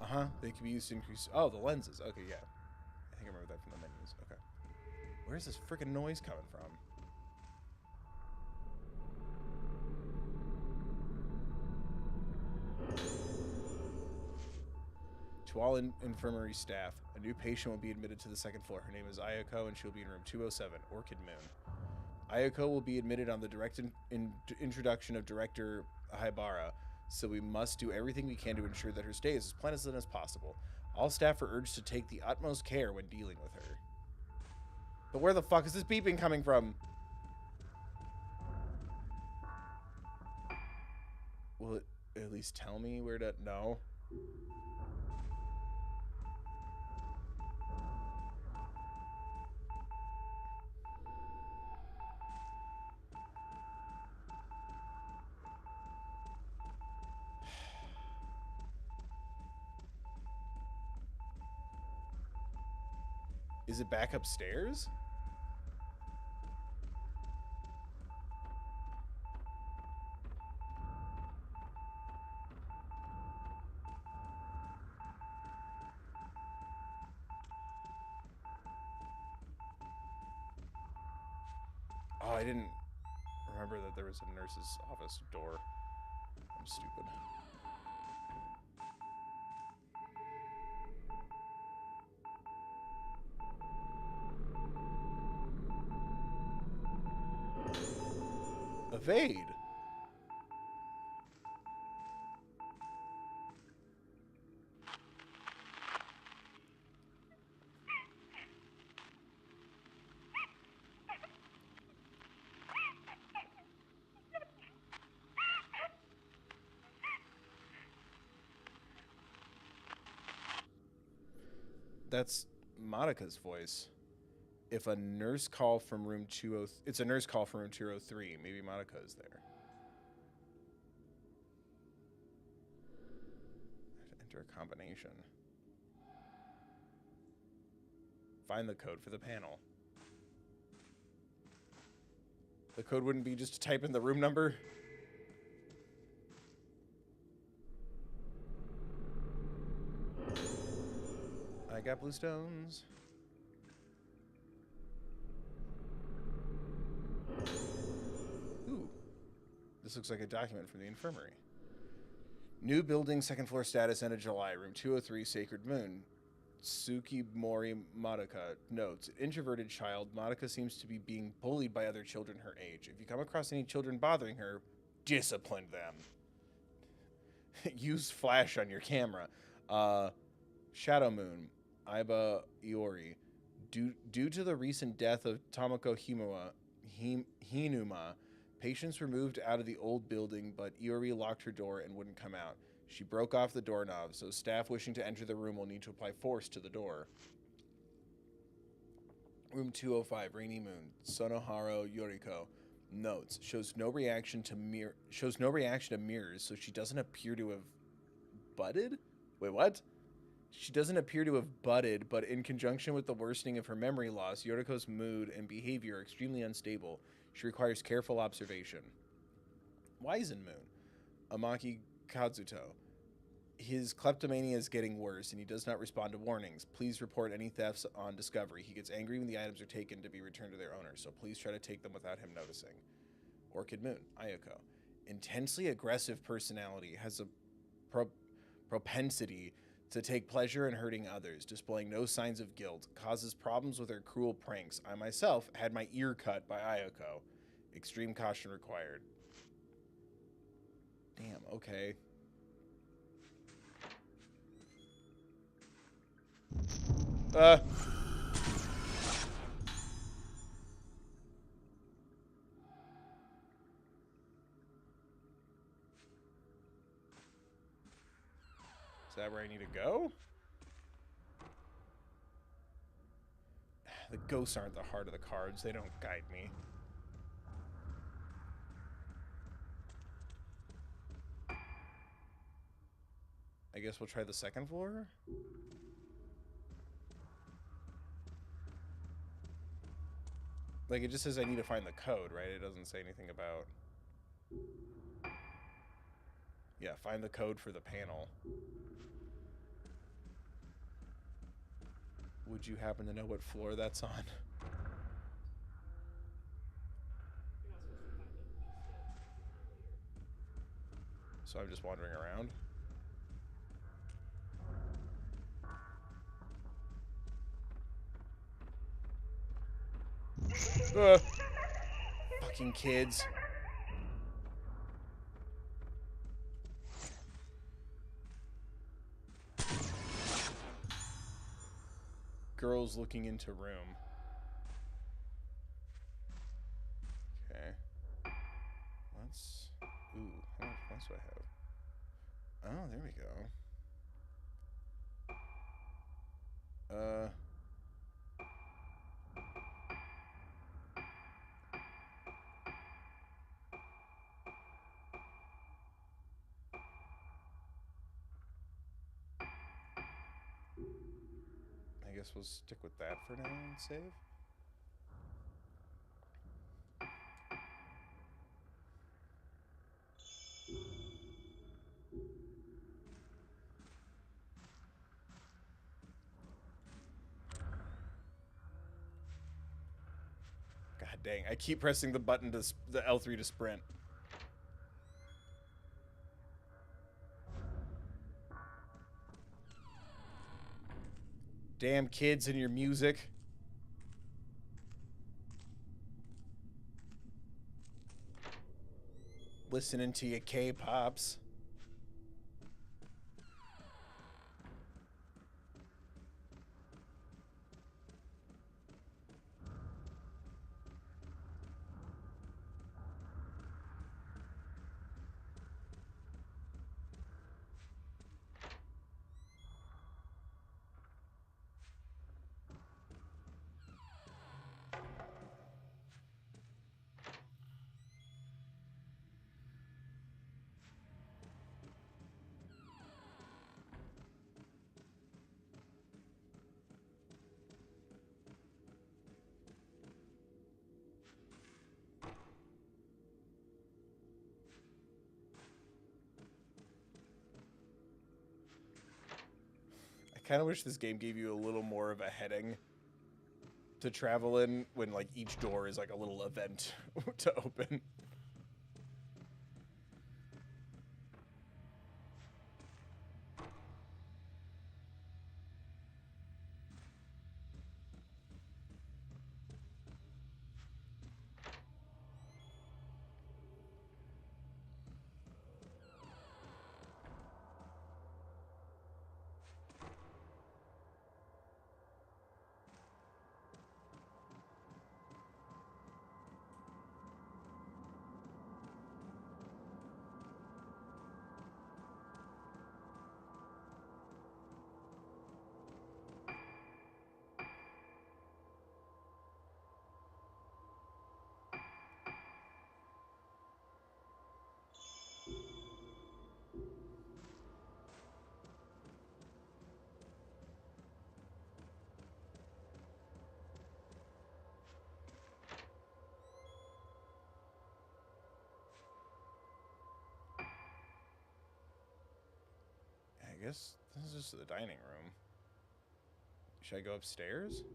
Speaker 1: Uh-huh. They can be used to increase... Oh, the lenses. Okay, yeah. I think I remember that from the menus. Okay. Where's this freaking noise coming from? To all infirmary staff, a new patient will be admitted to the 2nd floor. Her name is Ayako, and she'll be in room 207, Orchid Moon. Ayako will be admitted on the direct introduction of Director Haibara, so we must do everything we can to ensure that her stay is as pleasant as possible. All staff are urged to take the utmost care when dealing with her. But where the fuck is this beeping coming from? Will it at least tell me where to... No. Is it back upstairs? Oh, I didn't remember that there was a nurse's office door. I'm stupid. Evade. That's Monica's voice. If a nurse call from room 20, it's a nurse call from room 203. Maybe Monica is there. I have to enter a combination. Find the code for the panel. The code wouldn't be just to type in the room number. I got blue stones. Ooh. This looks like a document from the infirmary. New building, 2nd floor status, end of July. Room 203, Sacred Moon. Tsukimori Madoka notes, introverted child, Madoka seems to be being bullied by other children her age. If you come across any children bothering her, discipline them. Use flash on your camera. Shadow Moon, Iba Iori. Due to the recent death of Tomoko Hinuma, patients were moved out of the old building, but Iori locked her door and wouldn't come out. She broke off the doorknob, so staff wishing to enter the room will need to apply force to the door. Room 205, Rainy Moon, Sonoharo Yoriko. Notes, shows no reaction to mirrors, so she doesn't appear to have budded? Wait, what? She doesn't appear to have budded, but in conjunction with the worsening of her memory loss, Yoriko's mood and behavior are extremely unstable. She requires careful observation. Wizen Moon, Amaki Kazuto. His kleptomania is getting worse, and he does not respond to warnings. Please report any thefts on discovery. He gets angry when the items are taken to be returned to their owners, so please try to take them without him noticing. Orchid Moon, Ayako. Intensely aggressive personality, has a propensity to take pleasure in hurting others, displaying no signs of guilt, causes problems with her cruel pranks. I myself had my ear cut by Ayako. Extreme caution required. Damn, okay. that where I need to go? The ghosts aren't the heart of the cards. They don't guide me. I guess we'll try the second floor? Like, it just says I need to find the code, right? It doesn't say anything about... Yeah, find the code for the panel. Would you happen to know what floor that's on?
Speaker 3: You're not supposed to find it yet. Later.
Speaker 1: So I'm just wandering around? Fucking kids. Girls looking into room. Okay. Let's... Ooh, how much points do I have? Oh, there we go. I guess we'll stick with that for now and save. God dang, I keep pressing the button to the L3 to sprint. Damn kids and your music. Listening to your K-pops. I kind of wish this game gave you a little more of a heading to travel in when, like, each door is like a little event to open. I guess this is just the dining room. Should I go upstairs?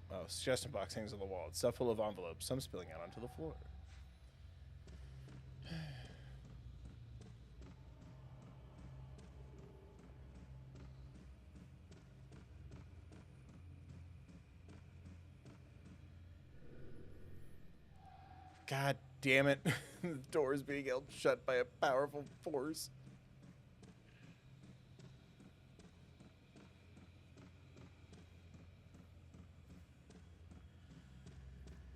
Speaker 1: Oh, suggestion box hangs on the wall. It's stuff full of envelopes, some spilling out onto the floor. God damn it. The door is being held shut by a powerful force.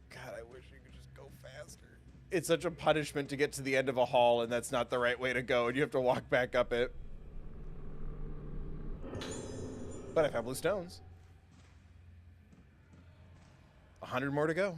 Speaker 1: God, I wish you could just go faster. It's such a punishment to get to the end of a hall, and that's not the right way to go, and you have to walk back up it. But I found blue stones. 100 more to go.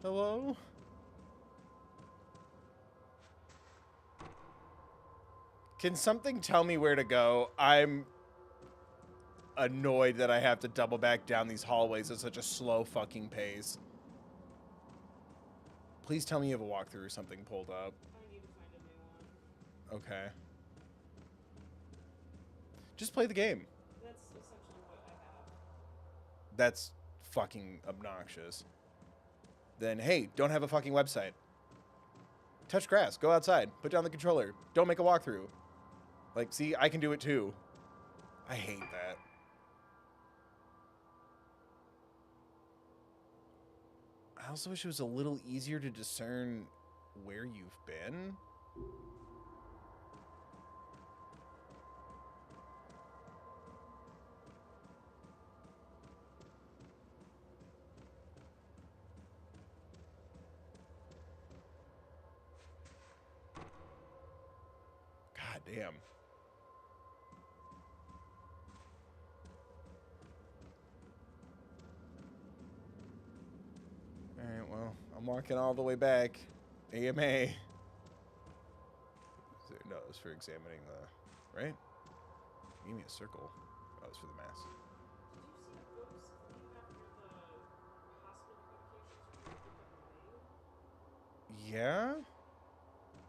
Speaker 1: Hello? Can something tell me where to go? I'm annoyed that I have to double back down these hallways at such a slow fucking pace. Please tell me you have a walkthrough or something pulled up.
Speaker 3: I need to find a new one.
Speaker 1: Okay. Just play the game.
Speaker 3: That's essentially what I have.
Speaker 1: That's fucking obnoxious. Then, hey, don't have a fucking website. Touch grass. Go outside. Put down the controller. Don't make a walkthrough. Like, see, I can do it too. I hate that. I also wish it was a little easier to discern where you've been. God damn. Alright, well, I'm walking all the way back. AMA. No, it was for examining the... Right? Give me a circle. Oh, it was for the mask.
Speaker 3: Did you see a ghost thing after the hospital communications were taken away?
Speaker 1: Yeah?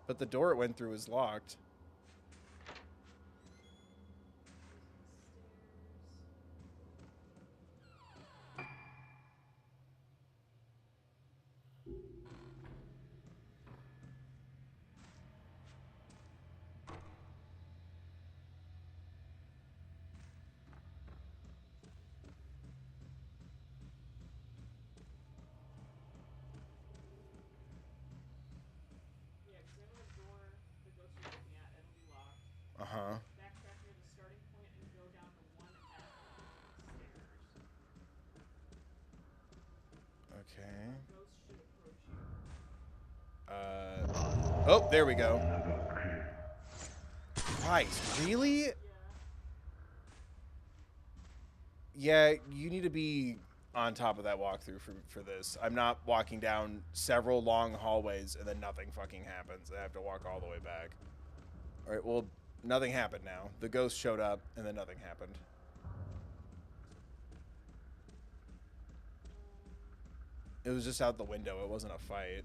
Speaker 1: But the door it went through is locked.
Speaker 3: Yeah, examine the door the ghost you're looking at. It'll be locked.
Speaker 1: Uh-huh.
Speaker 3: Backtrack near the starting point and go down to 1F stairs.
Speaker 1: Okay.
Speaker 3: A ghost should approach you.
Speaker 1: Oh, there we go. Christ, really?
Speaker 3: Yeah.
Speaker 1: Yeah, you need to be on top of that walkthrough for this. I'm not walking down several long hallways and then nothing fucking happens. I have to walk all the way back. All right, well, nothing happened now. The ghost showed up and then nothing happened. It was just out the window. It wasn't a fight.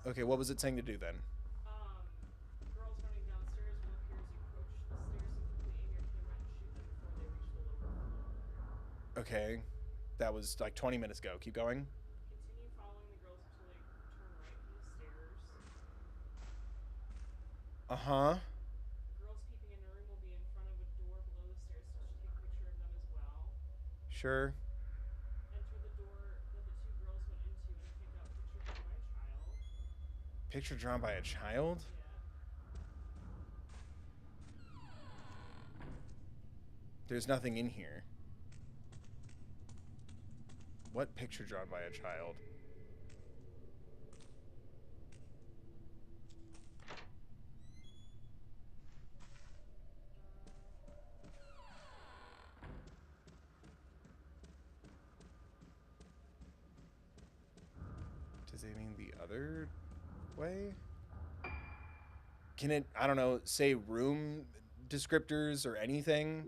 Speaker 1: Okay, what was it saying to do then?
Speaker 3: Girls running downstairs will appear as you approach the stairs. Simply aim your camera and shoot them before they reach the lower floor.
Speaker 1: Okay, that was like 20 minutes ago. Keep going.
Speaker 3: Continue following the girls until they turn
Speaker 1: Uh-huh.
Speaker 3: Girls peeping in her room will be in front of a door below the stairs to take a picture of them as well.
Speaker 1: Sure.
Speaker 3: Enter the door that the two girls went into and pick up picture drawn by a child.
Speaker 1: Picture drawn by a child?
Speaker 3: Yeah.
Speaker 1: There's nothing in here. What picture drawn by a child? Does it mean the other way? Can it, I don't know, say room descriptors or anything?
Speaker 3: That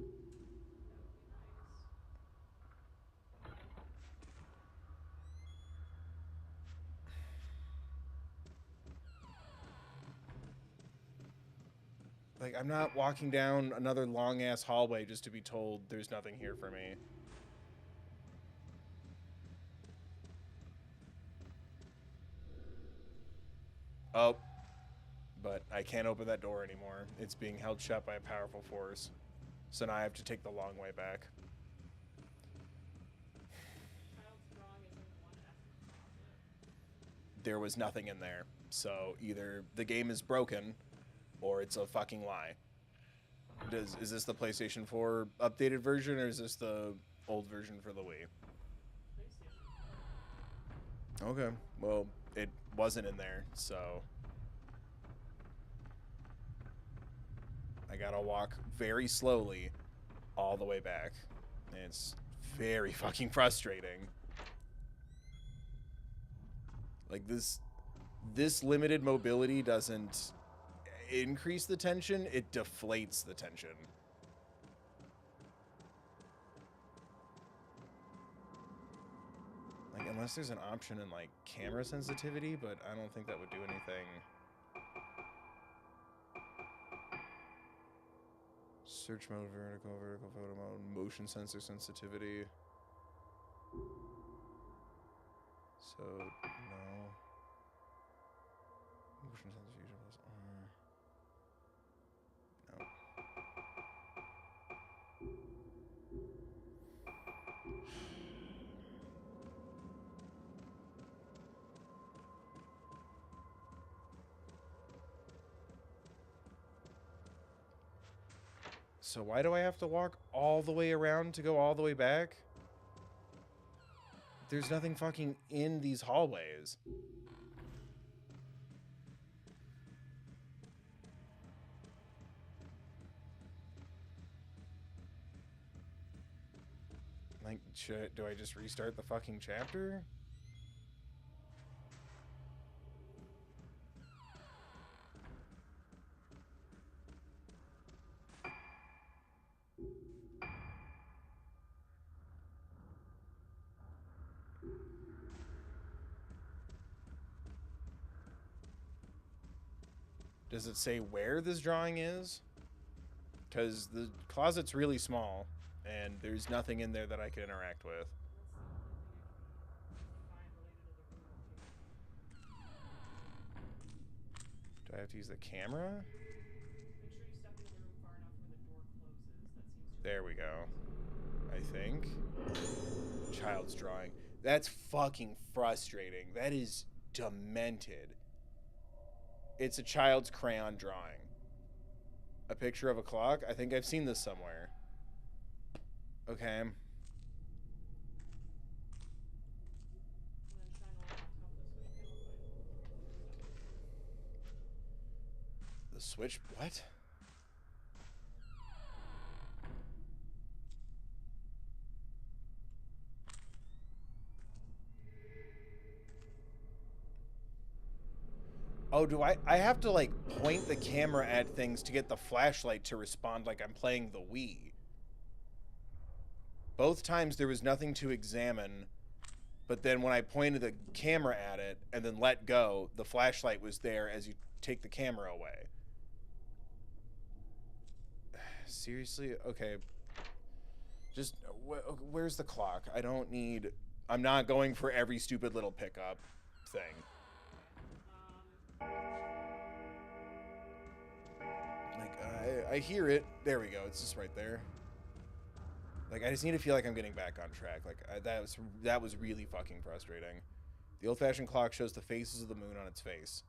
Speaker 3: would be nice.
Speaker 1: Like, I'm not walking down another long-ass hallway just to be told there's nothing here for me. Oh. But I can't open that door anymore. It's being held shut by a powerful force. So now I have to take the long way back.
Speaker 3: Child's drawing is in one effing closet.
Speaker 1: There was nothing in there. So either the game is broken or it's a fucking lie. Is this the PlayStation 4 updated version or is this the old version for the Wii?
Speaker 3: PlayStation.
Speaker 1: Okay. Well, it wasn't in there, so I gotta walk very slowly all the way back. And it's very fucking frustrating. Like, this limited mobility doesn't increase the tension, it deflates the tension. Like, unless there's an option in, like, camera sensitivity, but I don't think that would do anything. Search mode, vertical photo mode, motion sensor sensitivity. So, no. Motion sensor fusion plus R. No. So why do I have to walk all the way around to go all the way back? There's nothing fucking in these hallways. Like, do I just restart the fucking chapter? Does it say where this drawing is? Because the closet's really small, and there's nothing in there that I can interact with.
Speaker 3: That's the only thing I can find related to the room.
Speaker 1: Do I have to use the camera?
Speaker 3: Make sure you step into the room far enough where the door closes. That seems to
Speaker 1: There we go. I think. Child's drawing. That's fucking frustrating. That is demented. It's a child's crayon drawing. A picture of a clock? I think I've seen this somewhere. Okay.
Speaker 3: And then shine a light on top of the switch panel.
Speaker 1: The switch? What? Oh, do I have to, like, point the camera at things to get the flashlight to respond like I'm playing the Wii. Both times there was nothing to examine, but then when I pointed the camera at it and then let go, the flashlight was there as you take the camera away. Seriously? Okay. Just, where's the clock? I don't need... I'm not going for every stupid little pickup thing. I hear it. There we go. It's just right there. Like, I just need to feel like I'm getting back on track. Like, that was really fucking frustrating. The old-fashioned clock shows the phases of the moon on its face.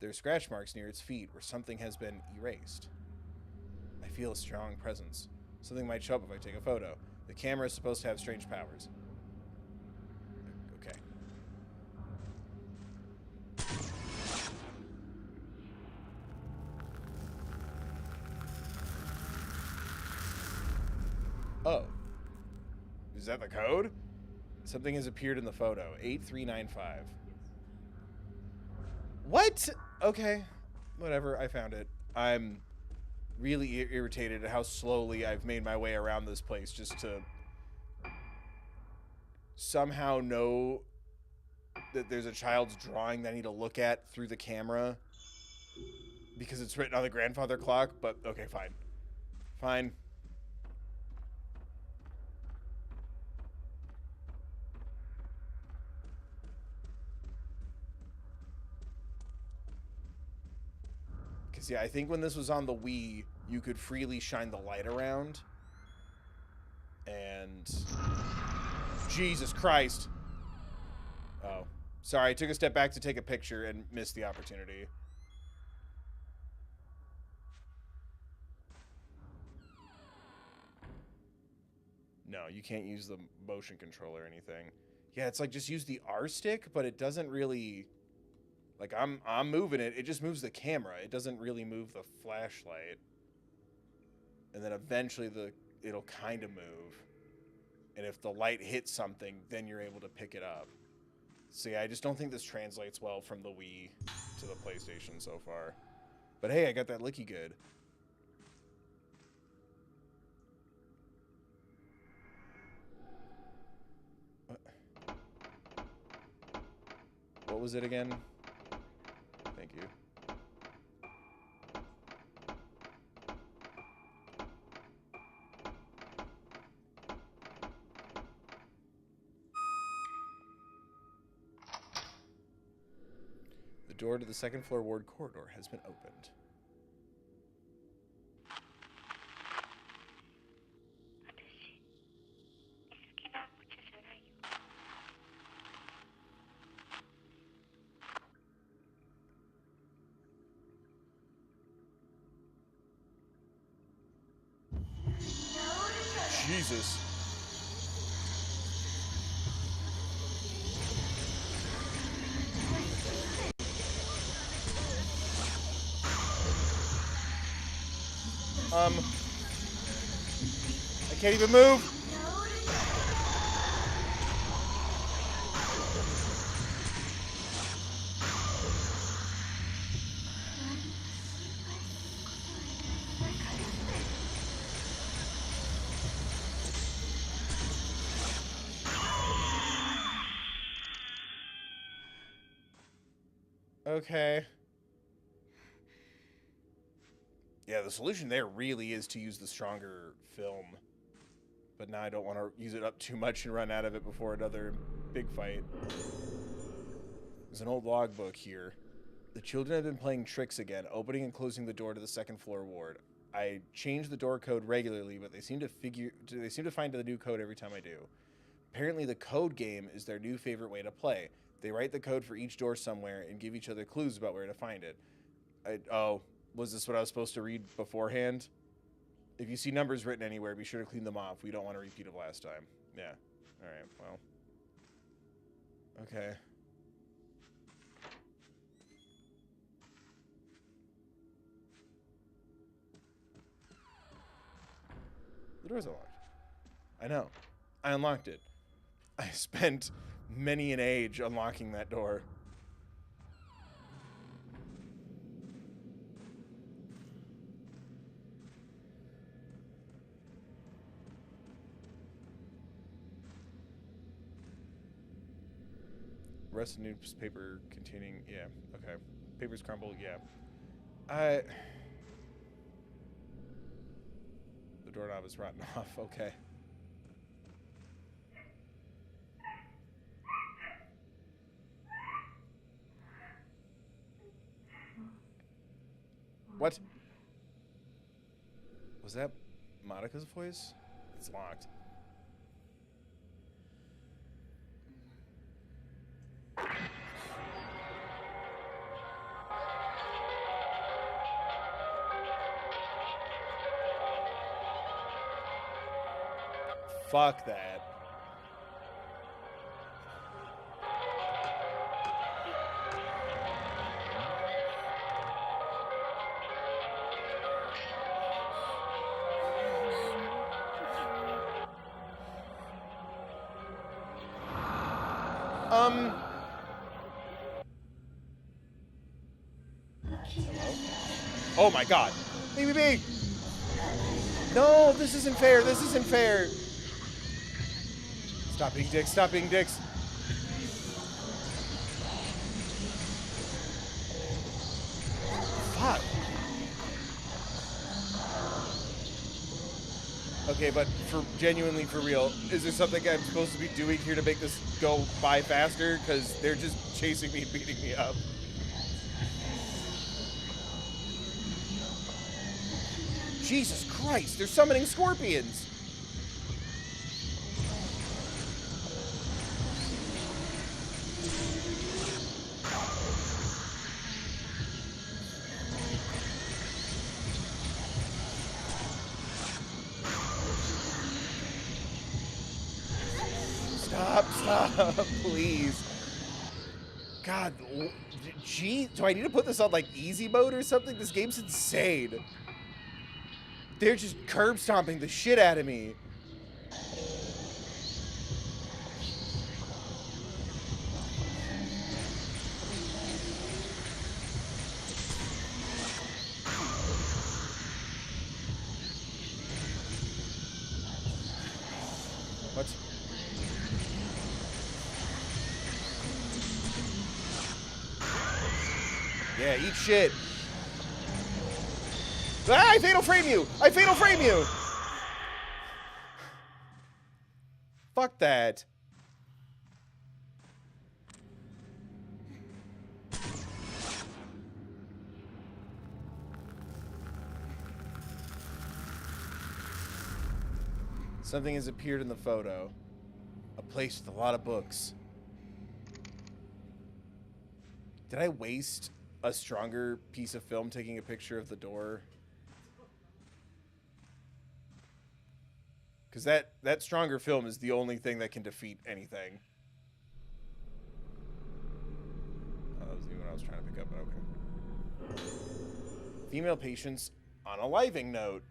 Speaker 1: There are scratch marks near its feet where something has been erased. I feel a strong presence. Something might show up if I take a photo. The camera is supposed to have strange powers. Okay. Oh. Is that the code? Something has appeared in the photo. 8395. What? Okay. Whatever. I found it. I'm really irritated at how slowly I've made my way around this place just to somehow know that there's a child's drawing that I need to look at through the camera because it's written on the grandfather clock, but okay, fine. Fine. Because, yeah, I think when this was on the Wii, you could freely shine the light around. And... Jesus Christ. Oh. Sorry, I took a step back to take a picture and missed the opportunity. No, you can't use the motion control or anything. Yeah, it's like just use the R stick, but it doesn't really... Like, I'm moving it. It just moves the camera. It doesn't really move the flashlight. And then eventually it'll kind of move. And if the light hits something, then you're able to pick it up. So yeah, I just don't think this translates well from the Wii to the PlayStation so far. But hey, I got that licky good. What was it again? Thank you. The door to the second floor ward corridor has been opened. Jesus. I can't even move. Okay. Yeah, the solution there really is to use the stronger film. But now I don't want to use it up too much and run out of it before another big fight. There's an old logbook here. The children have been playing tricks again, opening and closing the door to the second floor ward. I change the door code regularly, but they seem to find the new code every time I do. Apparently the code game is their new favorite way to play. They write the code for each door somewhere and give each other clues about where to find it. Oh, was this what I was supposed to read beforehand? If you see numbers written anywhere, be sure to clean them off. We don't want a repeat of last time. Yeah. All right, well. Okay. The door's unlocked. I know. I unlocked it. I spent many an age unlocking that door. Rusted newspaper containing... Yeah, okay. Papers crumbled, yeah. The doorknob is rotten off, okay. What? Was that Monica's voice? It's locked. Fuck that. Hello? Oh my god. BBB! No, this isn't fair. This isn't fair. Stop being dicks. Stop being dicks. Fuck. Okay, but genuinely for real, is there something I'm supposed to be doing here to make this go by faster? Because they're just chasing me and beating me up. Jesus Christ, they're summoning scorpions. Stop, please. God, gee, do I need to put this on like easy mode or something? This game's insane. They're just curb stomping the shit out of me. What? Yeah, eat shit. Ah, I fatal frame you! I fatal frame you! Fuck that. Something has appeared in the photo. A place with a lot of books. Did I waste a stronger piece of film taking a picture of the door? Because that stronger film is the only thing that can defeat anything. Oh, that was the one I was trying to pick up, but okay. Female patients on a living note.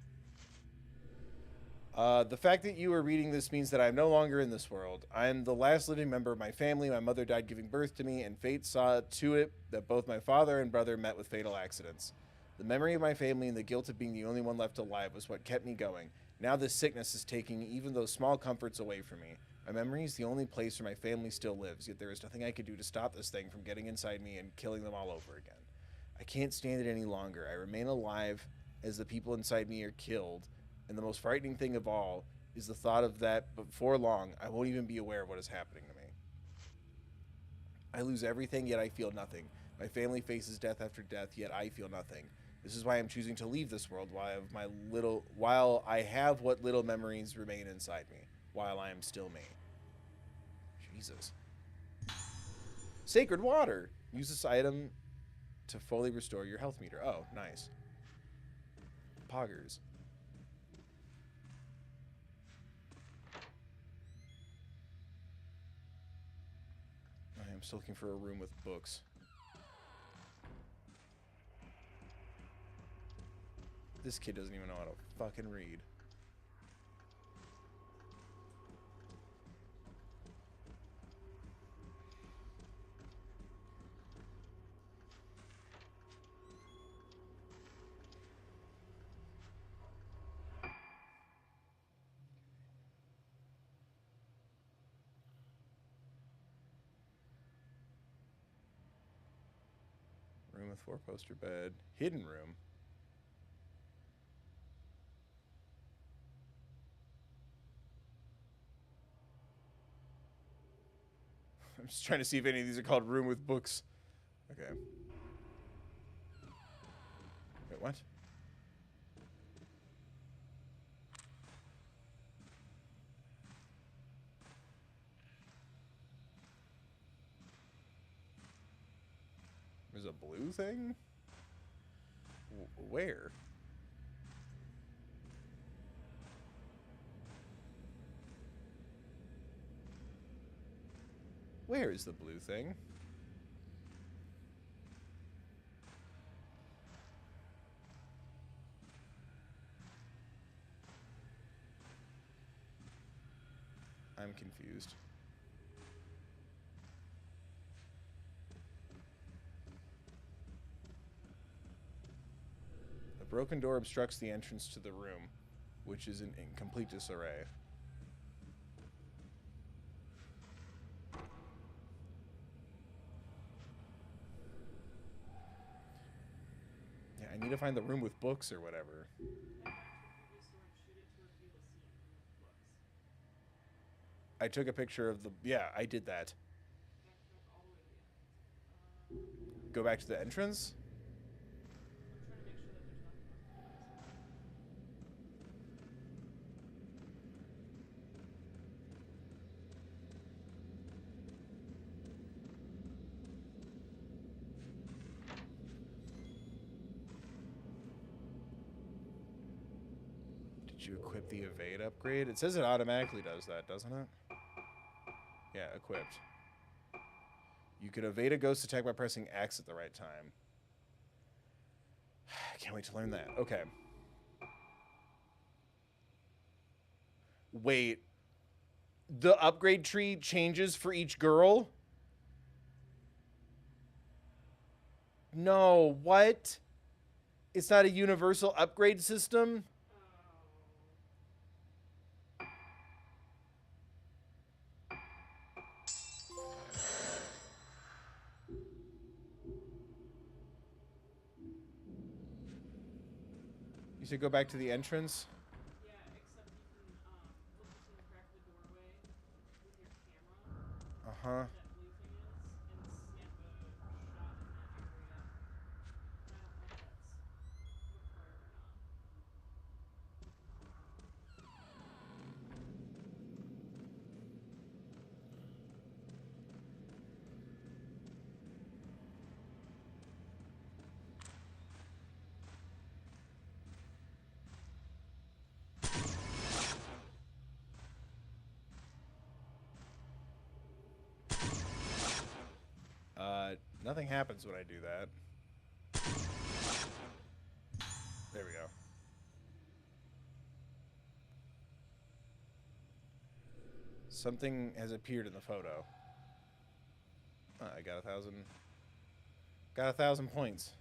Speaker 1: The fact that you are reading this means that I am no longer in this world. I am the last living member of my family. My mother died giving birth to me, and fate saw to it that both my father and brother met with fatal accidents. The memory of my family and the guilt of being the only one left alive was what kept me going. Now this sickness is taking even those small comforts away from me. My memory is the only place where my family still lives, yet there is nothing I can do to stop this thing from getting inside me and killing them all over again. I can't stand it any longer. I remain alive as the people inside me are killed. And the most frightening thing of all is the thought of that before long, I won't even be aware of what is happening to me. I lose everything, yet I feel nothing. My family faces death after death, yet I feel nothing. This is why I'm choosing to leave this world while I have what little memories remain inside me, while I am still me. Jesus. Sacred water. Use this item to fully restore your health meter. Oh, nice. Poggers. I'm still looking for a room with books. This kid doesn't even know how to fucking read. Room with 4-poster bed. Hidden room. I'm just trying to see if any of these are called room with books. Okay. Wait, what? a blue thing? Where? Where is the blue thing? I'm confused. A broken door obstructs the entrance to the room, which is in complete disarray. Yeah, I need to find the room with books or whatever. I took a picture of the... Yeah, I did that. Go back to the entrance? Did you equip the evade upgrade? It says it automatically does that, doesn't it? Yeah, equipped. You can evade a ghost attack by pressing X at the right time. I can't wait to learn that. Okay. Wait. The upgrade tree changes for each girl? No, what? It's not a universal upgrade system? You said go back to the entrance?
Speaker 3: Yeah, except you can look between the crack of the doorway with your camera.
Speaker 1: Uh-huh.
Speaker 3: That blue thing is, and snap a shot in that area. And I don't know if that's required or not.
Speaker 1: Nothing happens when I do that. There we go. Something has appeared in the photo. I got 1,000. Got 1,000 points.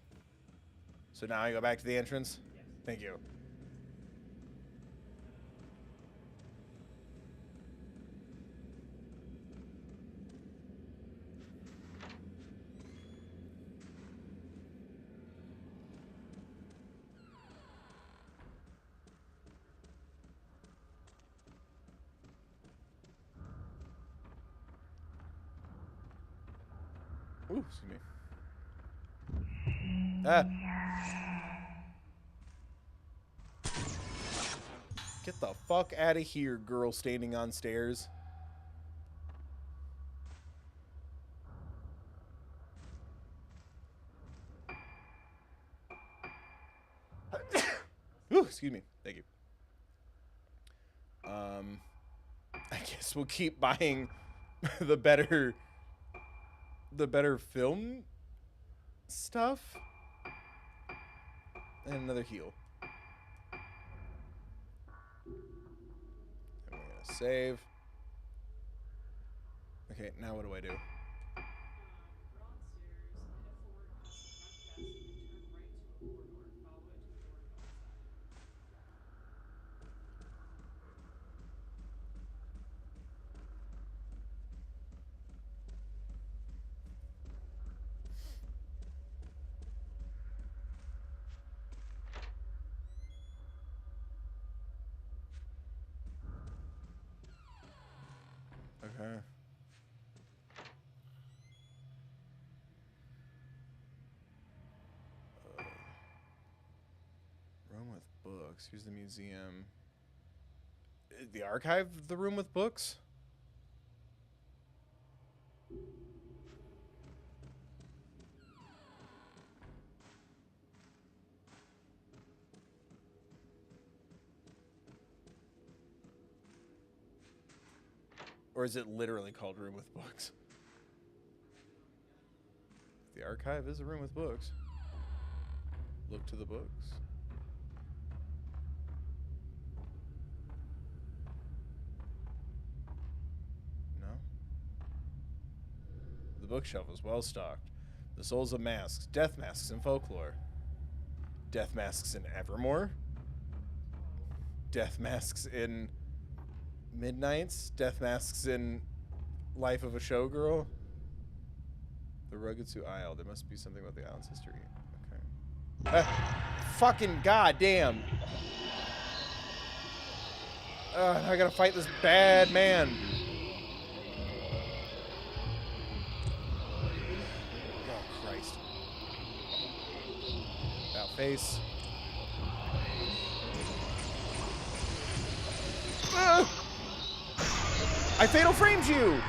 Speaker 1: So now I go back to the entrance?
Speaker 3: Yes.
Speaker 1: Thank you. Ooh, excuse me. Ah. Get the fuck out of here, girl standing on stairs. Ooh, excuse me. Thank you. I guess we'll keep buying the better film stuff. And another heal. And we're gonna save. Okay, now what do I do?
Speaker 3: Go downstairs, head forward past the front desk, and turn right to a corridor. Follow it to a door to the outside.
Speaker 1: Okay. Room with books. Here's the museum. The archive, the room with books? Or is it literally called Room with Books? The archive is a room with books. Look to the books. No? The bookshelf is well stocked. The souls of masks. Death masks in folklore. Death masks in Evermore. Death masks in Midnights. Death masks in Life of a Showgirl. The Ruggetsu Isle. There must be something about the island's history. Okay. Fucking goddamn. I gotta fight this bad man. Oh, Christ. About face. I fatal framed you!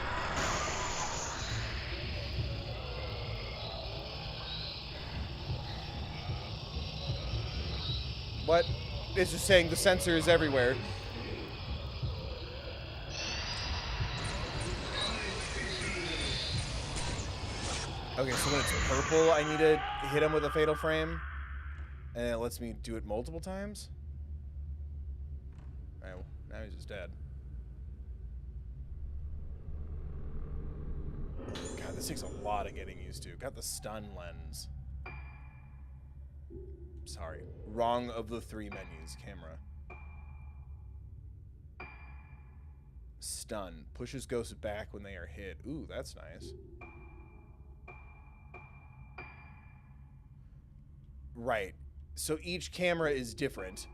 Speaker 1: What? It's just saying the sensor is everywhere. Okay, so when it's purple, I need to hit him with a fatal frame. And it lets me do it multiple times? Alright, well, now he's just dead. God, this takes a lot of getting used to. Got the stun lens. Sorry. Wrong of the three menus. Camera. Stun. Pushes ghosts back when they are hit. Ooh, that's nice. Right. So each camera is different.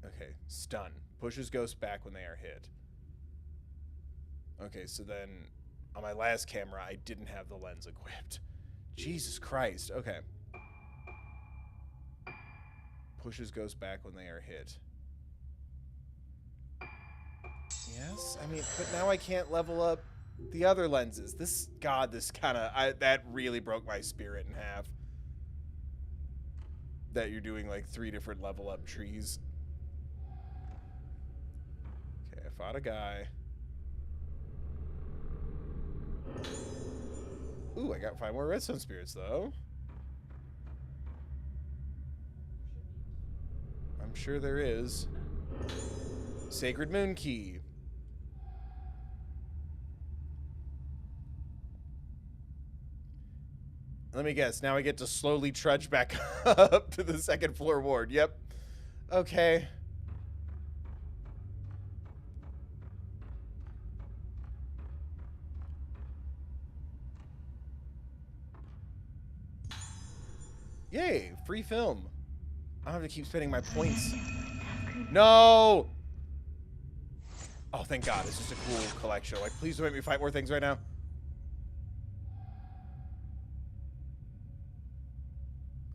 Speaker 1: Okay, stun. Pushes ghosts back when they are hit. Okay, so then on my last camera, I didn't have the lens equipped. Jesus Christ. Okay. Pushes ghosts back when they are hit. Yes? I mean, but now I can't level up the other lenses. This, God, this kind of, that really broke my spirit in half. That you're doing like 3 different level up trees. Okay, I fought a guy. Ooh, I got 5 more redstone spirits though. I'm sure there is. Sacred Moon Key. Let me guess. Now I get to slowly trudge back up to the 2nd floor ward. Yep. Okay. Yay, free film. I don't have to keep spending my points. No! Oh, thank God. It's just a cool collection. Like, please don't make me fight more things right now.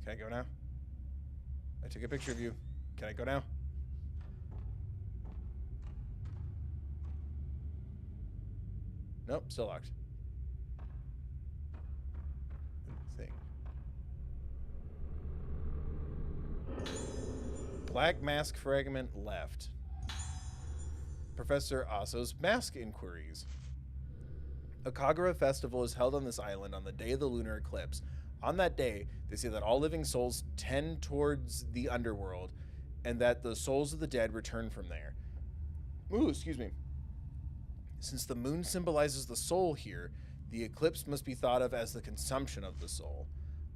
Speaker 1: Can I go now? I took a picture of you. Can I go now? Nope, still locked. Thing. Black mask fragment left. Professor Aso's mask inquiries. A Kagura festival is held on this island on the day of the lunar eclipse. On that day, they say that all living souls tend towards the underworld, and that the souls of the dead return from there. Ooh, excuse me. Since the moon symbolizes the soul here, the eclipse must be thought of as the consumption of the soul.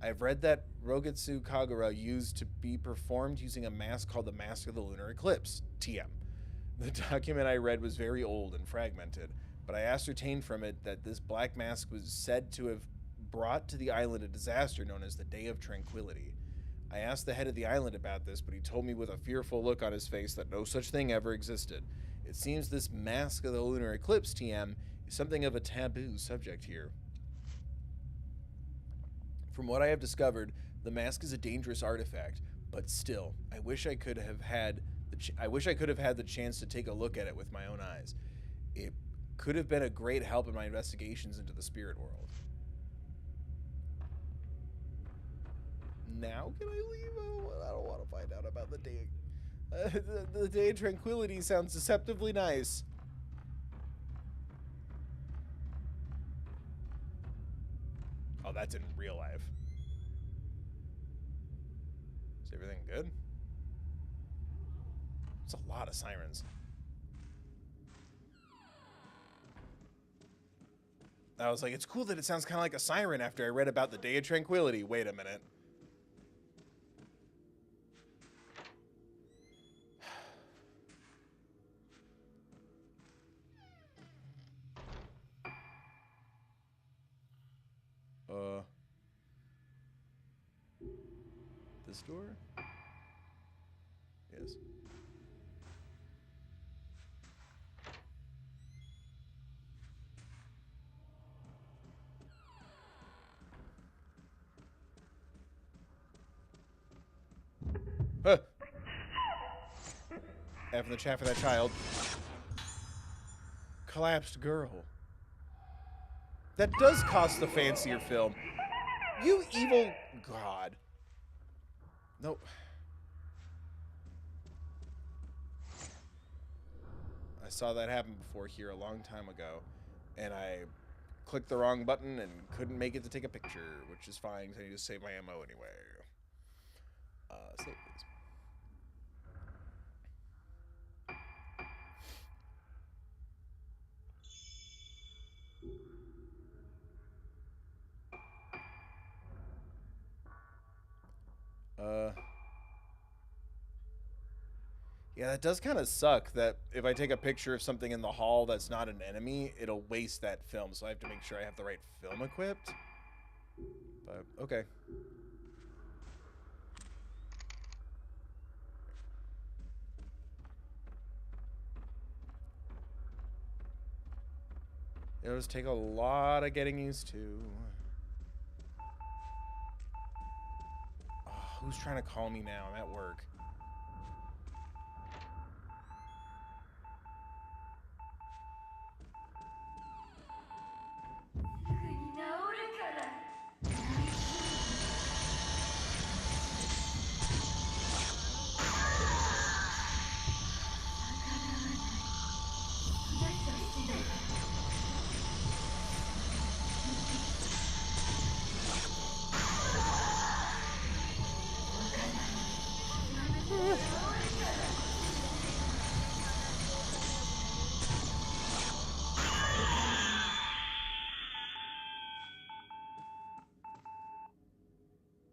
Speaker 1: I have read that Rogetsu Kagura used to be performed using a mask called the Mask of the Lunar Eclipse, TM. The document I read was very old and fragmented, but I ascertained from it that this black mask was said to have brought to the island a disaster known as the Day of Tranquility. I asked the head of the island about this, but he told me with a fearful look on his face that no such thing ever existed. It seems this Mask of the Lunar Eclipse, TM, is something of a taboo subject here. From what I have discovered, the mask is a dangerous artifact, but still, I wish I could have had the chance to take a look at it with my own eyes. Could have been a great help in my investigations into the spirit world. Now can I leave? I don't want to find out about the day. The day of tranquility sounds deceptively nice. Oh, that's in real life. Is everything good? It's a lot of sirens. I was like, it's cool that it sounds kind of like a siren after I read about the Day of Tranquility. Wait a minute. This door? Yes. Huh. After the chat for that child. Collapsed girl. That does cost the fancier film. You evil god. Nope. I saw that happen before here a long time ago, and I clicked the wrong button and couldn't make it to take a picture, which is fine because I need to save my ammo anyway. Save please. Yeah, that does kind of suck that if I take a picture of something in the hall that's not an enemy, it'll waste that film, so I have to make sure I have the right film equipped. But, okay. It'll just take a lot of getting used to. Oh, who's trying to call me now? I'm at work.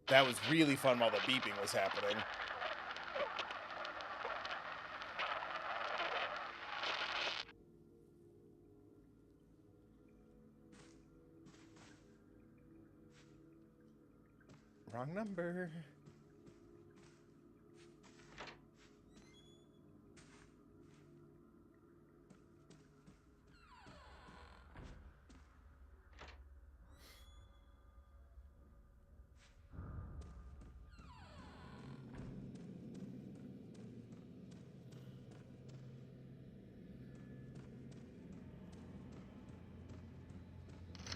Speaker 1: That was really fun while the beeping was happening. Wrong number.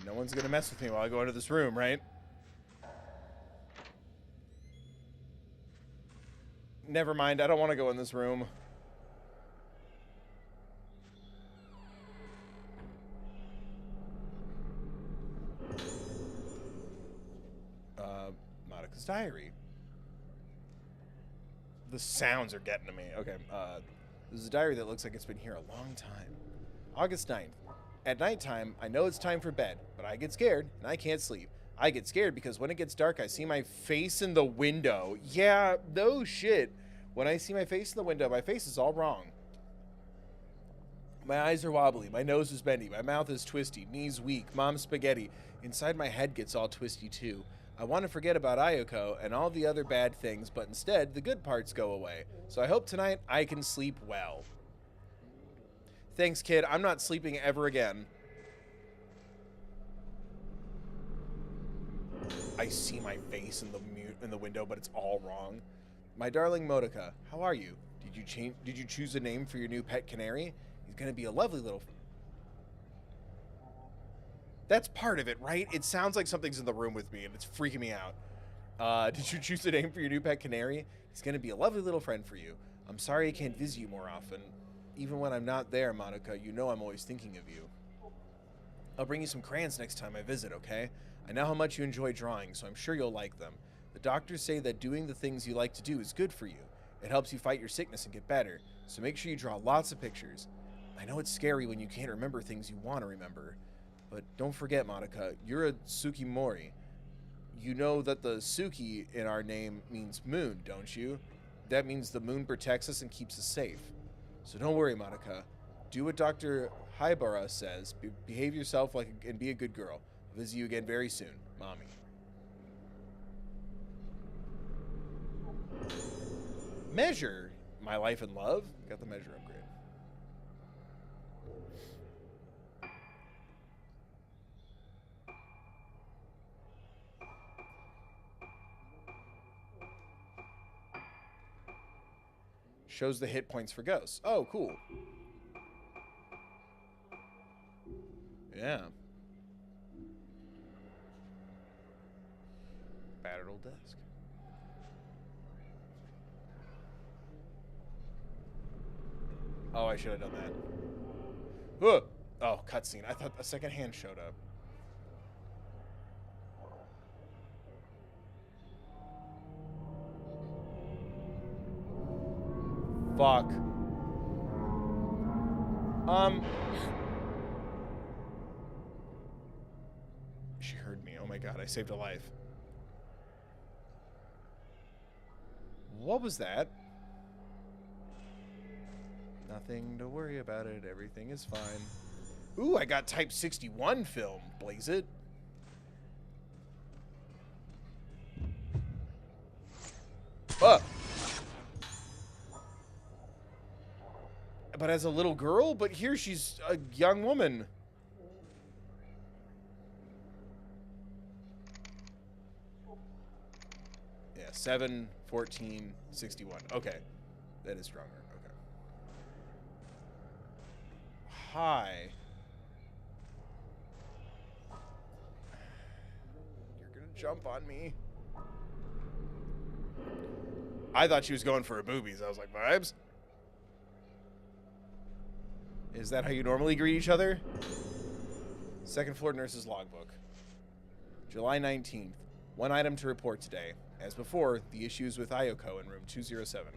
Speaker 1: No one's gonna mess with me while I go into this room, right? Never mind, I don't want to go in this room. Monica's diary. The sounds are getting to me. Okay, this is a diary that looks like it's been here a long time. August 9th. At nighttime, I know it's time for bed, but I get scared, and I can't sleep. I get scared because when it gets dark, I see my face in the window. Yeah, no shit. When I see my face in the window, my face is all wrong. My eyes are wobbly, my nose is bendy, my mouth is twisty, knees weak, mom's spaghetti. Inside my head gets all twisty too. I want to forget about Ayako and all the other bad things, but instead, the good parts go away. So I hope tonight I can sleep well. Thanks, kid. I'm not sleeping ever again. I see my face in the window, but it's all wrong. My darling Modica, how are you? Did you choose a name for your new pet canary? He's gonna be a lovely little. That's part of it, right? It sounds like something's in the room with me, and it's freaking me out. Did you choose a name for your new pet canary? He's going to be a lovely little friend for you. I'm sorry I can't visit you more often. Even when I'm not there, Monica, you know I'm always thinking of you. I'll bring you some crayons next time I visit, okay? I know how much you enjoy drawing, so I'm sure you'll like them. The doctors say that doing the things you like to do is good for you. It helps you fight your sickness and get better, so make sure you draw lots of pictures. I know it's scary when you can't remember things you want to remember, but don't forget, Monica, you're a Tsukimori. You know that the Suki in our name means moon, don't you? That means the moon protects us and keeps us safe. So don't worry, Monica. Do what Dr. Haibara says. Behave yourself and be a good girl. I'll visit you again very soon, Mommy. Measure my life and love. Got the measure upgrade. Shows the hit points for ghosts. Oh, cool. Yeah. Battered old desk. Oh, I should have done that. Ugh. Oh, cutscene. I thought a second hand showed up. Fuck. She heard me. Oh my god, I saved a life. What was that? Nothing to worry about it. Everything is fine. Ooh, I got Type 61 film. Blaze it. But as a little girl? But here she's a young woman. Yeah, 7, 14, 61. Okay. That is stronger. Okay. Hi. You're gonna jump on me. I thought she was going for her boobies. I was like, vibes? Is that how you normally greet each other? Second floor nurse's logbook. July 19th. One item to report today. As before, the issues with Ayoko in room 207.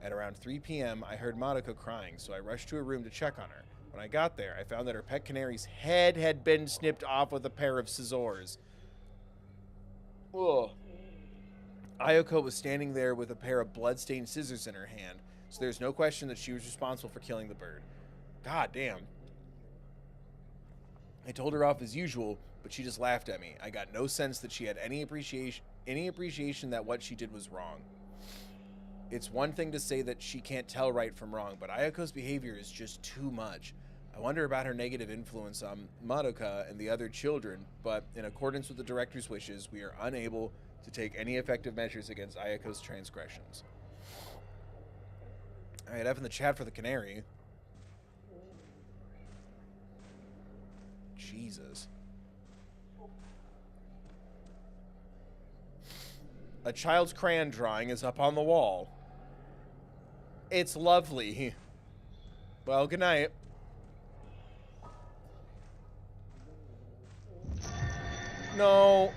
Speaker 1: At around 3 p.m., I heard Madoka crying, so I rushed to her room to check on her. When I got there, I found that her pet canary's head had been snipped off with a pair of scissors. Ugh. Ayoko was standing there with a pair of blood-stained scissors in her hand, so there's no question that she was responsible for killing the bird. God damn. I told her off as usual, but she just laughed at me. I got no sense that she had any appreciation that what she did was wrong. It's one thing to say that she can't tell right from wrong, but Ayoko's behavior is just too much. I wonder about her negative influence on Madoka and the other children, but in accordance with the director's wishes, we are unable to take any effective measures against Ayoko's transgressions. Alright, F in the chat for the canary. Jesus. A child's crayon drawing is up on the wall. It's lovely. Well, good night. No.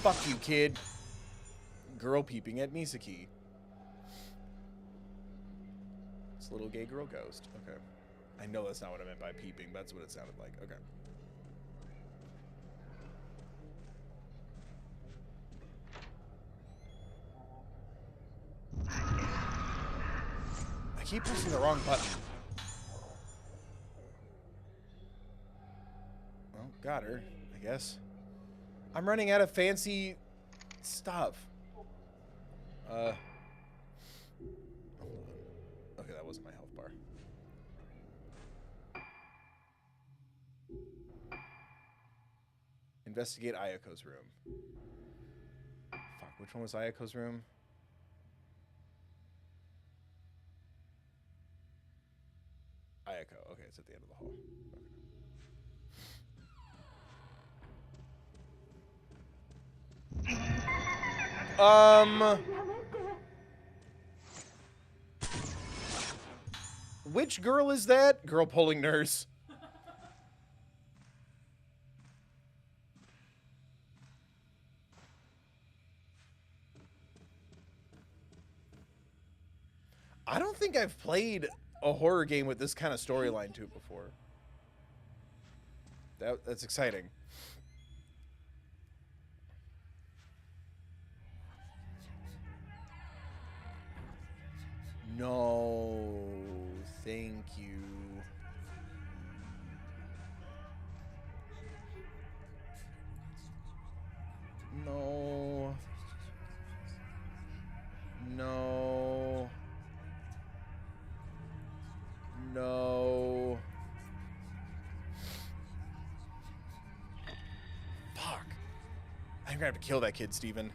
Speaker 1: Fuck you, kid. Girl peeping at Misaki. It's a little gay girl ghost. Okay. I know that's not what I meant by peeping, but that's what it sounded like. Okay. I keep pushing the wrong button. Well, got her, I guess. I'm running out of fancy stuff. Hold on. Okay, that wasn't my health bar. Investigate Ayoko's room. Fuck, which one was Ayoko's room? Ayako. Okay, it's at the end of the hall. Okay. Which girl is that? Girl pulling nurse. I don't think I've played a horror game with this kind of storyline to it before. That's exciting. No, thank you. No. No. No. Fuck. I'm gonna have to kill that kid, Steven.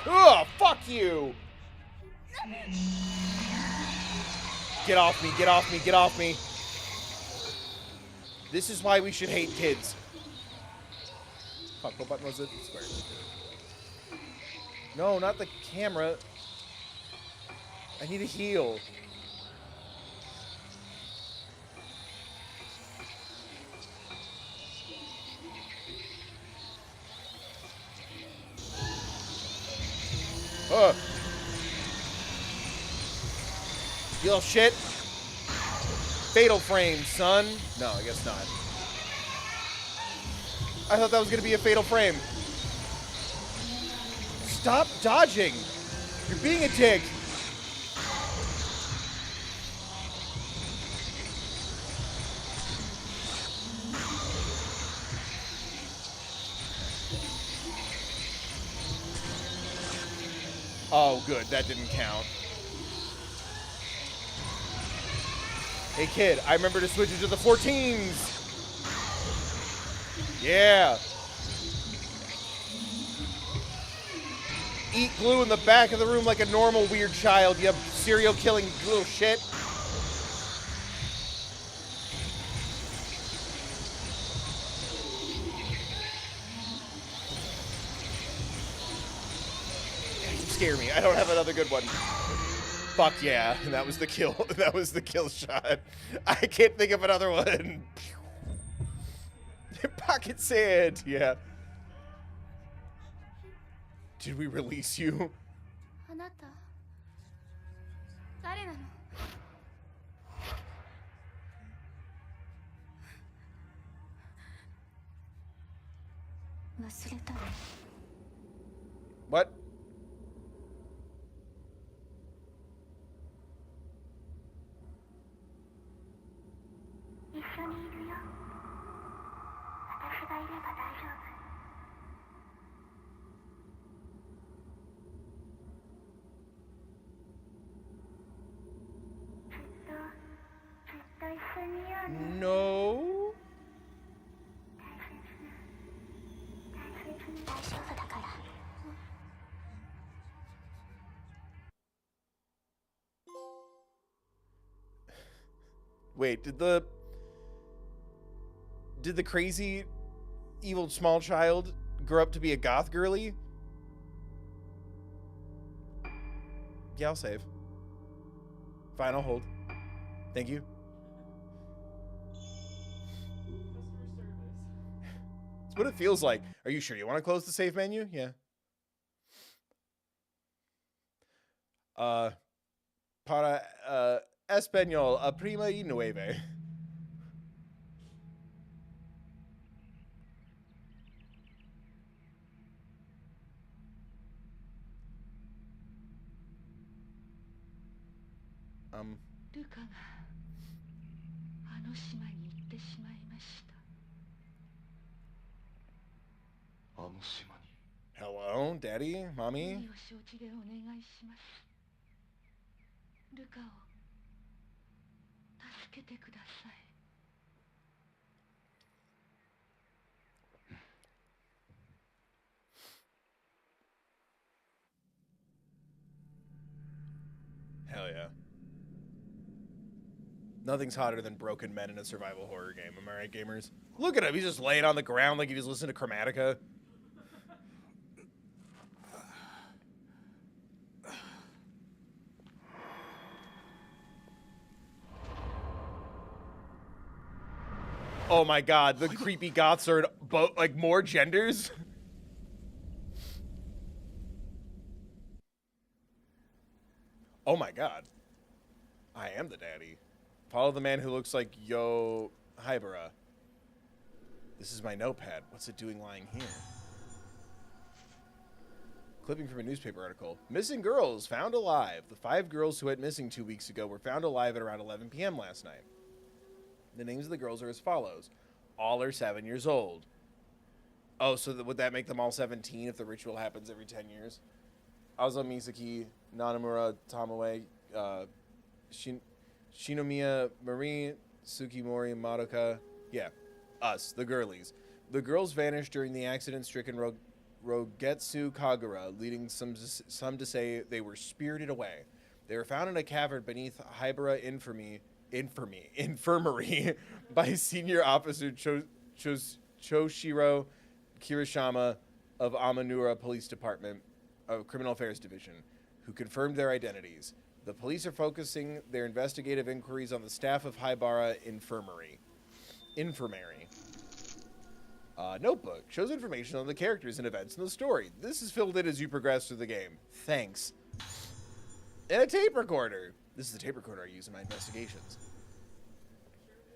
Speaker 1: Ugh, fuck you! Get off me, get off me, get off me. This is why we should hate kids. Fuck, what button was it? Square. No, not the camera. I need a heal. Ugh. You little shit. Fatal frame, son. No, I guess not. I thought that was going to be a fatal frame. Stop dodging. You're being a dick. Oh, good. That didn't count. Hey, kid, I remember to switch it to the 14s. Yeah. Eat glue in the back of the room like a normal weird child, you serial killing little shit. You scare me. I don't have another good one. Fuck yeah. And that was the kill. That was the kill shot. I can't think of another one. Pocket sand. Yeah. Did we release you?
Speaker 2: あなた誰なの？忘れたの？
Speaker 1: What?
Speaker 2: 一緒にいるよ。私がいれば大丈夫。ずっと一緒にいようね。
Speaker 1: No.
Speaker 2: 大丈夫だから。
Speaker 1: Wait, did the crazy evil small child grow up to be a goth girly? Yeah, I'll save. Fine, I'll hold. Thank you.
Speaker 3: Customer service.
Speaker 1: It's what it feels like. Are you sure you want to close the save menu? Yeah. Para español prima y nueve. Um.
Speaker 4: ルカがあの島に行ってしまいました。
Speaker 5: あの島に。
Speaker 1: Hello, Daddy,
Speaker 4: 何
Speaker 1: Mommy.
Speaker 4: を承知でお願いします。ルカを助けてください。
Speaker 1: Hell yeah. Nothing's hotter than broken men in a survival horror game. Am I right, gamers? Look at him. He's just laying on the ground like he just listened to Chromatica. Oh my god, the creepy goths are like more genders. Oh my god. I am the daddy. Follow the man who looks like Yo Hybera. This is my notepad. What's it doing lying here? Clipping from a newspaper article. Missing girls found alive. The 5 girls who went missing 2 weeks ago were found alive at around 11 p.m. last night. The names of the girls are as follows. All are 7 years old. Oh, so would that make them all 17 if the ritual happens every 10 years? Azo Misaki, Nanamura Tamae, Shinomiya Marie, Tsukimori Madoka. Yeah, us, the girlies. The girls vanished during the accident-stricken Rogetsu Kagura, leading some to say they were spirited away. They were found in a cavern beneath Hybera Infirmary by Senior Officer Choshiro Kirishima of Amanura Police Department of Criminal Affairs Division, who confirmed their identities. The police are focusing their investigative inquiries on the staff of Hybera Infirmary. Notebook shows information on the characters and events in the story. This is filled in as you progress through the game. Thanks. And a tape recorder. This is the tape recorder I use in my investigations.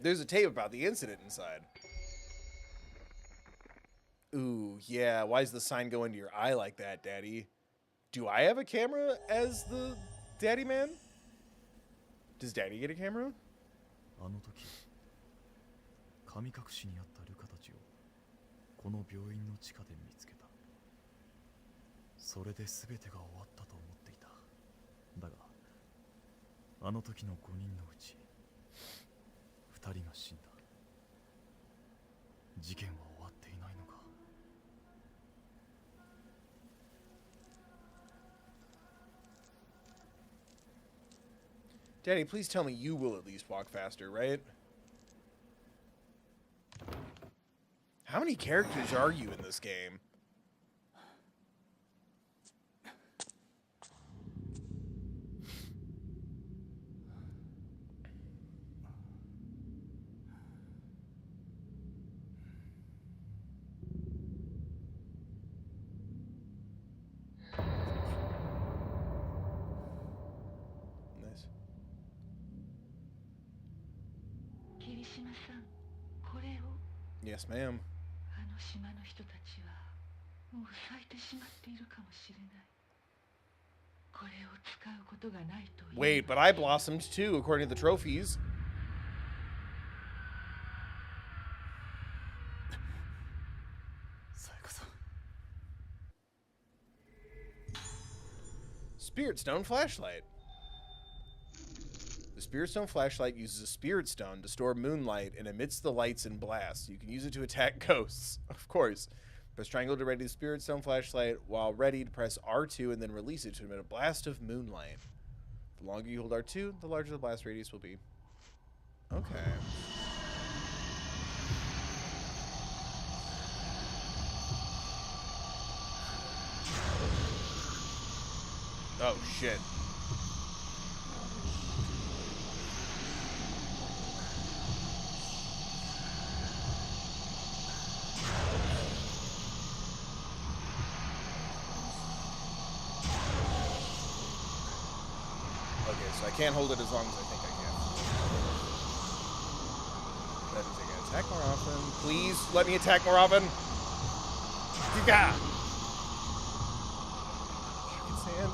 Speaker 1: There's a tape about the incident inside. Ooh, yeah. Why does the sign go into your eye like that, Daddy? Do I have a camera as the daddy man? Does Daddy get a camera?
Speaker 6: あの時神隠しにあったルカたちをこの病院の地下で見つけた。それで全てが終わったと思っていた。だがあの時の5人のうち2人が死んだ。事件は終わっていないのか。
Speaker 1: Daddy, please tell me you will at least walk faster, right? How many characters are you in this game? Nice.
Speaker 4: 霧島さん、これを。
Speaker 1: Yes, ma'am.
Speaker 4: あの島の人たちはもう咲いてしまっているかもしれない。これを使うことがないという。
Speaker 1: Wait, but I blossomed too, according to the trophies. Spirit Stone Flashlight. The Spirit Stone Flashlight uses a Spirit Stone to store moonlight and emits the lights and blasts. You can use it to attack ghosts, of course. Press triangle to ready the Spirit Stone Flashlight. While ready, press R2 and then release it to emit a blast of moonlight. The longer you hold R2, the larger the blast radius will be. Okay. Oh, shit. Okay, so I can't hold it as long as I think I can. That means I can attack more often. Please let me attack more often. Yeah. Fucking sand.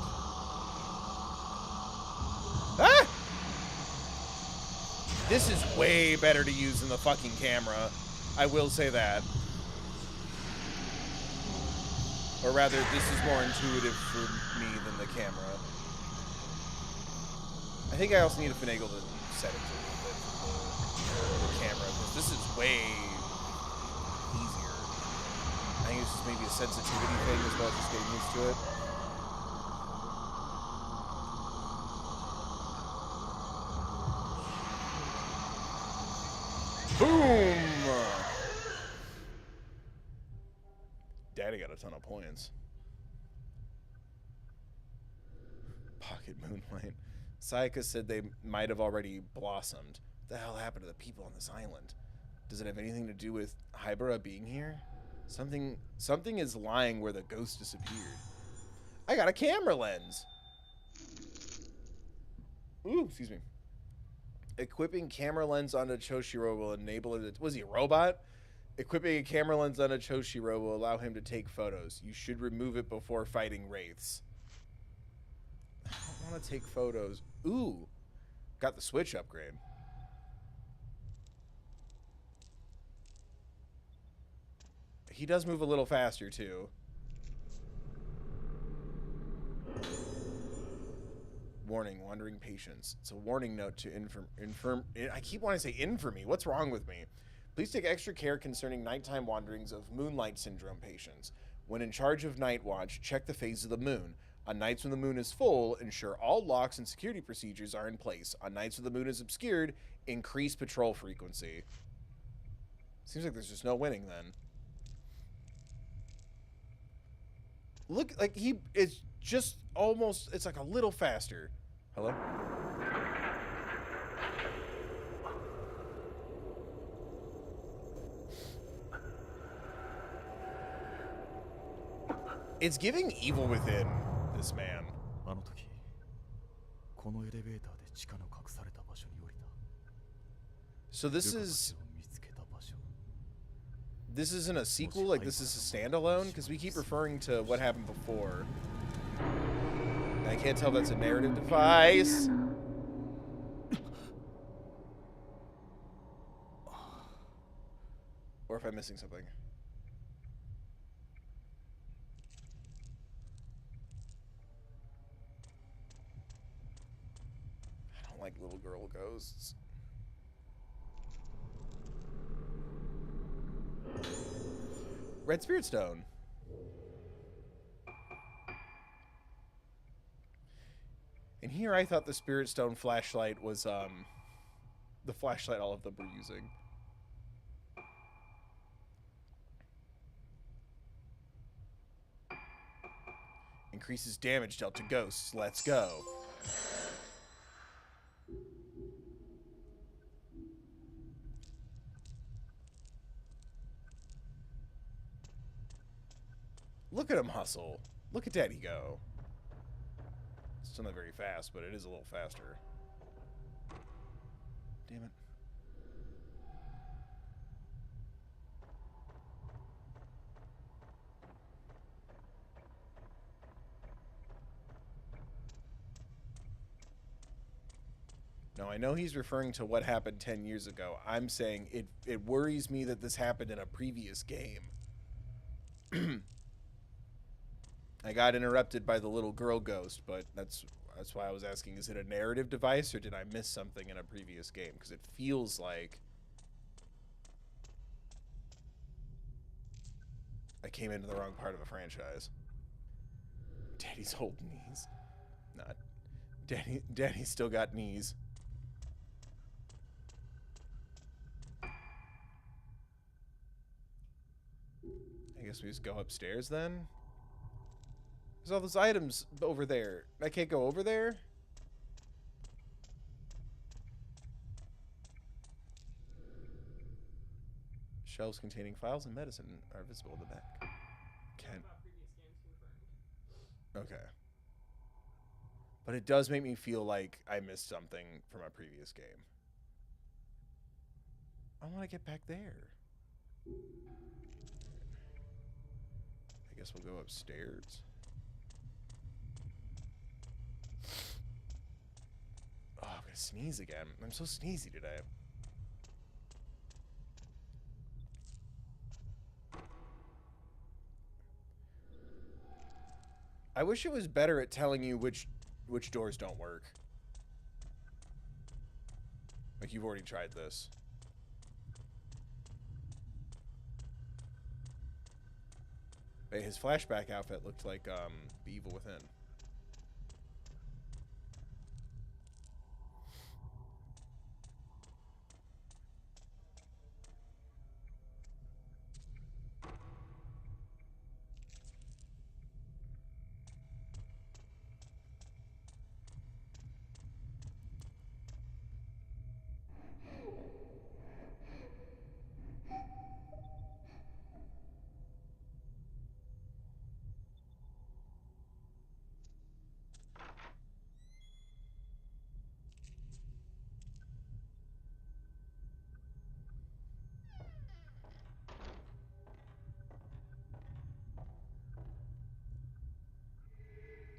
Speaker 1: Ah! This is way better to use than the fucking camera. I will say that. Or rather, this is more intuitive for me than the camera. I think I also need to finagle the settings a little bit for the camera, because this is way easier. I think it's just maybe a sensitivity thing as well as just getting used to it. Daddy got a ton of points. Pocket moonlight. Sayaka said they might have already blossomed. What the hell happened to the people on this island? Does it have anything to do with Hybera being here? Something is lying where the ghost disappeared. I got a camera lens. Ooh, excuse me. Equipping camera lens onto Choshiro will enable it. Was he a robot? Equipping a camera lens onto Choshiro will allow him to take photos. You should remove it before fighting wraiths. I don't want to take photos. Ooh, got the Switch upgrade. He does move a little faster, too. Warning, wandering patients. It's a warning note to I keep wanting to say infamy. What's wrong with me? Please take extra care concerning nighttime wanderings of moonlight syndrome patients. When in charge of night watch, check the phase of the moon. On nights when the moon is full, ensure all locks and security procedures are in place. On nights when the moon is obscured, increase patrol frequency. Seems like there's just no winning then. Look, like he is just almost, it's like a little faster. Hello? It's giving Evil Within, this man.
Speaker 6: あの時このエレベーターで地下の隠された場所に降りた。
Speaker 1: So this
Speaker 6: ルカた
Speaker 1: is
Speaker 6: ちを見つけた場所。
Speaker 1: this isn't a sequel, like this is a standalone, because we keep referring to what happened before. And I can't tell if that's a narrative device. Or if I'm missing something. I don't like little girl ghosts. Red Spirit Stone. And here I thought the Spirit Stone flashlight was the flashlight all of them were using. Increases damage dealt to ghosts. Let's go. Look at him hustle. Look at Daddy go. Still not very fast, but it is a little faster. Damn it. No, I know he's referring to what happened 10 years ago. I'm saying it worries me that this happened in a previous game. I got interrupted by the little girl ghost, but that's why I was asking, is it a narrative device or did I miss something in a previous game? Because it feels like I came into the wrong part of the franchise. Daddy's old knees. Not. Daddy's still got knees. I guess we just go upstairs then? There's all those items over there. I can't go over there? Shelves containing files and medicine are visible in the back. Can't. Okay. But it does make me feel like I missed something from a previous game. I want to get back there. I guess we'll go upstairs. Oh, I'm gonna sneeze again. I'm so sneezy today. I wish it was better at telling you which doors don't work. Like you've already tried this. But his flashback outfit looked like the Evil Within.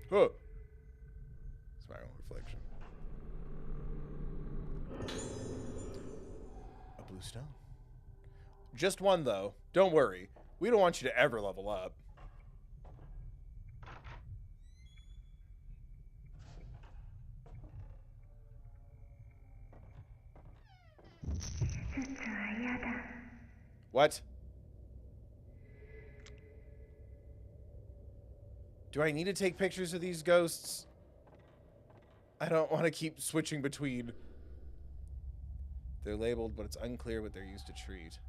Speaker 1: Huh. Spiral reflection. A blue stone. Just one, though. Don't worry. We don't want you to ever level up. What? Do I need to take pictures of these ghosts? I don't want to keep switching between. They're labeled, but it's unclear what they're used to treat.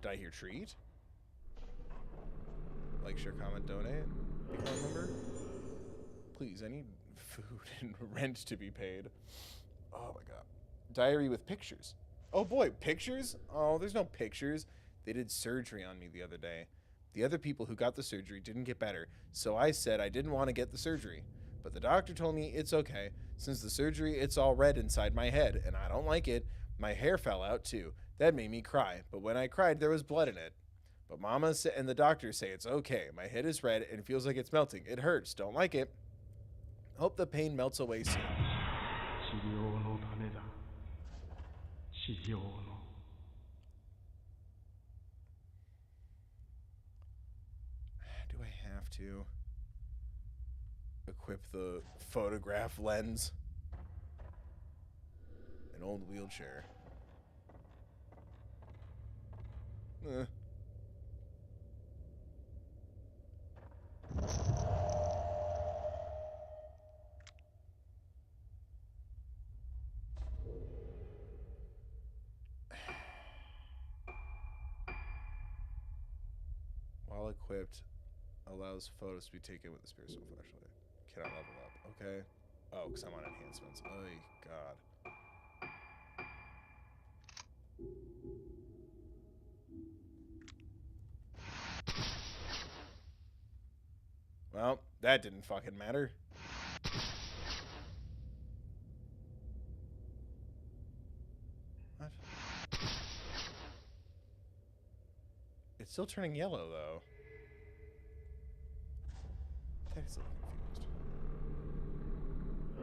Speaker 1: Did I hear treat? Like, share, comment, donate, become a member? Please, I need food and rent to be paid. Oh my god. Diary with pictures. Oh boy, pictures? Oh, there's no pictures. They did surgery on me the other day. The other people who got the surgery didn't get better, so I said I didn't want to get the surgery. But the doctor told me it's okay. Since the surgery, it's all red inside my head, and I don't like it. My hair fell out too. That made me cry, but when I cried, there was blood in it. But Mama and the doctor say it's okay. My head is red and feels like it's melting. It hurts. Don't like it. Hope the pain melts away soon. Do I have to equip the photograph lens? An old wheelchair. While equipped, allows photos to be taken with the spiritual flashlight. Cannot level up. Okay. Oh, because I'm on enhancements. Oh, God. Well, that didn't fucking matter. What? It's still turning yellow, though. That's a little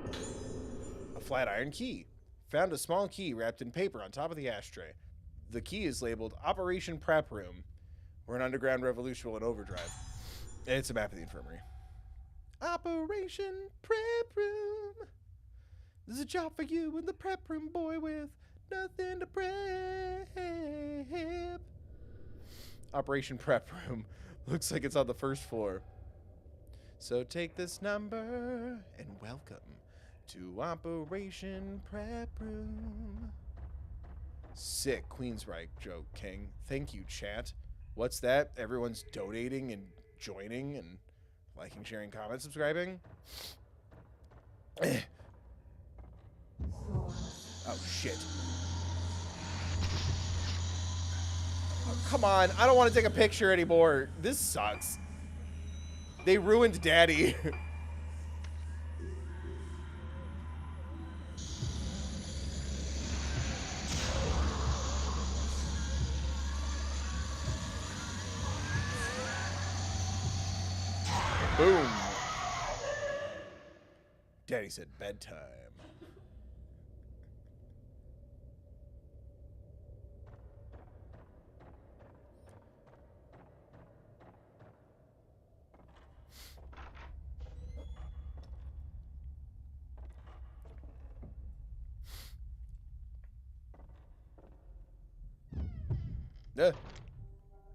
Speaker 1: confused. A flat iron key. Found a small key wrapped in paper on top of the ashtray. The key is labeled Operation Prep Room, where an underground revolution will in overdrive. It's a map of the infirmary. Operation Prep Room. There's a job for you in the prep room, boy, with nothing to prep. Operation Prep Room. Looks like it's on the first floor. So take this number and welcome to Operation Prep Room. Sick Queensryche joke, King. Thank you, chat. What's that? Everyone's donating and joining and liking, sharing, comment, subscribing. Oh, shit. Oh, come on. I don't want to take a picture anymore. This sucks. They ruined Daddy. Boom. Daddy said bedtime.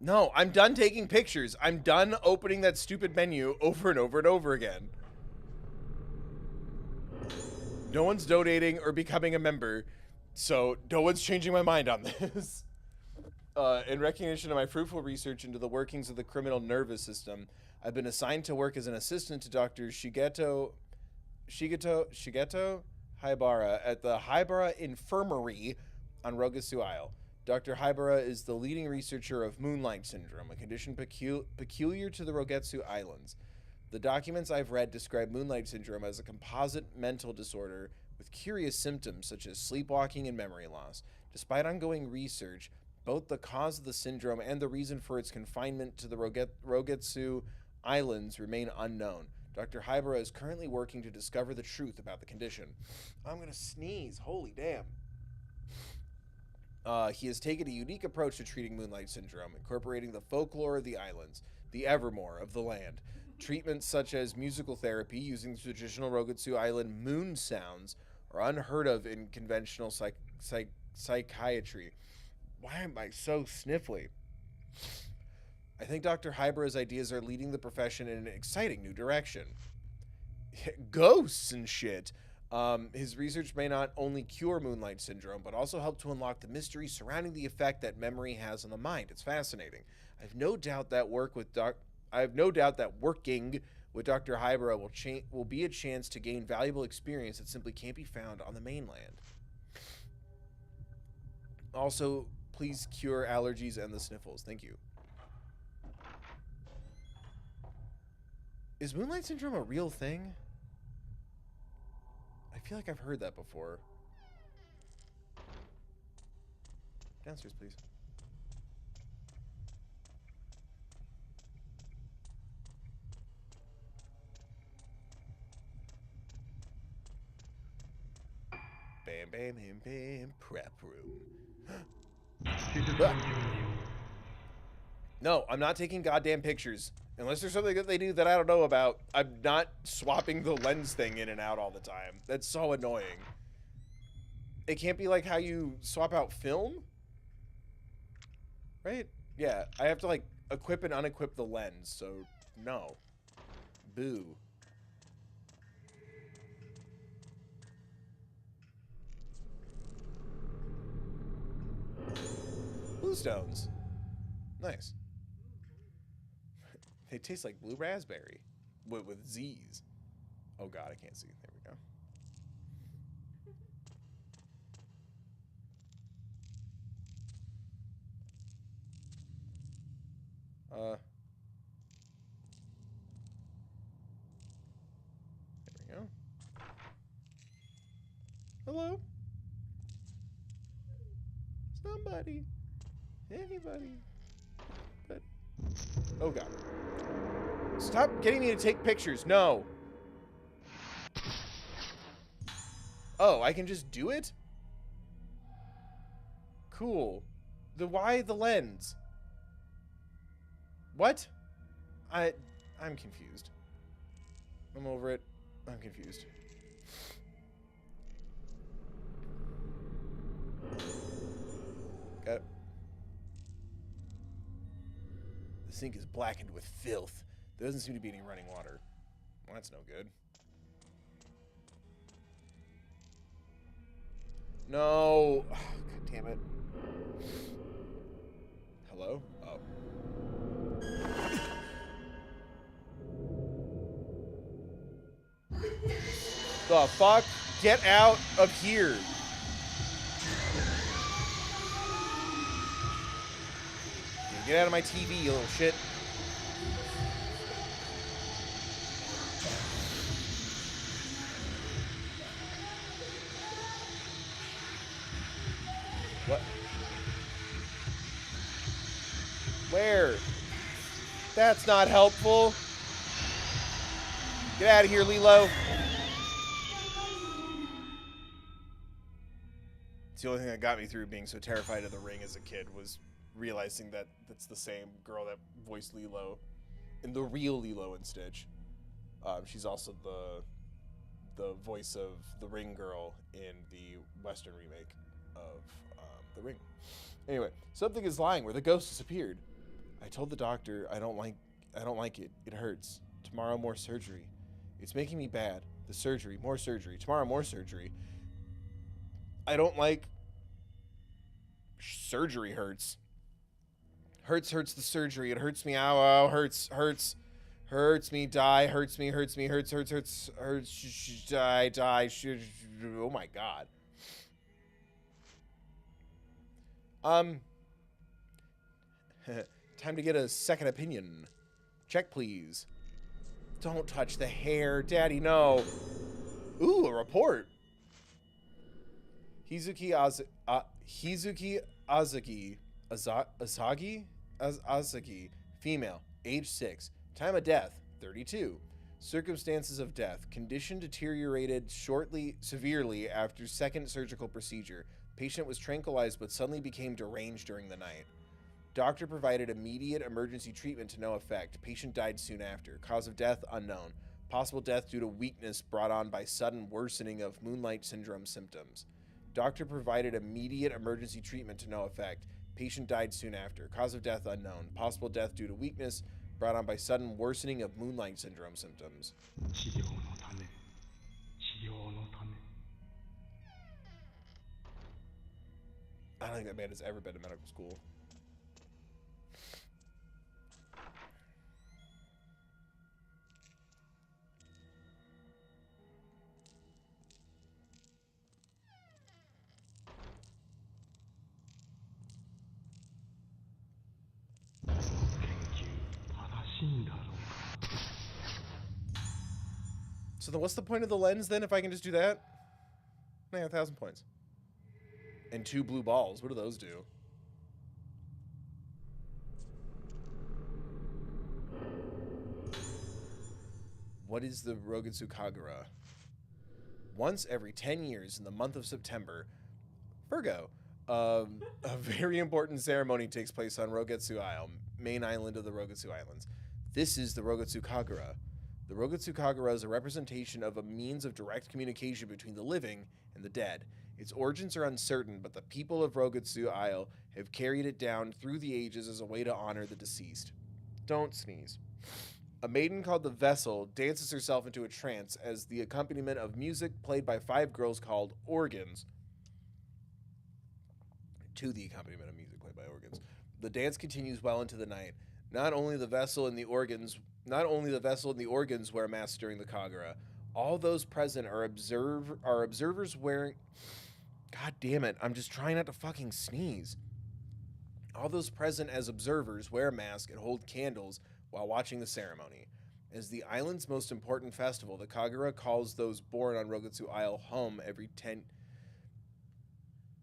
Speaker 1: No, I'm done taking pictures. I'm done opening that stupid menu over and over and over again. No one's donating or becoming a member, so no one's changing my mind on this. In recognition of my fruitful research into the workings of the criminal nervous system, I've been assigned to work as an assistant to Dr. Shigeto Haibara at the Haibara Infirmary on Rogetsu Isle. Dr. Haibara is the leading researcher of Moonlight Syndrome, a condition peculiar to the Rogetsu Islands. The documents I've read describe Moonlight Syndrome as a composite mental disorder with curious symptoms such as sleepwalking and memory loss. Despite ongoing research, both the cause of the syndrome and the reason for its confinement to the Rogetsu islands remain unknown. Dr. Hybera is currently working to discover the truth about the condition. I'm gonna sneeze. Holy damn. He has taken a unique approach to treating Moonlight Syndrome, incorporating the folklore of the islands, the evermore of the land. Treatments such as musical therapy using the traditional Rogetsu Island moon sounds are unheard of in conventional psychiatry. Why am I so sniffly? I think Dr. Hybera's ideas are leading the profession in an exciting new direction. Ghosts and shit. His research may not only cure Moonlight Syndrome, but also help to unlock the mystery surrounding the effect that memory has on the mind. It's fascinating. I have no doubt that working with Dr. Hybera will be a chance to gain valuable experience that simply can't be found on the mainland. Also, please cure allergies and the sniffles. Thank you. Is Moonlight Syndrome a real thing? I feel like I've heard that before. Downstairs, please. Bam, bam, bam, bam. Prep room. No, I'm not taking goddamn pictures. Unless there's something that they do that I don't know about. I'm not swapping the lens thing in and out all the time. That's so annoying. It can't be like how you swap out film? Right? Yeah, I have to like equip and unequip the lens, so no. Boo. Blue stones. Nice. They taste like blue raspberry with Z's. Oh god, I can't see. There we go. There we go. Hello? Somebody. Anybody. But oh god. Stop getting me to take pictures. No. Oh, I can just do it? Cool. Why the lens? What? I'm confused. I'm over it. I'm confused. Got it. The sink is blackened with filth. There doesn't seem to be any running water. Well, that's no good. No. Oh, god damn it. Hello? Oh. The fuck? Get out of here. Get out of my TV, you little shit. What? Where? That's not helpful. Get out of here, Lilo. It's the only thing that got me through being so terrified of the Ring as a kid was realizing that that's the same girl that voiced Lilo in the real Lilo and Stitch. She's also the voice of the Ring girl in the Western remake of the Ring. Anyway, something is lying where the ghost disappeared. I told the doctor I don't like it. It hurts. Tomorrow more surgery. It's making me bad. The surgery, more surgery. Tomorrow more surgery. I don't like surgery hurts. Hurts the surgery. It hurts me. Ow, ow, hurts me, die, hurts me, hurts, die, oh my god. Time to get a second opinion. Check, please. Don't touch the hair, Daddy, no. Ooh, a report. Hizuki Azaki, female, age 6, Time of death, 32. Circumstances of death. Condition deteriorated severely after second surgical procedure. Patient was tranquilized but suddenly became deranged during the night. Doctor provided immediate emergency treatment to no effect. Patient died soon after. Cause of death, unknown. Possible death due to weakness brought on by sudden worsening of Moonlight Syndrome symptoms. Doctor provided immediate emergency treatment to no effect. Patient died soon after. Cause of death, unknown. Possible death due to weakness brought on by sudden worsening of Moonlight Syndrome symptoms.
Speaker 5: 治療のため治療のため
Speaker 1: I don't think that man has ever been to medical school. So then what's the point of the lens then if I can just do that? Yeah, 1,000 points. And 2 blue balls. What do those do? What is the Rogetsu Kagura? Once every 10 years in the month of September, Virgo, a very important ceremony takes place on Rogetsu Isle, main island of the Rogetsu Islands. This is the Rogetsu Kagura. The Rogetsu Kagura is a representation of a means of direct communication between the living and the dead. Its origins are uncertain, but the people of Rogetsu Isle have carried it down through the ages as a way to honor the deceased. Don't sneeze. A maiden called the Vessel dances herself into a trance as the accompaniment of music played by 5 girls called organs. To the accompaniment of music played by organs. The dance continues well into the night. Not only the vessel and the organs wear masks during the Kagura. All those present are observers wearing... God damn it, I'm just trying not to fucking sneeze. All those present as observers wear masks and hold candles while watching the ceremony. As the island's most important festival, the Kagura calls those born on Rogetsu Isle home every 10...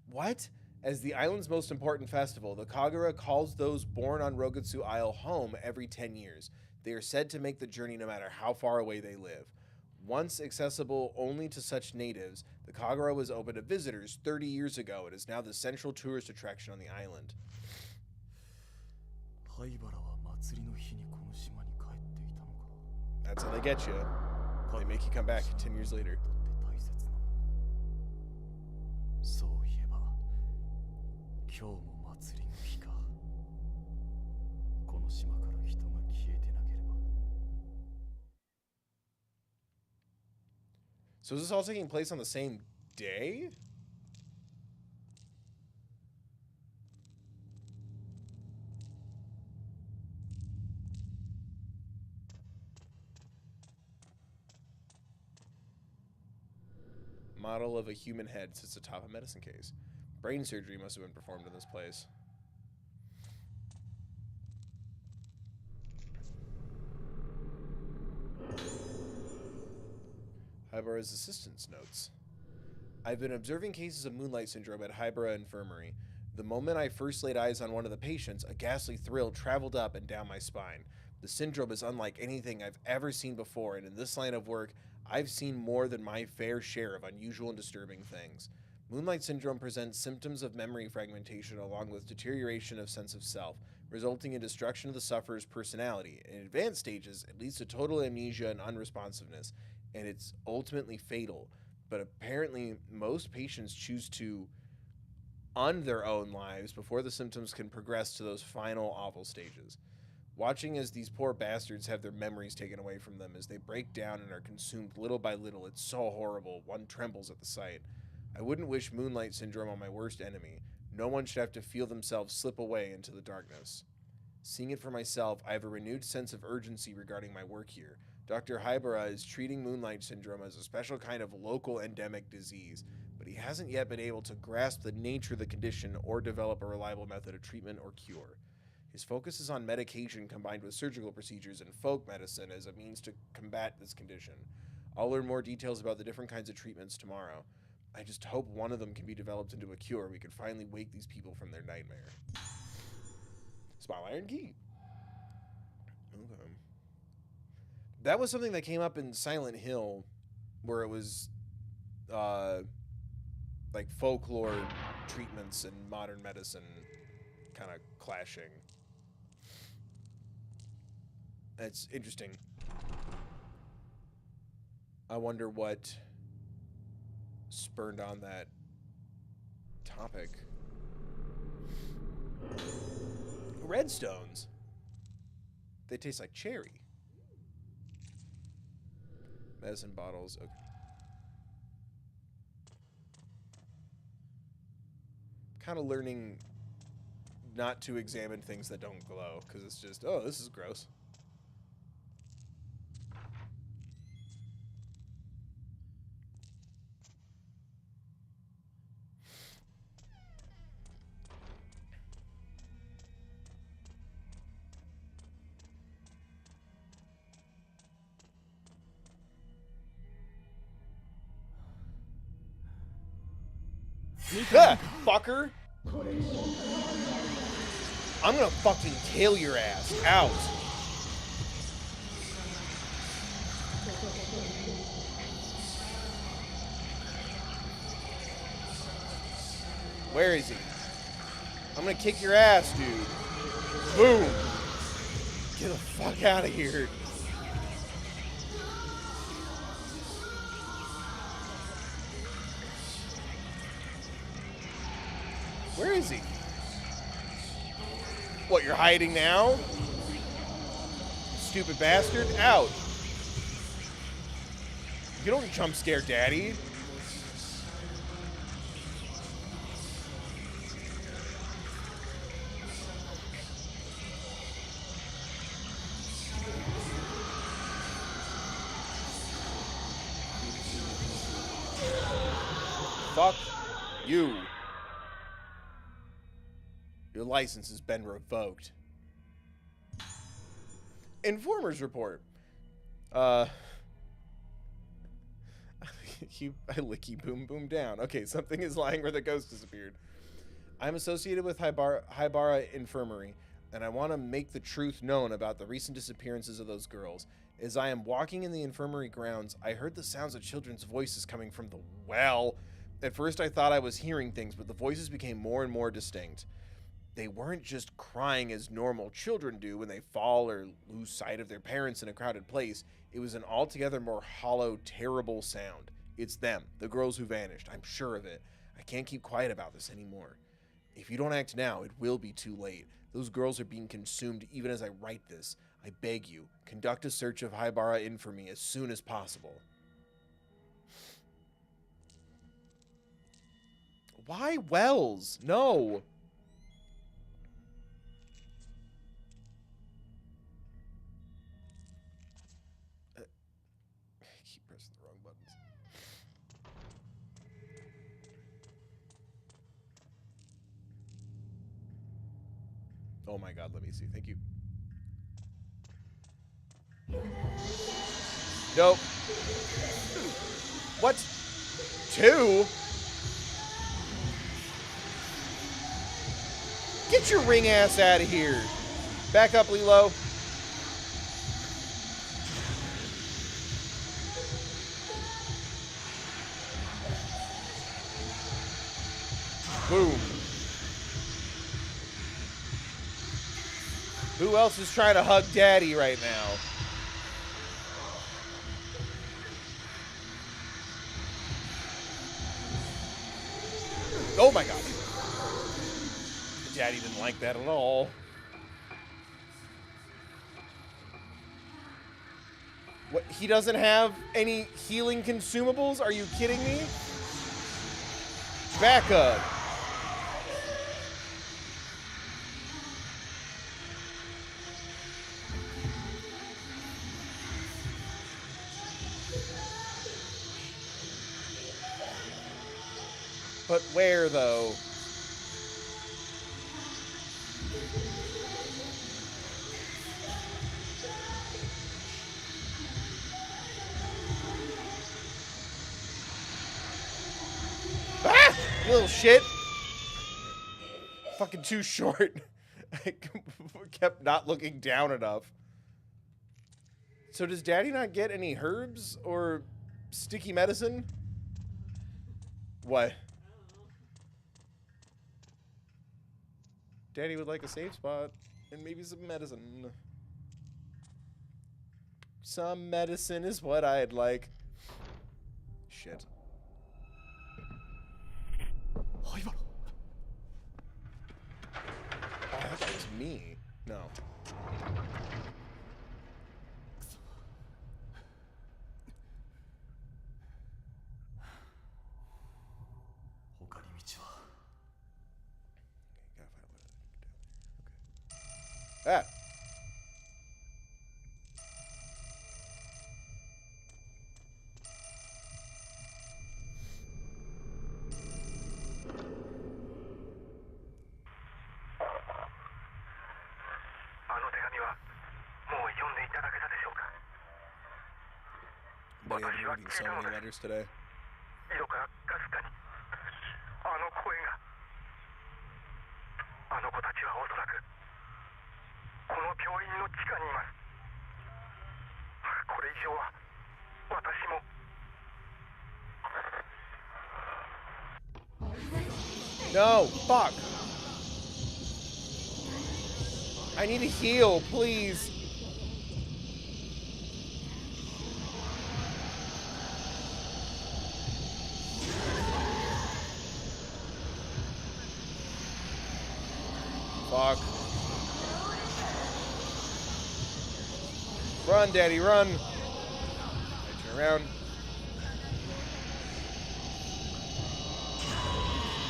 Speaker 1: What? As the island's most important festival, the Kagura calls those born on Rogetsu Isle home every 10 years. They are said to make the journey no matter how far away they live. Once accessible only to such natives, the Kagura was open to visitors 30 years ago and is now the central tourist attraction on the island.
Speaker 6: 灰原は祭りの日にこの島に帰っていたのか。
Speaker 1: That's how they get you. They make you come back 10 years later.
Speaker 6: そういえば、今日も祭りの日か。この島から人が消えてなければ。
Speaker 1: So is this all taking place on the same day? Model of a human head sits atop a medicine case. Brain surgery must have been performed in this place. Hybara's assistant's notes. I've been observing cases of Moonlight Syndrome at Hybara Infirmary. The moment I first laid eyes on one of the patients, a ghastly thrill traveled up and down my spine. The syndrome is unlike anything I've ever seen before, and in this line of work, I've seen more than my fair share of unusual and disturbing things. Moonlight Syndrome presents symptoms of memory fragmentation along with deterioration of sense of self, resulting in destruction of the sufferer's personality. In advanced stages, it leads to total amnesia and unresponsiveness, and it's ultimately fatal. But apparently, most patients choose to end their own lives before the symptoms can progress to those final awful stages. Watching as these poor bastards have their memories taken away from them as they break down and are consumed little by little, it's so horrible, one trembles at the sight. I wouldn't wish Moonlight Syndrome on my worst enemy. No one should have to feel themselves slip away into the darkness. Seeing it for myself, I have a renewed sense of urgency regarding my work here. Dr. Hybara is treating Moonlight Syndrome as a special kind of local endemic disease, but he hasn't yet been able to grasp the nature of the condition or develop a reliable method of treatment or cure. His focus is on medication combined with surgical procedures and folk medicine as a means to combat this condition. I'll learn more details about the different kinds of treatments tomorrow. I just hope one of them can be developed into a cure. We can finally wake these people from their nightmare. Small iron key. Okay. That was something that came up in Silent Hill, where it was like folklore treatments and modern medicine kind of clashing. It's interesting. I wonder what spurned on that topic. Redstones. They taste like cherry. Medicine bottles. Okay. Kind of learning not to examine things that don't glow, because it's just, oh, this is gross. Ah, fucker! I'm gonna fucking kill your ass. Out. Where is he? I'm gonna kick your ass, dude. Boom. Get the fuck out of here. Where is he? What, you're hiding now? Stupid bastard. Out. You don't jump scare daddy. Fuck you. Your license has been revoked. Informer's report. I licky boom boom down. Okay, something is lying where the ghost disappeared. I'm associated with Hybara Infirmary, and I want to make the truth known about the recent disappearances of those girls. As I am walking in the infirmary grounds, I heard the sounds of children's voices coming from the well. At first I thought I was hearing things, but the voices became more and more distinct. They weren't just crying as normal children do when they fall or lose sight of their parents in a crowded place. It was an altogether more hollow, terrible sound. It's them, the girls who vanished. I'm sure of it. I can't keep quiet about this anymore. If you don't act now, it will be too late. Those girls are being consumed even as I write this. I beg you, conduct a search of Hybara Inn for me as soon as possible. Why Wells? No. Oh my god, let me see. Thank you. Nope. What? 2? Get your ring ass out of here. Back up, Lilo. Boom. Who else is trying to hug Daddy right now? Oh my god. Daddy didn't like that at all. What? He doesn't have any healing consumables? Are you kidding me? Back up. But where, though? Ah! You little shit. Fucking too short. I kept not looking down enough. So does Daddy not get any herbs or sticky medicine? What? Daddy would like a safe spot and maybe some medicine. Some medicine is what I'd like. Shit. Oh, I thought that was me. No. Ah. Buddy, I've been reading so many letters today. No, fuck. I need to heal, please. Fuck. Run, Daddy, run. I turn around.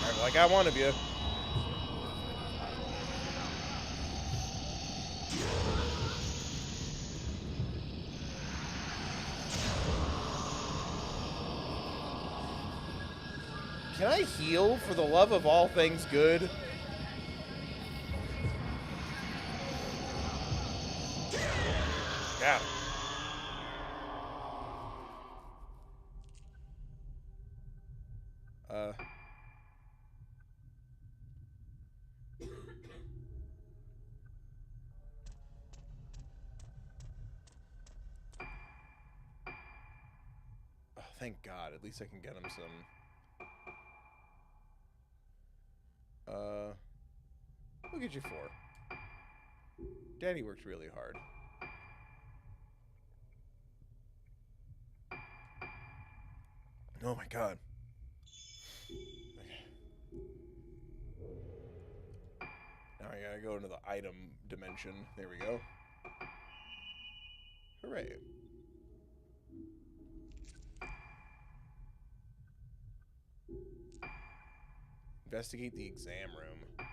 Speaker 1: Alright, well, I got one of you. Can I heal for the love of all things good? Got him. Oh, thank God. At least I can get him some. We'll get you 4. Daddy worked really hard. Oh my God. Okay. Now I gotta go into the item dimension. There we go. Hooray. Investigate the exam room.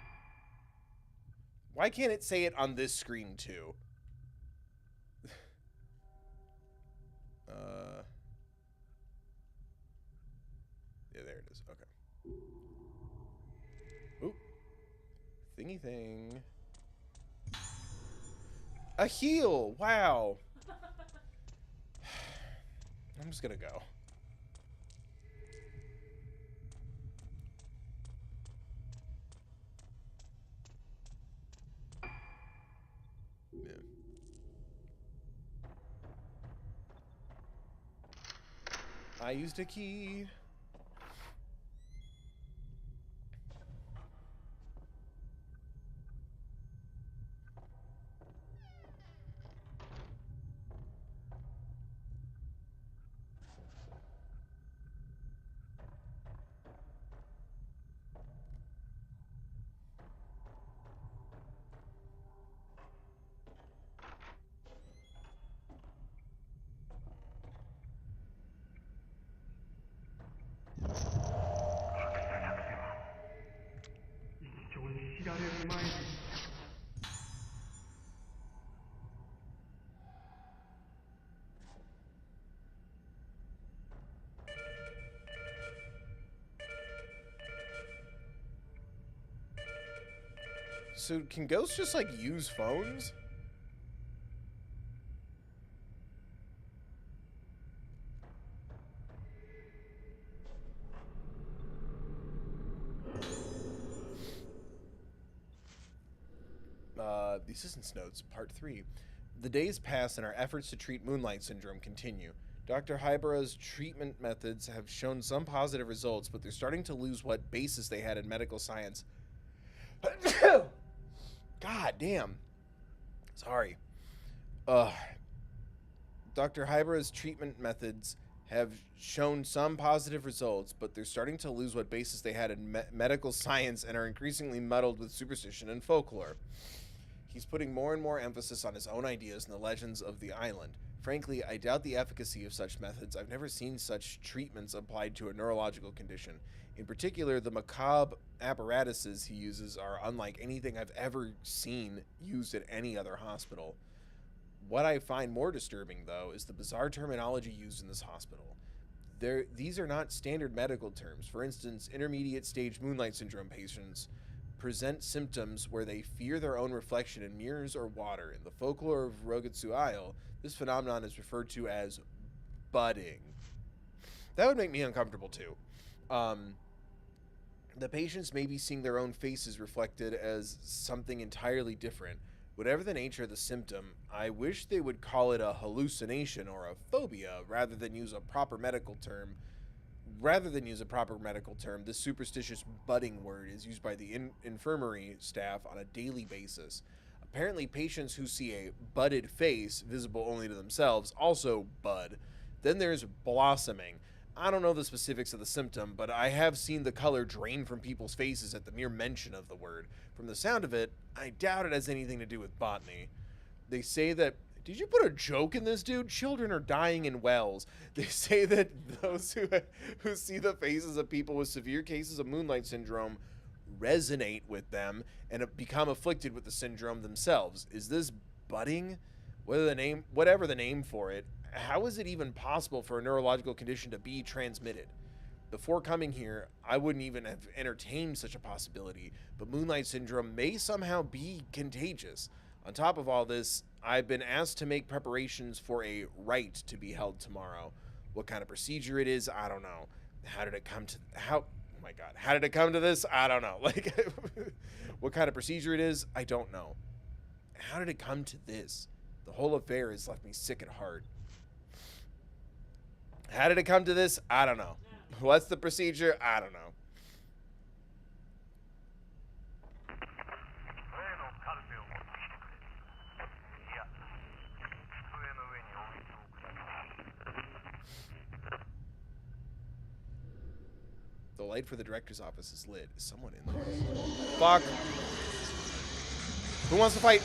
Speaker 1: Why can't it say it on this screen too? Yeah, there it is. Okay. Oop. Thingy thing. A heal! Wow. I'm just gonna go. Yeah. I used a key. So can ghosts just like use phones? The assistant's notes, part 3. The days pass and our efforts to treat Moonlight Syndrome continue. Dr. Hybara's treatment methods have shown some positive results, but they're starting to lose what basis they had in medical science. God damn. Sorry. Dr. Hybara's treatment methods have shown some positive results, but they're starting to lose what basis they had in medical science and are increasingly muddled with superstition and folklore. He's putting more and more emphasis on his own ideas and the legends of the island. Frankly, I doubt the efficacy of such methods. I've never seen such treatments applied to a neurological condition. In particular, the macabre apparatuses he uses are unlike anything I've ever seen used at any other hospital. What I find more disturbing, though, is the bizarre terminology used in this hospital. These are not standard medical terms. For instance, intermediate stage Moonlight Syndrome patients present symptoms where they fear their own reflection in mirrors or water. In the folklore of Rogetsu Isle, this phenomenon is referred to as budding. That would make me uncomfortable, too. The patients may be seeing their own faces reflected as something entirely different. Whatever the nature of the symptom, I wish they would call it a hallucination or a phobia rather than use a proper medical term. This superstitious budding word is used by the infirmary staff on a daily basis. Apparently, patients who see a budded face, visible only to themselves, also bud. Then there's blossoming. I don't know the specifics of the symptom, but I have seen the color drain from people's faces at the mere mention of the word. From the sound of it, I doubt it has anything to do with botany. They say that... Did you put a joke in this, dude? Children are dying in wells. They say that those who see the faces of people with severe cases of Moonlight Syndrome resonate with them and become afflicted with the syndrome themselves. Is this budding? Whatever the name for it, how is it even possible for a neurological condition to be transmitted? Before coming here, I wouldn't even have entertained such a possibility, but Moonlight Syndrome may somehow be contagious. On top of all this, I've been asked to make preparations for a rite to be held tomorrow. What kind of procedure it is, I don't know. How did it come to this? I don't know. What kind of procedure it is, I don't know. How did it come to this? The whole affair has left me sick at heart. How did it come to this? I don't know. What's the procedure? I don't know. The light for the director's office is lit. Is someone in there? Fuck. Who wants to fight?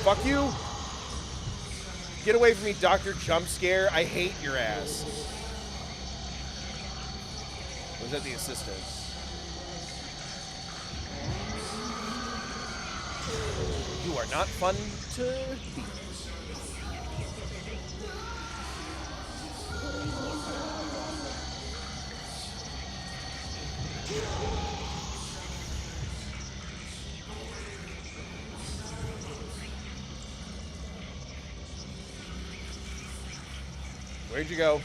Speaker 1: Fuck you. Get away from me, Dr. Jump Scare. I hate your ass. Or is that the assistant? You are not fun to beat. Where'd you go?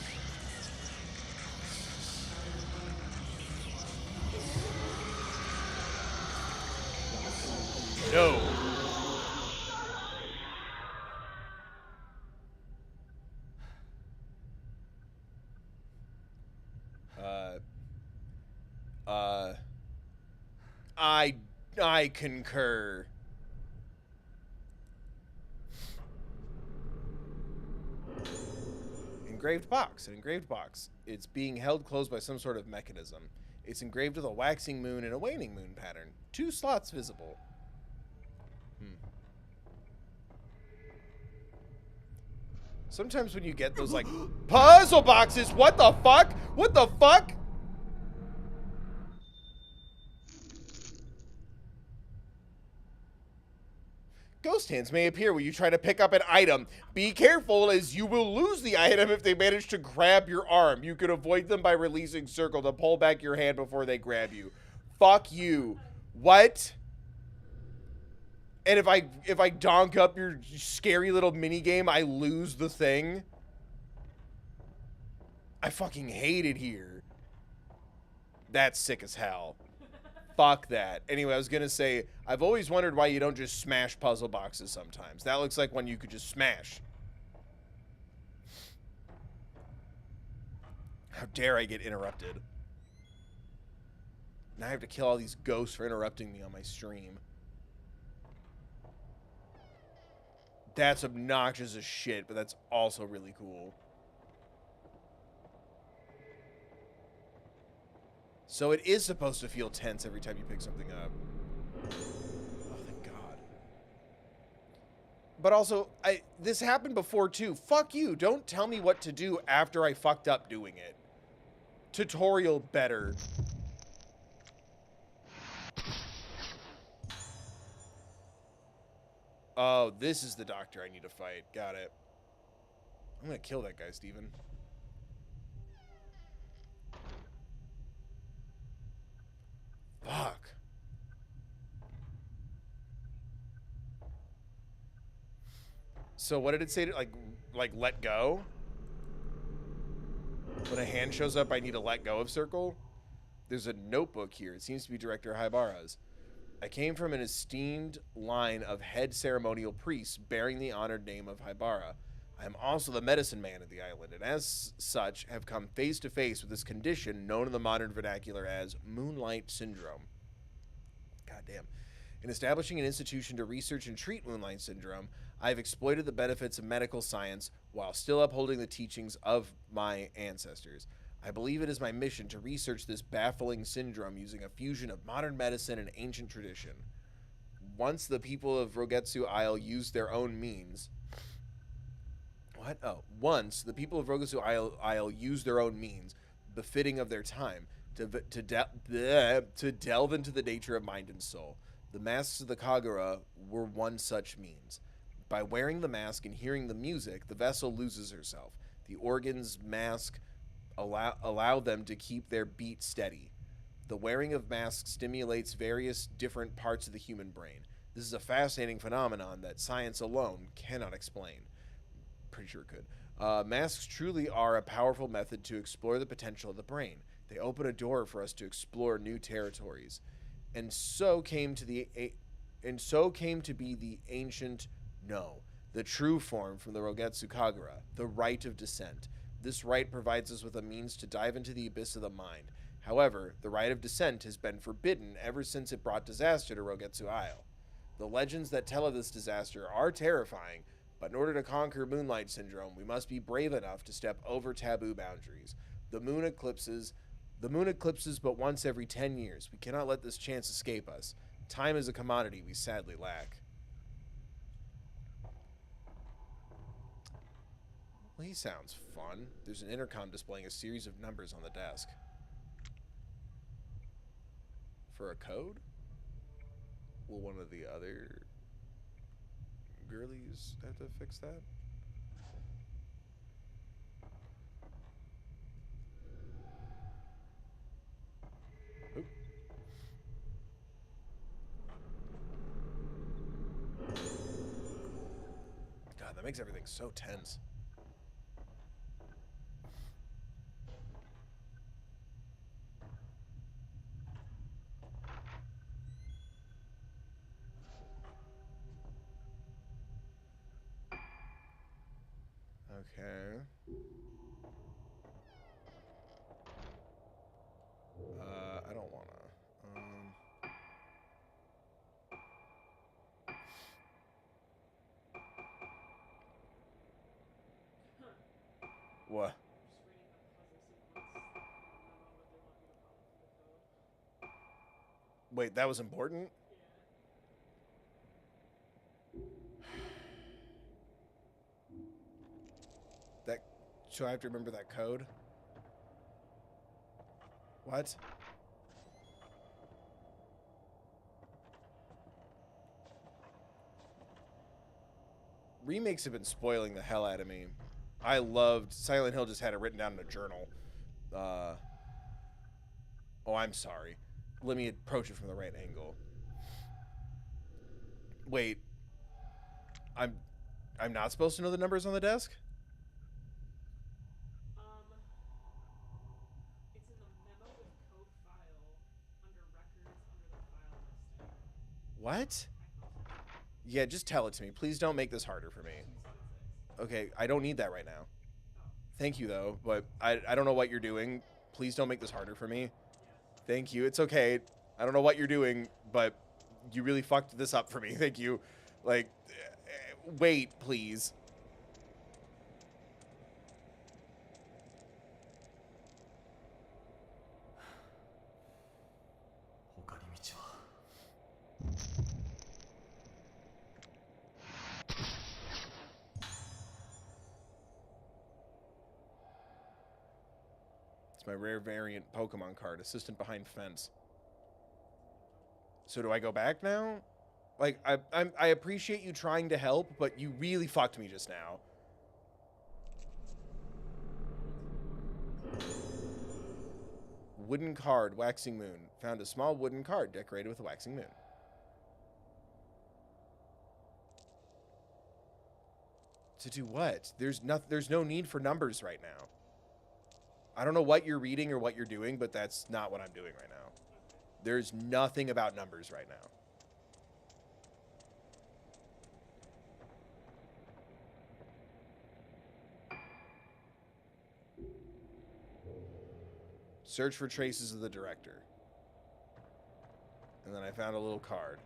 Speaker 1: No. I concur. Engraved box. An engraved box. It's being held closed by some sort of mechanism. It's engraved with a waxing moon and a waning moon pattern. 2 slots visible. Sometimes when you get those, like, puzzle boxes, what the fuck? What the fuck? Ghost hands may appear when you try to pick up an item. Be careful, as you will lose the item if they manage to grab your arm. You can avoid them by releasing circle to pull back your hand before they grab you. Fuck you. What? And if I donk up your scary little mini game, I lose the thing? I fucking hate it here. That's sick as hell. Fuck that. Anyway, I was gonna say, I've always wondered why you don't just smash puzzle boxes sometimes. That looks like one you could just smash. How dare I get interrupted? Now I have to kill all these ghosts for interrupting me on my stream. That's obnoxious as shit, but that's also really cool. So it is supposed to feel tense every time you pick something up. Oh, thank God. But also, this happened before too. Fuck you. Don't tell me what to do after I fucked up doing it. Tutorial better. Oh, this is the doctor I need to fight. Got it. I'm gonna kill that guy, Steven. Fuck. So what did it say to, like let go? When a hand shows up, I need to let go of circle? There's a notebook here. It seems to be Director Haibara's. I came from an esteemed line of head ceremonial priests bearing the honored name of Haibara. I am also the medicine man of the island, and as such have come face to face with this condition known in the modern vernacular as Moonlight Syndrome. Goddamn. In establishing an institution to research and treat Moonlight Syndrome, I have exploited the benefits of medical science while still upholding the teachings of my ancestors. I believe it is my mission to research this baffling syndrome using a fusion of modern medicine and ancient tradition. Once the people of Rogetsu Isle used their own means... What? Oh. Once the people of Rogetsu Isle used their own means, befitting of their time, to delve into the nature of mind and soul. The masks of the Kagura were one such means. By wearing the mask and hearing the music, the vessel loses herself. The organs mask allow them to keep their beat steady. The wearing of masks stimulates various different parts of the human brain. This is a fascinating phenomenon that science alone cannot explain. Pretty sure it could. Masks truly are a powerful method to explore the potential of the brain. They open a door for us to explore new territories. And so came to be the ancient the true form from the Rogetsu Kagura, the rite of descent. This rite provides us with a means to dive into the abyss of the mind. However, the rite of descent has been forbidden ever since it brought disaster to Rogetsu Isle. The legends that tell of this disaster are terrifying, but in order to conquer Moonlight Syndrome, we must be brave enough to step over taboo boundaries. The moon eclipses but once every 10 years. We cannot let this chance escape us. Time is a commodity we sadly lack. Well, he sounds fun. There's an intercom displaying a series of numbers on the desk. For a code? Will one of the other girlies have to fix that? Oop. God, that makes everything so tense. Okay. I don't wanna. What?
Speaker 3: Just reading the puzzle sequence memo that they want you to follow for the code.
Speaker 1: Wait, that was important? That. So I have to remember that code? What? Remakes have been spoiling the hell out of me. I loved Silent Hill, just had it written down in a journal. Oh, I'm sorry. Let me approach it from the right angle. Wait. I'm not supposed to know the numbers on the desk?
Speaker 3: It's in the memo with code file under records under
Speaker 1: What? Yeah, just tell it to me. Please don't make this harder for me. Okay, I don't need that right now. Thank you, though, but I don't know what you're doing. Please don't make this harder for me. Thank you. It's okay. I don't know what you're doing, but you really fucked this up for me. Thank you. Like, wait, please. It's my rare variant Pokemon card, assistant behind fence. So do I go back now? Like, I appreciate you trying to help, but you really fucked me just now. Wooden card, waxing moon. Found a small wooden card decorated with a waxing moon. To do what? There's no need for numbers right now. I don't know what you're reading or what you're doing, but that's not what I'm doing right now. There's nothing about numbers right now. Search for traces of the director. And then I found a little card.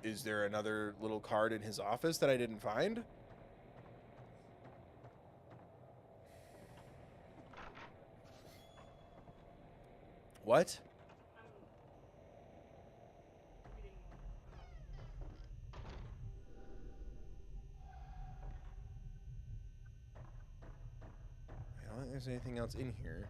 Speaker 1: Is there another little card in his office that I didn't find? What? I don't think there's anything else in here.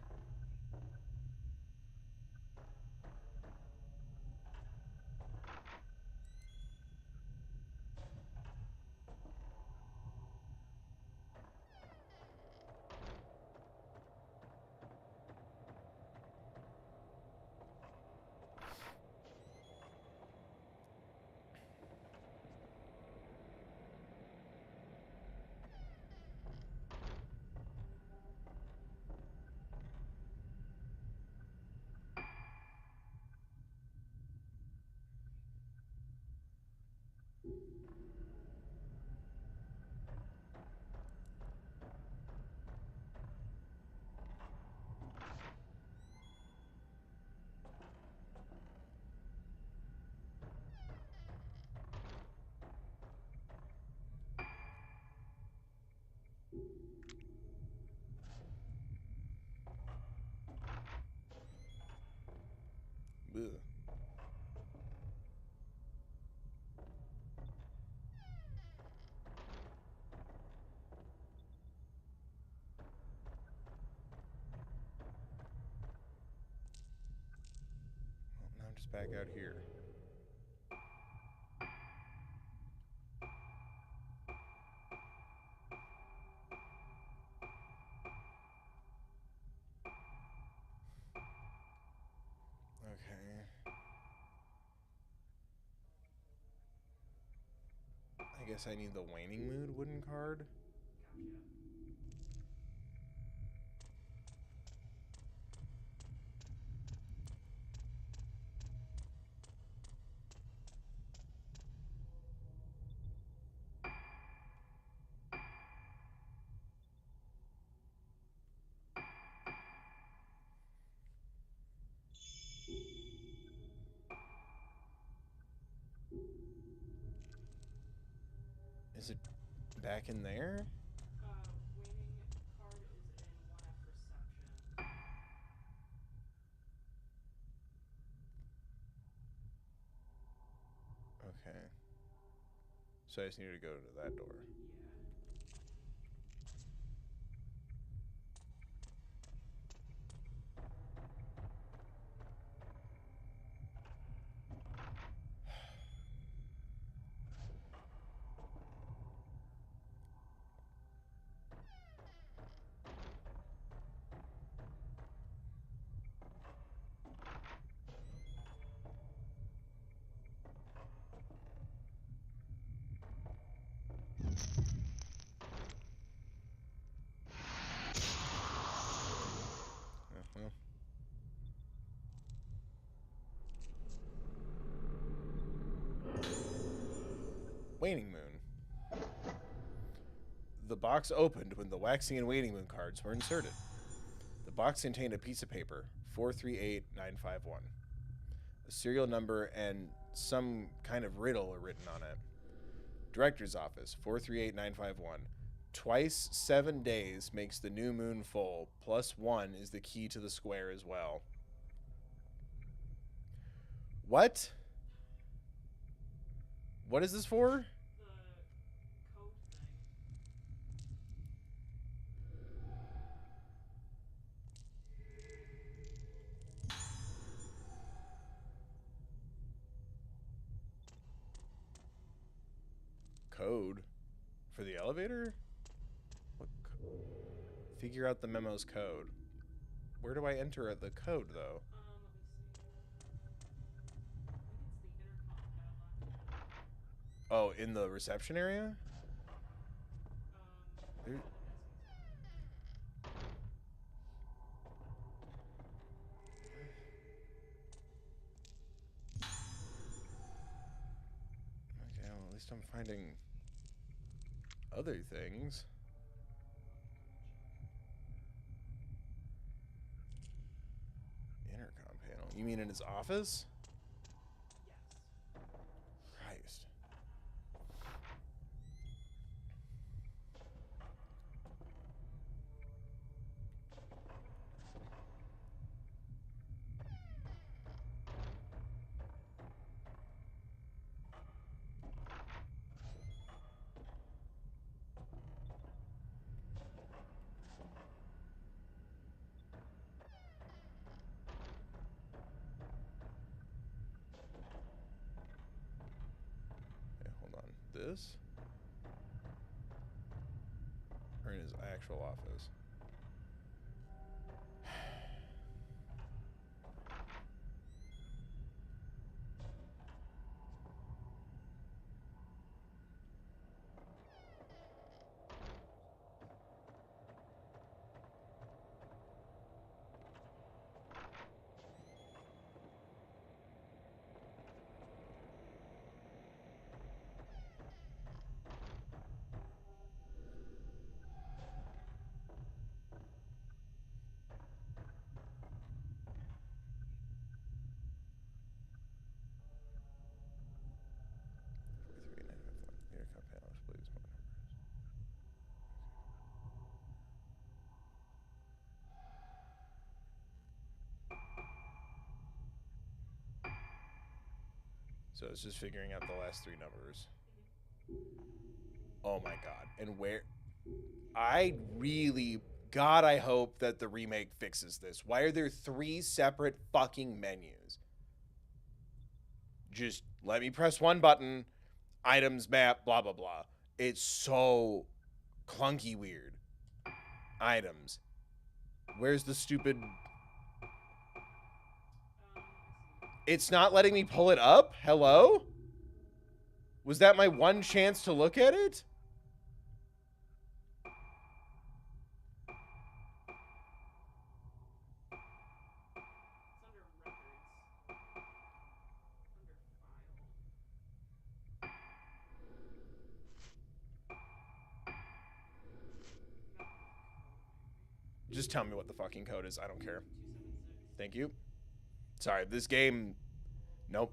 Speaker 1: Ugh. Well, now I'm just back out here. Okay. I guess I need the waning mood wooden card. Is it back in there?
Speaker 3: Waning card is in 1F reception.
Speaker 1: Okay. So I just need to go to that door. Waning moon. The box opened when the waxing and waning moon cards were inserted. The box contained a piece of paper, 438951. A serial number and some kind of riddle are written on it. Director's office, 438951. Twice 7 days makes the new moon full. +1 is the key to the square as well. What? What is this for?
Speaker 3: The code thing.
Speaker 1: Code for the elevator? What figure out the memo's code. Where do I enter the code though?
Speaker 3: Let me see. I think it's the intercom panel.
Speaker 1: Oh, in the reception area? There- Okay, well, at least I'm finding other things. Intercom panel. You mean in his office?
Speaker 3: Yes.
Speaker 1: Christ. Okay, hold on. This? Or in his actual office? Intercom panel displays more numbers. So it's just figuring out the last 3 numbers. Oh my god. And where... I really... God, I hope that the remake fixes this. Why are there 3 separate fucking menus? Just let me press one button, items, map, blah, blah, blah. It's so clunky weird. Items. Where's the stupid... It's not letting me pull it up? Hello? Was that my one chance to look at it?
Speaker 3: It's under records. Under file.
Speaker 1: Just tell me what the fucking code is. I don't care.
Speaker 3: 276.
Speaker 1: Thank you. Sorry, this game... Nope.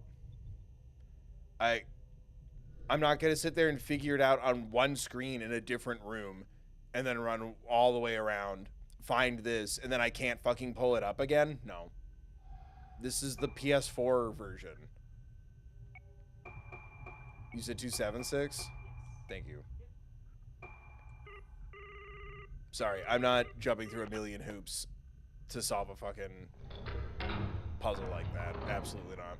Speaker 1: I'm not going to sit there and figure it out on one screen in a different room and then run all the way around, find this, and then I can't fucking pull it up again? No. This is the PS4 version. You said 276? Thank you. Sorry, I'm not jumping through a million hoops to solve a fucking puzzle like that. Absolutely not.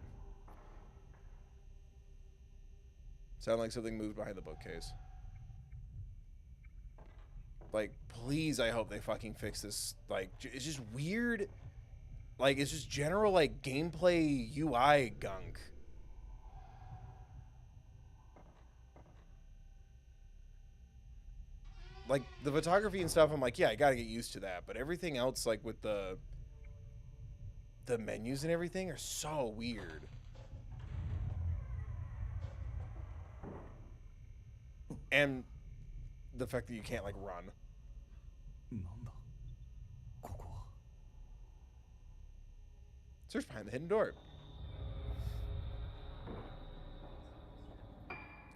Speaker 1: Sound like something moved behind the bookcase. Like, please, I hope they fucking fix this. Like, it's just weird. Like, it's just general, like, gameplay UI gunk. Like, the photography and stuff, I'm like, yeah, I gotta get used to that. But everything else, like, with the menus and everything are so weird. And the fact that you can't, like, run.
Speaker 6: なんだここは。
Speaker 1: Search behind the hidden door.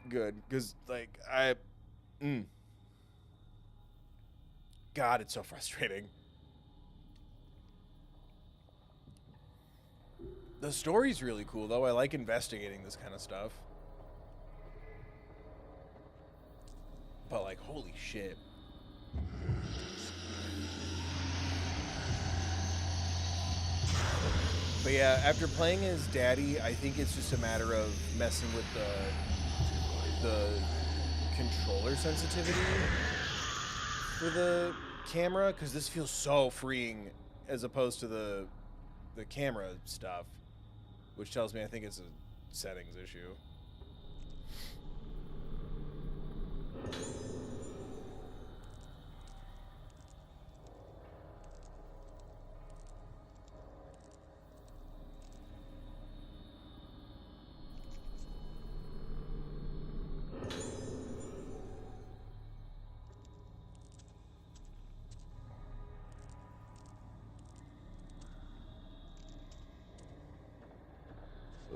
Speaker 1: Good, because, like, God, it's so frustrating. The story's really cool, though. I like investigating this kind of stuff. But, like, holy shit. But yeah, after playing as Daddy, I think it's just a matter of messing with the controller sensitivity for the camera, because this feels so freeing as opposed to the camera stuff, which tells me I think it's a settings issue.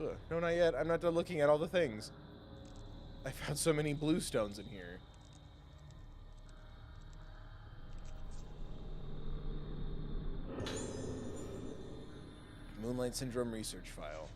Speaker 1: Ugh, no, not yet. I'm not done looking at all the things. I found so many blue stones in here. Moonlight Syndrome research file.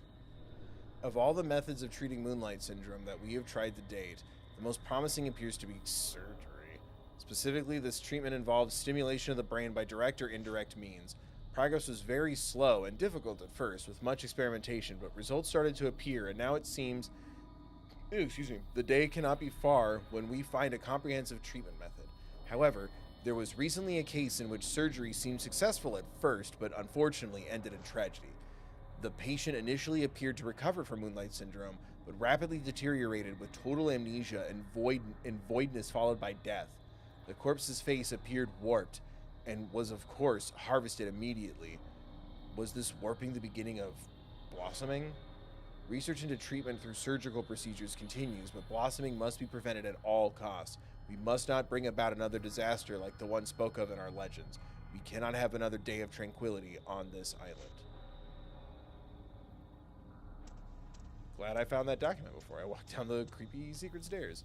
Speaker 1: Of all the methods of treating Moonlight Syndrome that we have tried to date, the most promising appears to be surgery. Specifically, this treatment involves stimulation of the brain by direct or indirect means. Progress was very slow and difficult at first, with much experimentation, but results started to appear, and now it seems, the day cannot be far when we find a comprehensive treatment method. However, there was recently a case in which surgery seemed successful at first, but unfortunately ended in tragedy. The patient initially appeared to recover from Moonlight Syndrome, but rapidly deteriorated with total amnesia and voidness followed by death. The corpse's face appeared warped, and was, of course, harvested immediately. Was this warping the beginning of blossoming? Research into treatment through surgical procedures continues, but blossoming must be prevented at all costs. We must not bring about another disaster like the one spoke of in our legends. We cannot have another day of tranquility on this island. Glad I found that document before I walked down the creepy secret stairs.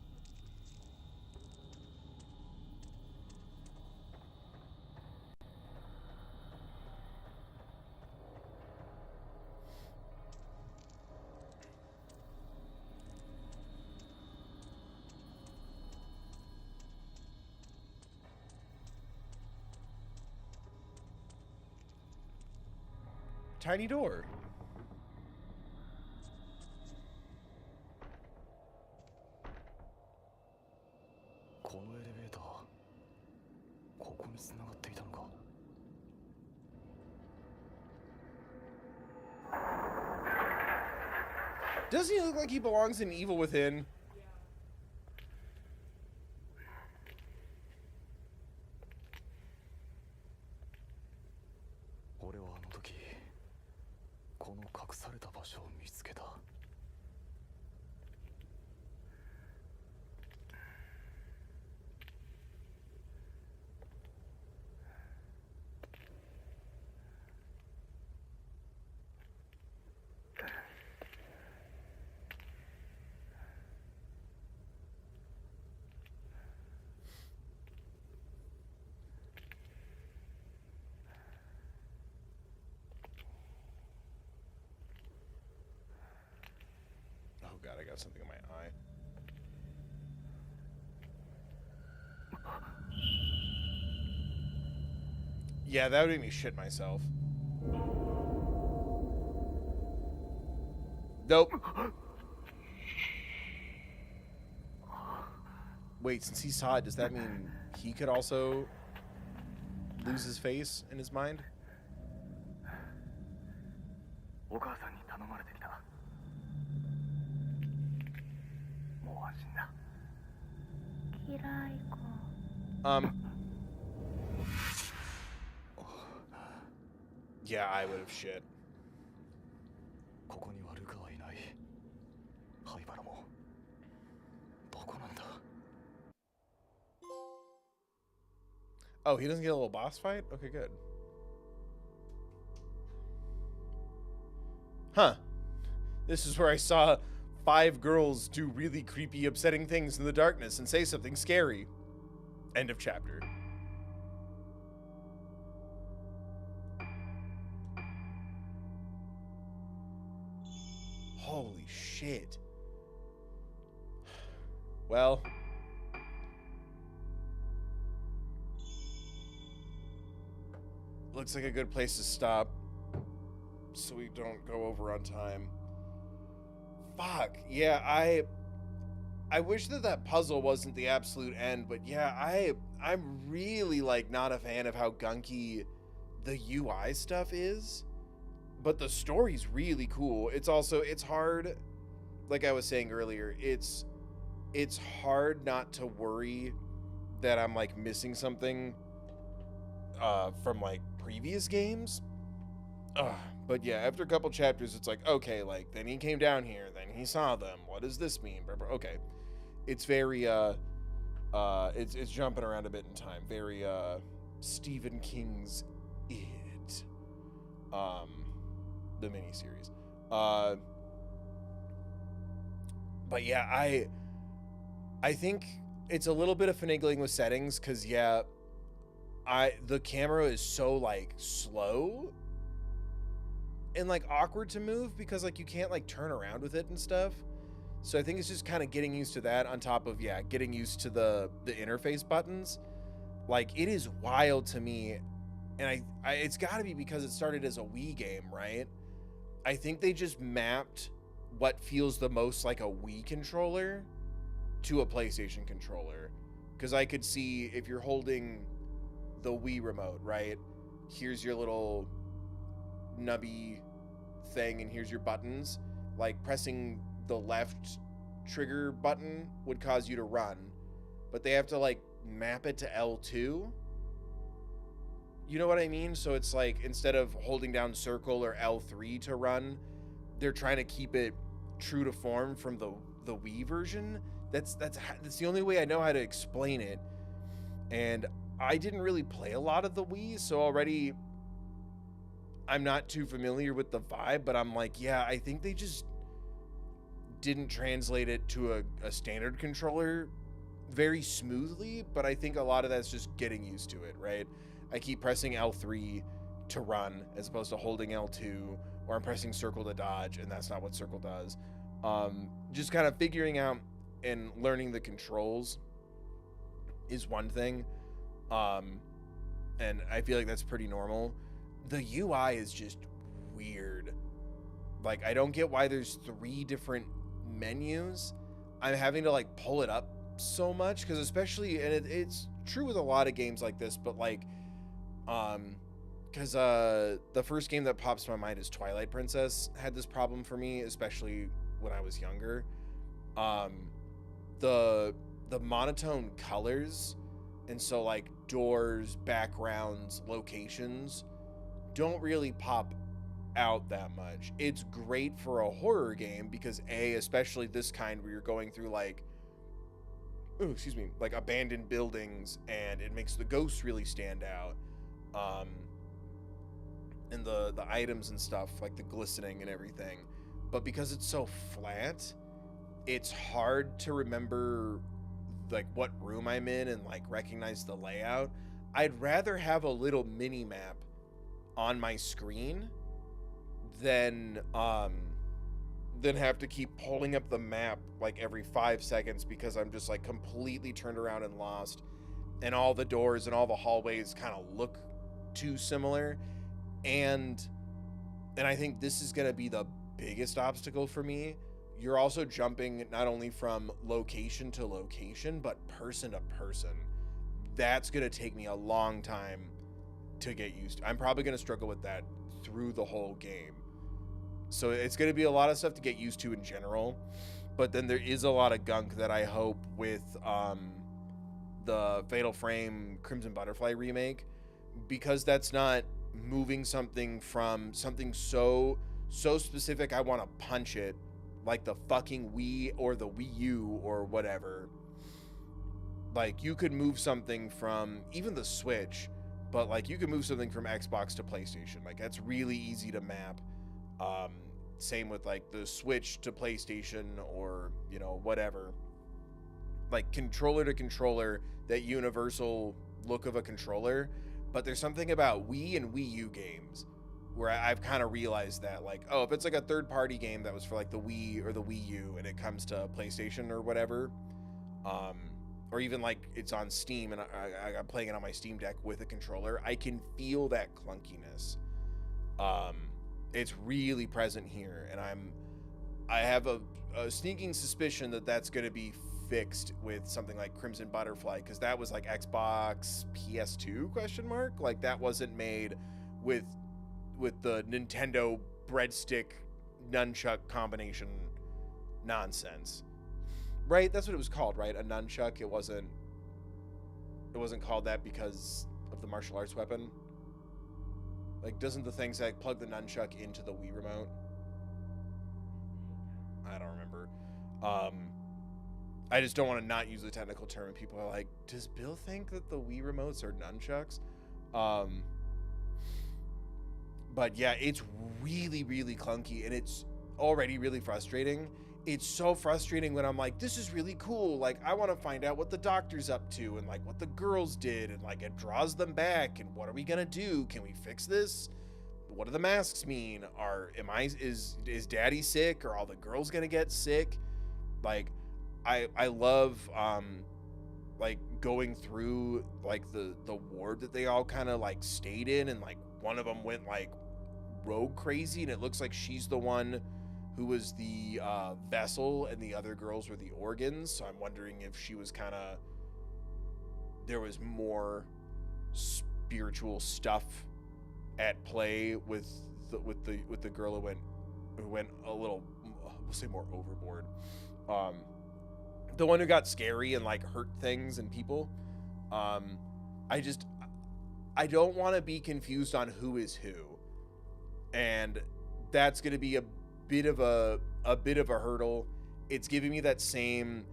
Speaker 1: Tiny door. Doesn't he look like he belongs in Evil Within? Oh god, I got something in my eye. Yeah, that would make me shit myself. Nope. Wait, since he saw it, does that mean he could also lose his face in his mind? Yeah, I would have shit. Oh, he doesn't get a little boss fight? Okay, good. Huh. This is where I saw 5 girls do really creepy, upsetting things in the darkness and say something scary. End of chapter. Holy shit. Well, looks like a good place to stop so we don't go over on time. Fuck. Yeah, I wish that puzzle wasn't the absolute end, but yeah, I'm really like not a fan of how gunky the UI stuff is. But the story's really cool. It's hard, like I was saying earlier, it's hard not to worry that I'm like missing something from like previous games. But yeah, after a couple chapters, it's like, okay, like then he came down here, then he saw them. What does this mean? Okay, it's very it's jumping around a bit in time. Very Stephen King's It, the miniseries. But yeah, I think it's a little bit of finagling with settings because yeah, the camera is so like slow and like awkward to move because like you can't like turn around with it and stuff. So I think it's just kind of getting used to that on top of getting used to the interface buttons. Like it is wild to me, and I it's got to be because it started as a Wii game, right? I think they just mapped what feels the most like a Wii controller to a PlayStation controller. Because I could see if you're holding the Wii remote, right? Here's your little nubby thing, and here's your buttons. Like pressing the left trigger button would cause you to run, but they have to like map it to L2. You know what I mean? So it's like instead of holding down circle or L3 to run, they're trying to keep it true to form from the Wii version. That's the only way I know how to explain it. And I didn't really play a lot of the Wii, so already I'm not too familiar with the vibe, but I'm like, yeah, I think they just didn't translate it to a standard controller very smoothly, but I think a lot of that's just getting used to it, right? I keep pressing L3 to run as opposed to holding L2, or I'm pressing circle to dodge, and that's not what circle does. Just kind of figuring out and learning the controls is one thing, and I feel like that's pretty normal. The UI is just weird. Like, I don't get why there's 3 different menus. I'm having to like pull it up so much because especially, and it's true with a lot of games like this, but like because the first game that pops to my mind is Twilight Princess had this problem for me, especially when I was younger. The monotone colors, and so like doors, backgrounds, locations don't really pop out that much. It's great for a horror game because especially this kind where you're going through like like abandoned buildings, and it makes the ghosts really stand out, and the items and stuff, like the glistening and everything. But because it's so flat, it's hard to remember like what room I'm in and like recognize the layout. I'd rather have a little mini map on my screen than have to keep pulling up the map like every 5 seconds because I'm just like completely turned around and lost, and all the doors and all the hallways kind of look too similar. And I think this is going to be the biggest obstacle for me. You're also jumping not only from location to location, but person to person. That's going to take me a long time to get used to. I'm probably going to struggle with that through the whole game. So it's going to be a lot of stuff to get used to in general. But then there is a lot of gunk that I hope with the Fatal Frame Crimson Butterfly remake, because that's not moving something from something so specific I want to punch it, like the fucking Wii or the Wii U or whatever. like you could move something from even the Switch, but like you could move something from Xbox to PlayStation. Like that's really easy to map. Same with like the Switch to PlayStation, or you know, whatever. Like controller to controller, that universal look of a controller. But there's something about Wii and Wii U games where I've kind of realized that, like, oh, if it's like a third-party game that was for like the Wii or the Wii U and it comes to PlayStation or whatever, or even like it's on Steam and I'm playing it on my Steam Deck with a controller, I can feel that clunkiness. It's really present here, and I have a sneaking suspicion that that's going to be fixed with something like Crimson Butterfly, because that was like Xbox PS2 question mark, like that wasn't made with the Nintendo breadstick nunchuck combination nonsense, right? That's what it was called, right? A nunchuck. It wasn't called that because of the martial arts weapon. Like, doesn't the things that plug the nunchuck into the Wii remote? I don't remember. I just don't want to not use the technical term, and people are like, does Bill think that the Wii remotes are nunchucks? But yeah, it's really, really clunky, and it's already really frustrating. It's so frustrating when I'm like, this is really cool. Like, I want to find out what the doctor's up to and like what the girls did, and like it draws them back. And what are we gonna do? Can we fix this? What do the masks mean? Is Daddy sick? Are all the girls gonna get sick? Like, I love like going through like the ward that they all kind of like stayed in, and like one of them went like rogue crazy, and it looks like she's the one who was the vessel and the other girls were the organs. So I'm wondering if she was kind of, there was more spiritual stuff at play with the girl who went a little, we'll say, more overboard. The one who got scary and like hurt things and people. I don't want to be confused on who is who, and that's going to be a bit of a hurdle. It's giving me that same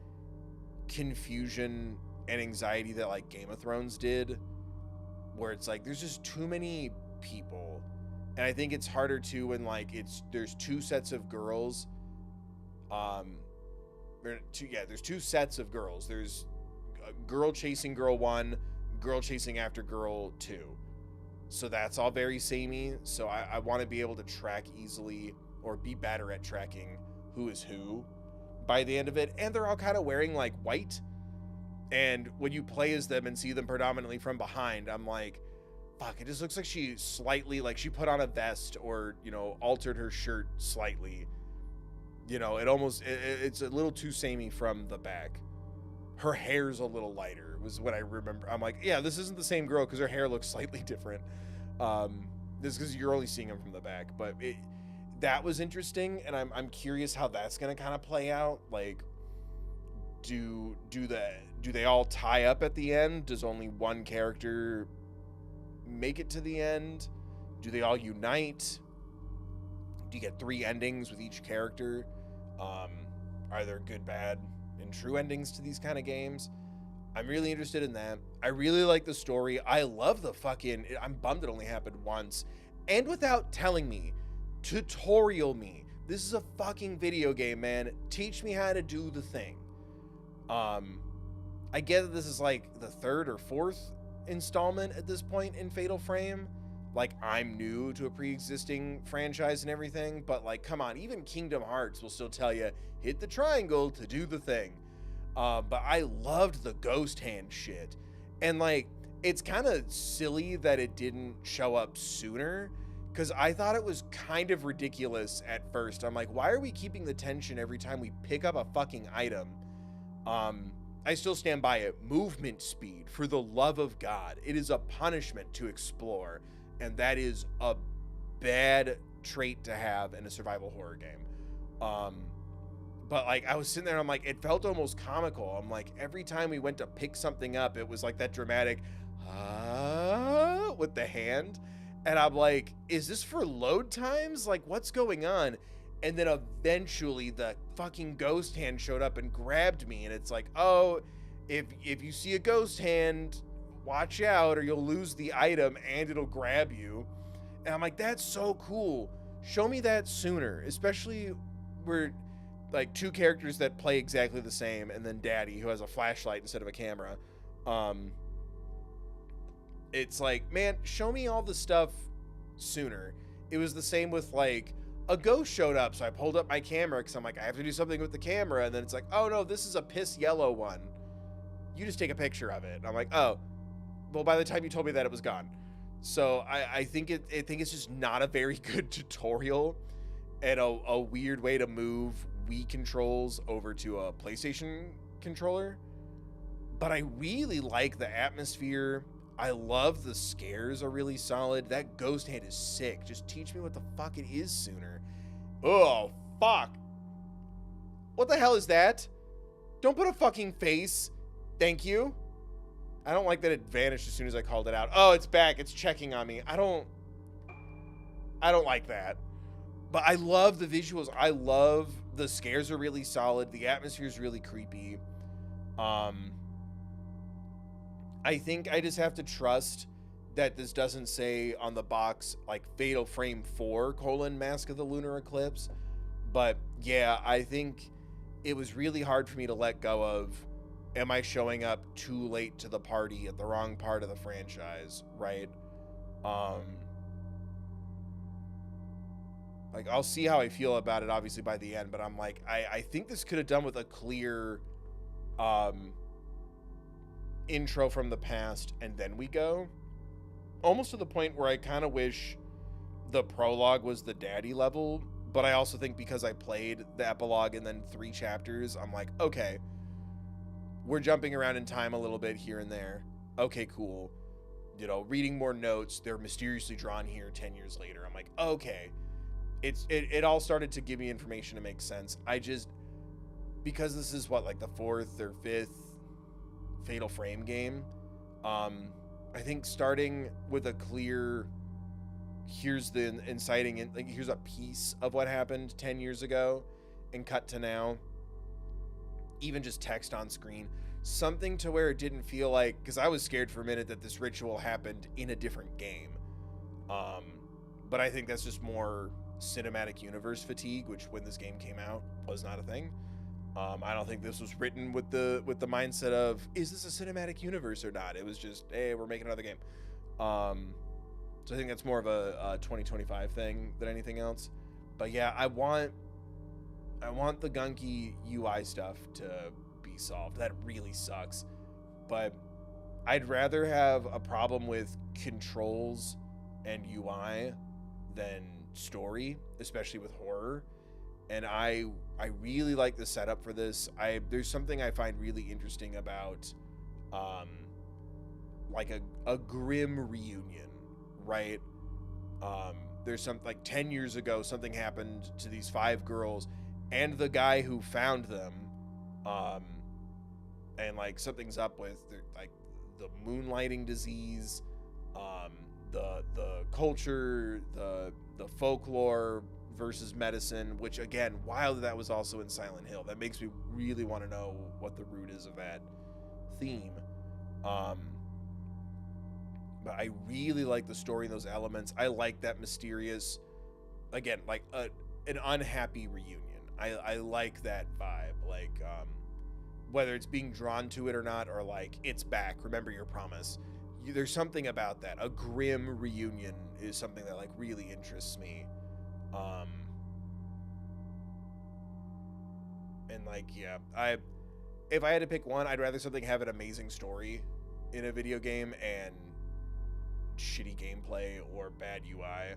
Speaker 1: confusion and anxiety that like Game of Thrones did, where it's like there's just too many people, and I think it's harder too when like there's two sets of girls. There's two sets of girls. There's a girl chasing girl 1, girl chasing after girl 2. So that's all very samey. So I want to be able to track easily, or be better at tracking who is who by the end of it. And they're all kind of wearing like white. And when you play as them and see them predominantly from behind, I'm like, fuck, it just looks like she slightly, like she put on a vest or, you know, altered her shirt slightly. You know, it's a little too samey from the back. Her hair's a little lighter, was what I remember. I'm like, yeah, this isn't the same girl because her hair looks slightly different. This is because you're only seeing them from the back. But that was interesting, and I'm curious how that's going to kind of play out. Like, do they all tie up at the end? Does only one character make it to the end? Do they all unite? Do you get 3 endings with each character? Are there good, bad, and true endings to these kind of games? I'm really interested in that. I really like the story. I love the fucking... I'm bummed it only happened once. And without telling me. Tutorial me. This is a fucking video game, man. Teach me how to do the thing. I get that this is like the 3rd or 4th installment at this point in Fatal Frame. Like, I'm new to a pre-existing franchise and everything, but like, come on, even Kingdom Hearts will still tell you, hit the triangle to do the thing. But I loved the ghost hand shit. And like, it's kind of silly that it didn't show up sooner, because I thought it was kind of ridiculous at first. I'm like, why are we keeping the tension every time we pick up a fucking item? I still stand by it. Movement speed, for the love of God. It is a punishment to explore. And that is a bad trait to have in a survival horror game. But like, I was sitting there and I'm like, it felt almost comical. I'm like, every time we went to pick something up, it was like that dramatic, with the hand. And I'm like, is this for load times? Like, what's going on? And then eventually the fucking ghost hand showed up and grabbed me. And it's like, oh, if you see a ghost hand, watch out or you'll lose the item and it'll grab you. And I'm like, that's so cool. Show me that sooner, especially where like two characters that play exactly the same, and then Daddy, who has a flashlight instead of a camera. It's like, man, show me all the stuff sooner. It was the same with like a ghost showed up, so I pulled up my camera because I'm like, I have to do something with the camera, and then it's like, oh no, this is a piss yellow one. You just take a picture of it. And I'm like, oh, well, by the time you told me that, it was gone. So I think it's just not a very good tutorial and a weird way to move Wii controls over to a PlayStation controller. But I really like the atmosphere. I love the scares are really solid. That ghost hand is sick. Just teach me what the fuck it is sooner. Oh, fuck. What the hell is that? Don't put a fucking face. Thank you. I don't like that it vanished as soon as I called it out. Oh, it's back. It's checking on me. I don't like that. But I love the visuals. I love the scares are really solid. The atmosphere is really creepy. I think I just have to trust that this doesn't say on the box like Fatal Frame 4 : Mask of the Lunar Eclipse. But yeah, I think it was really hard for me to let go of, am I showing up too late to the party at the wrong part of the franchise, right? Like, I'll see how I feel about it, obviously, by the end, but I'm like, I think this could have done with a clear intro from the past, and then we go. Almost to the point where I kind of wish the prologue was the Daddy level, but I also think because I played the epilogue and then 3 chapters, I'm like, okay, we're jumping around in time a little bit here and there. Okay, cool. You know, reading more notes, they're mysteriously drawn here 10 years later. I'm like, okay. It all started to give me information to make sense. I just, because this is what, like the 4th or 5th Fatal Frame game, I think starting with a clear, here's the inciting, like here's a piece of what happened 10 years ago and cut to now, even just text on screen, something to where it didn't feel like, because I was scared for a minute that this ritual happened in a different game. But I think that's just more cinematic universe fatigue, which when this game came out was not a thing. I don't think this was written with the mindset of, is this a cinematic universe or not? It was just, hey, we're making another game. So I think that's more of a 2025 thing than anything else. But yeah, I want the gunky UI stuff to be solved. That really sucks. But I'd rather have a problem with controls and UI than story, especially with horror. And I really like the setup for this. There's something I find really interesting about like a grim reunion, right? There's something like 10 years ago, something happened to these 5 girls and the guy who found them, and like something's up with like the moonlighting disease, the culture, the folklore versus medicine, which again, while that was also in Silent Hill, that makes me really want to know what the root is of that theme. But I really like the story and those elements. I like that mysterious, again, like an unhappy reunion. I like that vibe, like whether it's being drawn to it or not, or like it's back, remember your promise. There's something about that. A grim reunion is something that like really interests me. And like, yeah, if I had to pick one, I'd rather something have an amazing story in a video game and shitty gameplay or bad UI,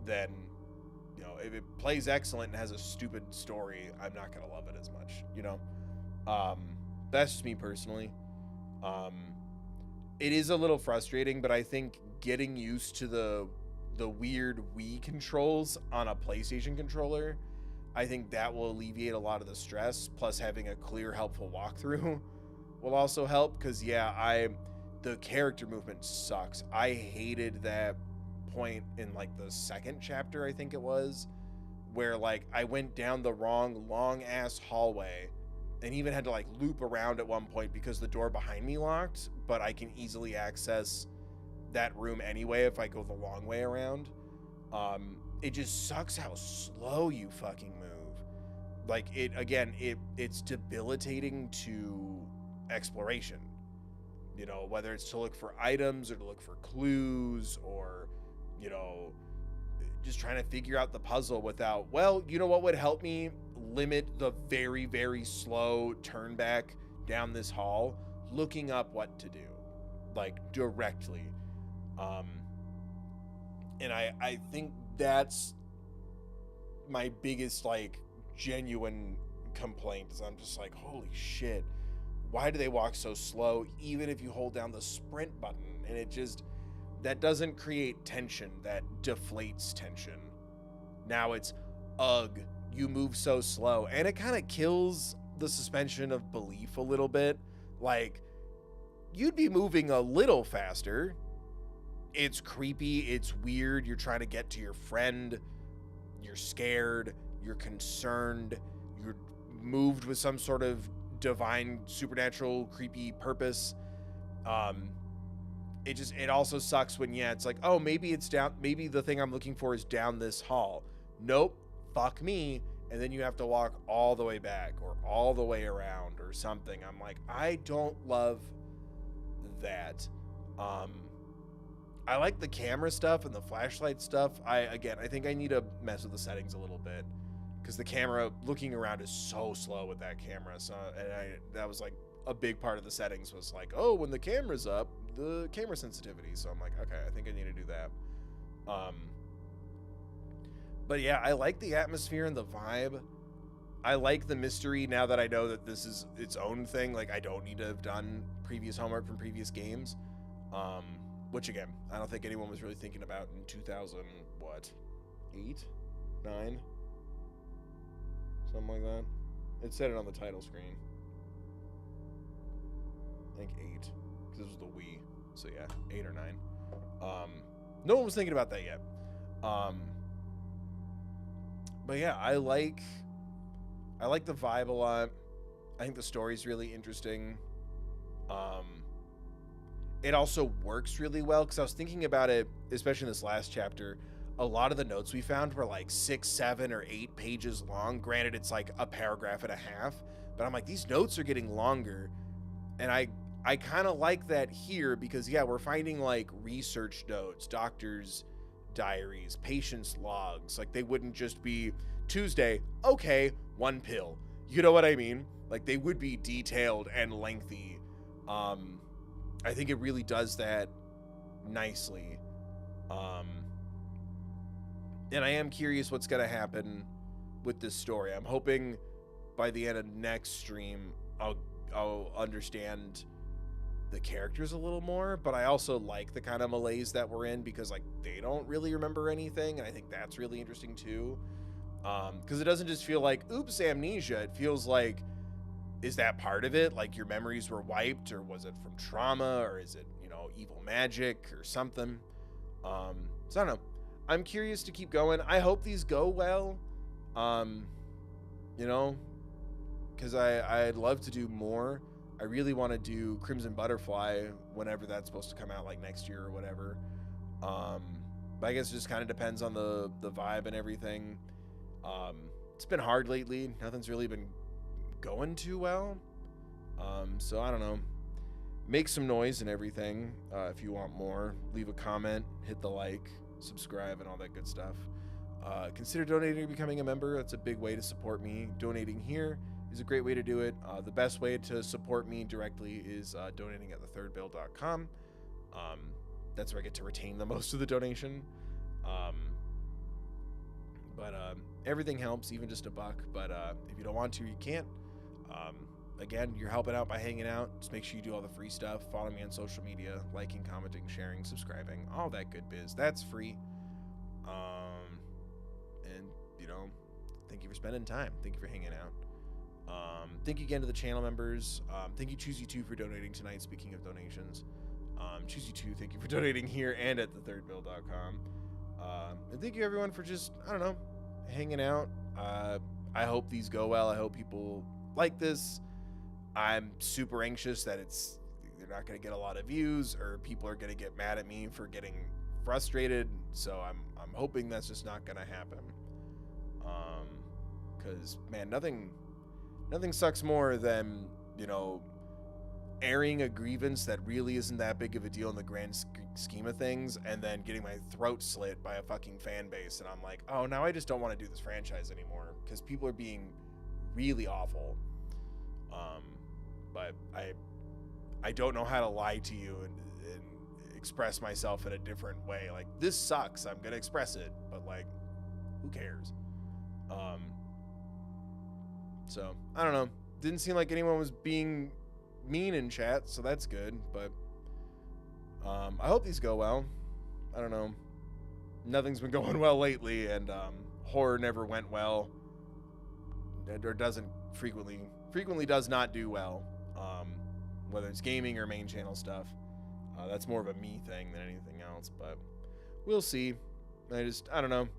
Speaker 1: than, you know, if it plays excellent and has a stupid story, I'm not gonna love it as much, you know. That's just me personally. It is a little frustrating, but I think getting used to the weird Wii controls on a PlayStation controller, I think that will alleviate a lot of the stress, plus having a clear, helpful walkthrough will also help, because yeah, the character movement sucks. I hated that point in like the 2nd chapter, I think it was, where like I went down the wrong long ass hallway and even had to like loop around at one point because the door behind me locked, but I can easily access that room anyway if I go the long way around. It just sucks how slow you fucking move. Like, it's debilitating to exploration. You know, whether it's to look for items or to look for clues or, you know, just trying to figure out the puzzle without, well, you know what would help me limit the very, very slow turn back down this hall? Looking up what to do, like, directly. And I think that's my biggest, like, genuine complaint is I'm just like, holy shit, why do they walk so slow even if you hold down the sprint button? And it just, that doesn't create tension, that deflates tension. Now it's, ugh, you move so slow. And it kind of kills the suspension of belief a little bit. Like, you'd be moving a little faster. It's creepy, it's weird, you're trying to get to your friend, you're scared, you're concerned, you're moved with some sort of divine, supernatural, creepy purpose. It also sucks when, yeah, it's like, oh, maybe it's down, maybe the thing I'm looking for is down this hall. Nope, fuck me. And then you have to walk all the way back or all the way around or something. I'm like, I don't love that. I like the camera stuff and the flashlight stuff. I think I need to mess with the settings a little bit because the camera, looking around is so slow with that camera. So, that was like a big part of the settings was like, oh, when the camera's up, the camera sensitivity. So I'm like, okay, I think I need to do that. But yeah, I like the atmosphere and the vibe. I like the mystery now that I know that this is its own thing. Like, I don't need to have done previous homework from previous games. Which again, I don't think anyone was really thinking about in 2008, 9, something like that. It said it on the title screen. I think 8, because this was the Wii. So yeah, 8 or 9. No one was thinking about that yet. But yeah, I like the vibe a lot. I think the story's really interesting. It also works really well because I was thinking about it, especially in this last chapter. A lot of the notes we found were like 6, 7, or 8 pages long. Granted, it's like a paragraph and a half, but I'm like, these notes are getting longer, and I kind of like that here because, yeah, we're finding like research notes, doctors' diaries, patients' logs. Like, they wouldn't just be Tuesday, okay, 1 pill. You know what I mean? Like, they would be detailed and lengthy. I think it really does that nicely. And I am curious what's going to happen with this story. I'm hoping by the end of next stream, I'll understand the characters a little more, but I also like the kind of malaise that we're in because, like, they don't really remember anything, and I think that's really interesting too. Because it doesn't just feel like, oops, amnesia. It feels like, is that part of it? Like, your memories were wiped, or was it from trauma, or is it, you know, evil magic or something? So I don't know. I'm curious to keep going. I hope these go well. You know, because I'd love to do more. I really want to do Crimson Butterfly whenever that's supposed to come out, like next year or whatever. But I guess it just kind of depends on the vibe and everything. It's been hard lately. Nothing's really been going too well. So I don't know. Make some noise and everything. If you want more, leave a comment, hit the like, subscribe, and all that good stuff. Consider donating or becoming a member. That's a big way to support me. Donating here is a great way to do it. The best way to support me directly is donating at thethirdbill.com. That's where I get to retain the most of the donation. But everything helps, even just $1. But if you don't want to, you can't. Again, you're helping out by hanging out. Just make sure you do all the free stuff. Follow me on social media, liking, commenting, sharing, subscribing, all that good biz. That's free. And, you know, thank you for spending time. Thank you for hanging out. Thank you again to the channel members. Thank you, ChooseYou2, for donating tonight. Speaking of donations, ChooseYou2, thank you for donating here and at thethirdbill.com. And thank you, everyone, for just, I don't know, hanging out. I hope these go well. I hope people like this. I'm super anxious that they're not going to get a lot of views, or people are going to get mad at me for getting frustrated. So I'm hoping that's just not going to happen. Because man, nothing sucks more than, you know, airing a grievance that really isn't that big of a deal in the grand scheme of things, and then getting my throat slit by a fucking fan base, and I'm like, oh, now I just don't want to do this franchise anymore because people are being really awful. But I don't know how to lie to you and express myself in a different way. Like, this sucks, I'm gonna express it, but like, who cares? So I don't know, didn't seem like anyone was being mean in chat, so that's good. But I hope these go well. I don't know, nothing's been going well lately, and horror never went well, or doesn't frequently does not do well, whether it's gaming or main channel stuff. That's more of a me thing than anything else, but we'll see. I don't know.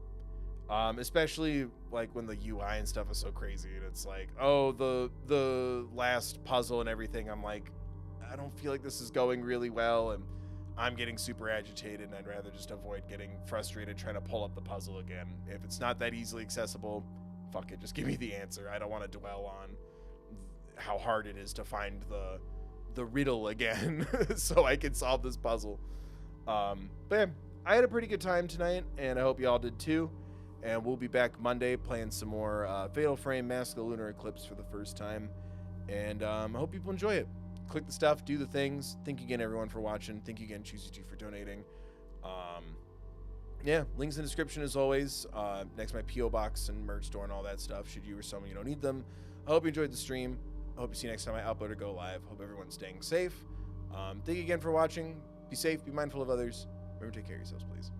Speaker 1: Especially like when the UI and stuff is so crazy, and it's like, oh, the last puzzle and everything, I'm like, I don't feel like this is going really well, and I'm getting super agitated, and I'd rather just avoid getting frustrated trying to pull up the puzzle again. If it's not that easily accessible, fuck it, just give me the answer. I don't want to dwell on how hard it is to find the riddle again so I can solve this puzzle. But yeah, I had a pretty good time tonight, and I hope y'all did too. And we'll be back Monday playing some more Fatal Frame Mask of the Lunar Eclipse for the first time. And I hope people enjoy it. Click the stuff, do the things. Thank you again, everyone, for watching. Thank you again, Choosy2, for donating. Yeah, links in the description as always. Next to my P.O. box and merch store and all that stuff, should you or someone you don't need them. I hope you enjoyed the stream. I hope you see you next time I upload or go live. Hope everyone's staying safe. Thank you again for watching. Be safe, be mindful of others. Remember to take care of yourselves, please.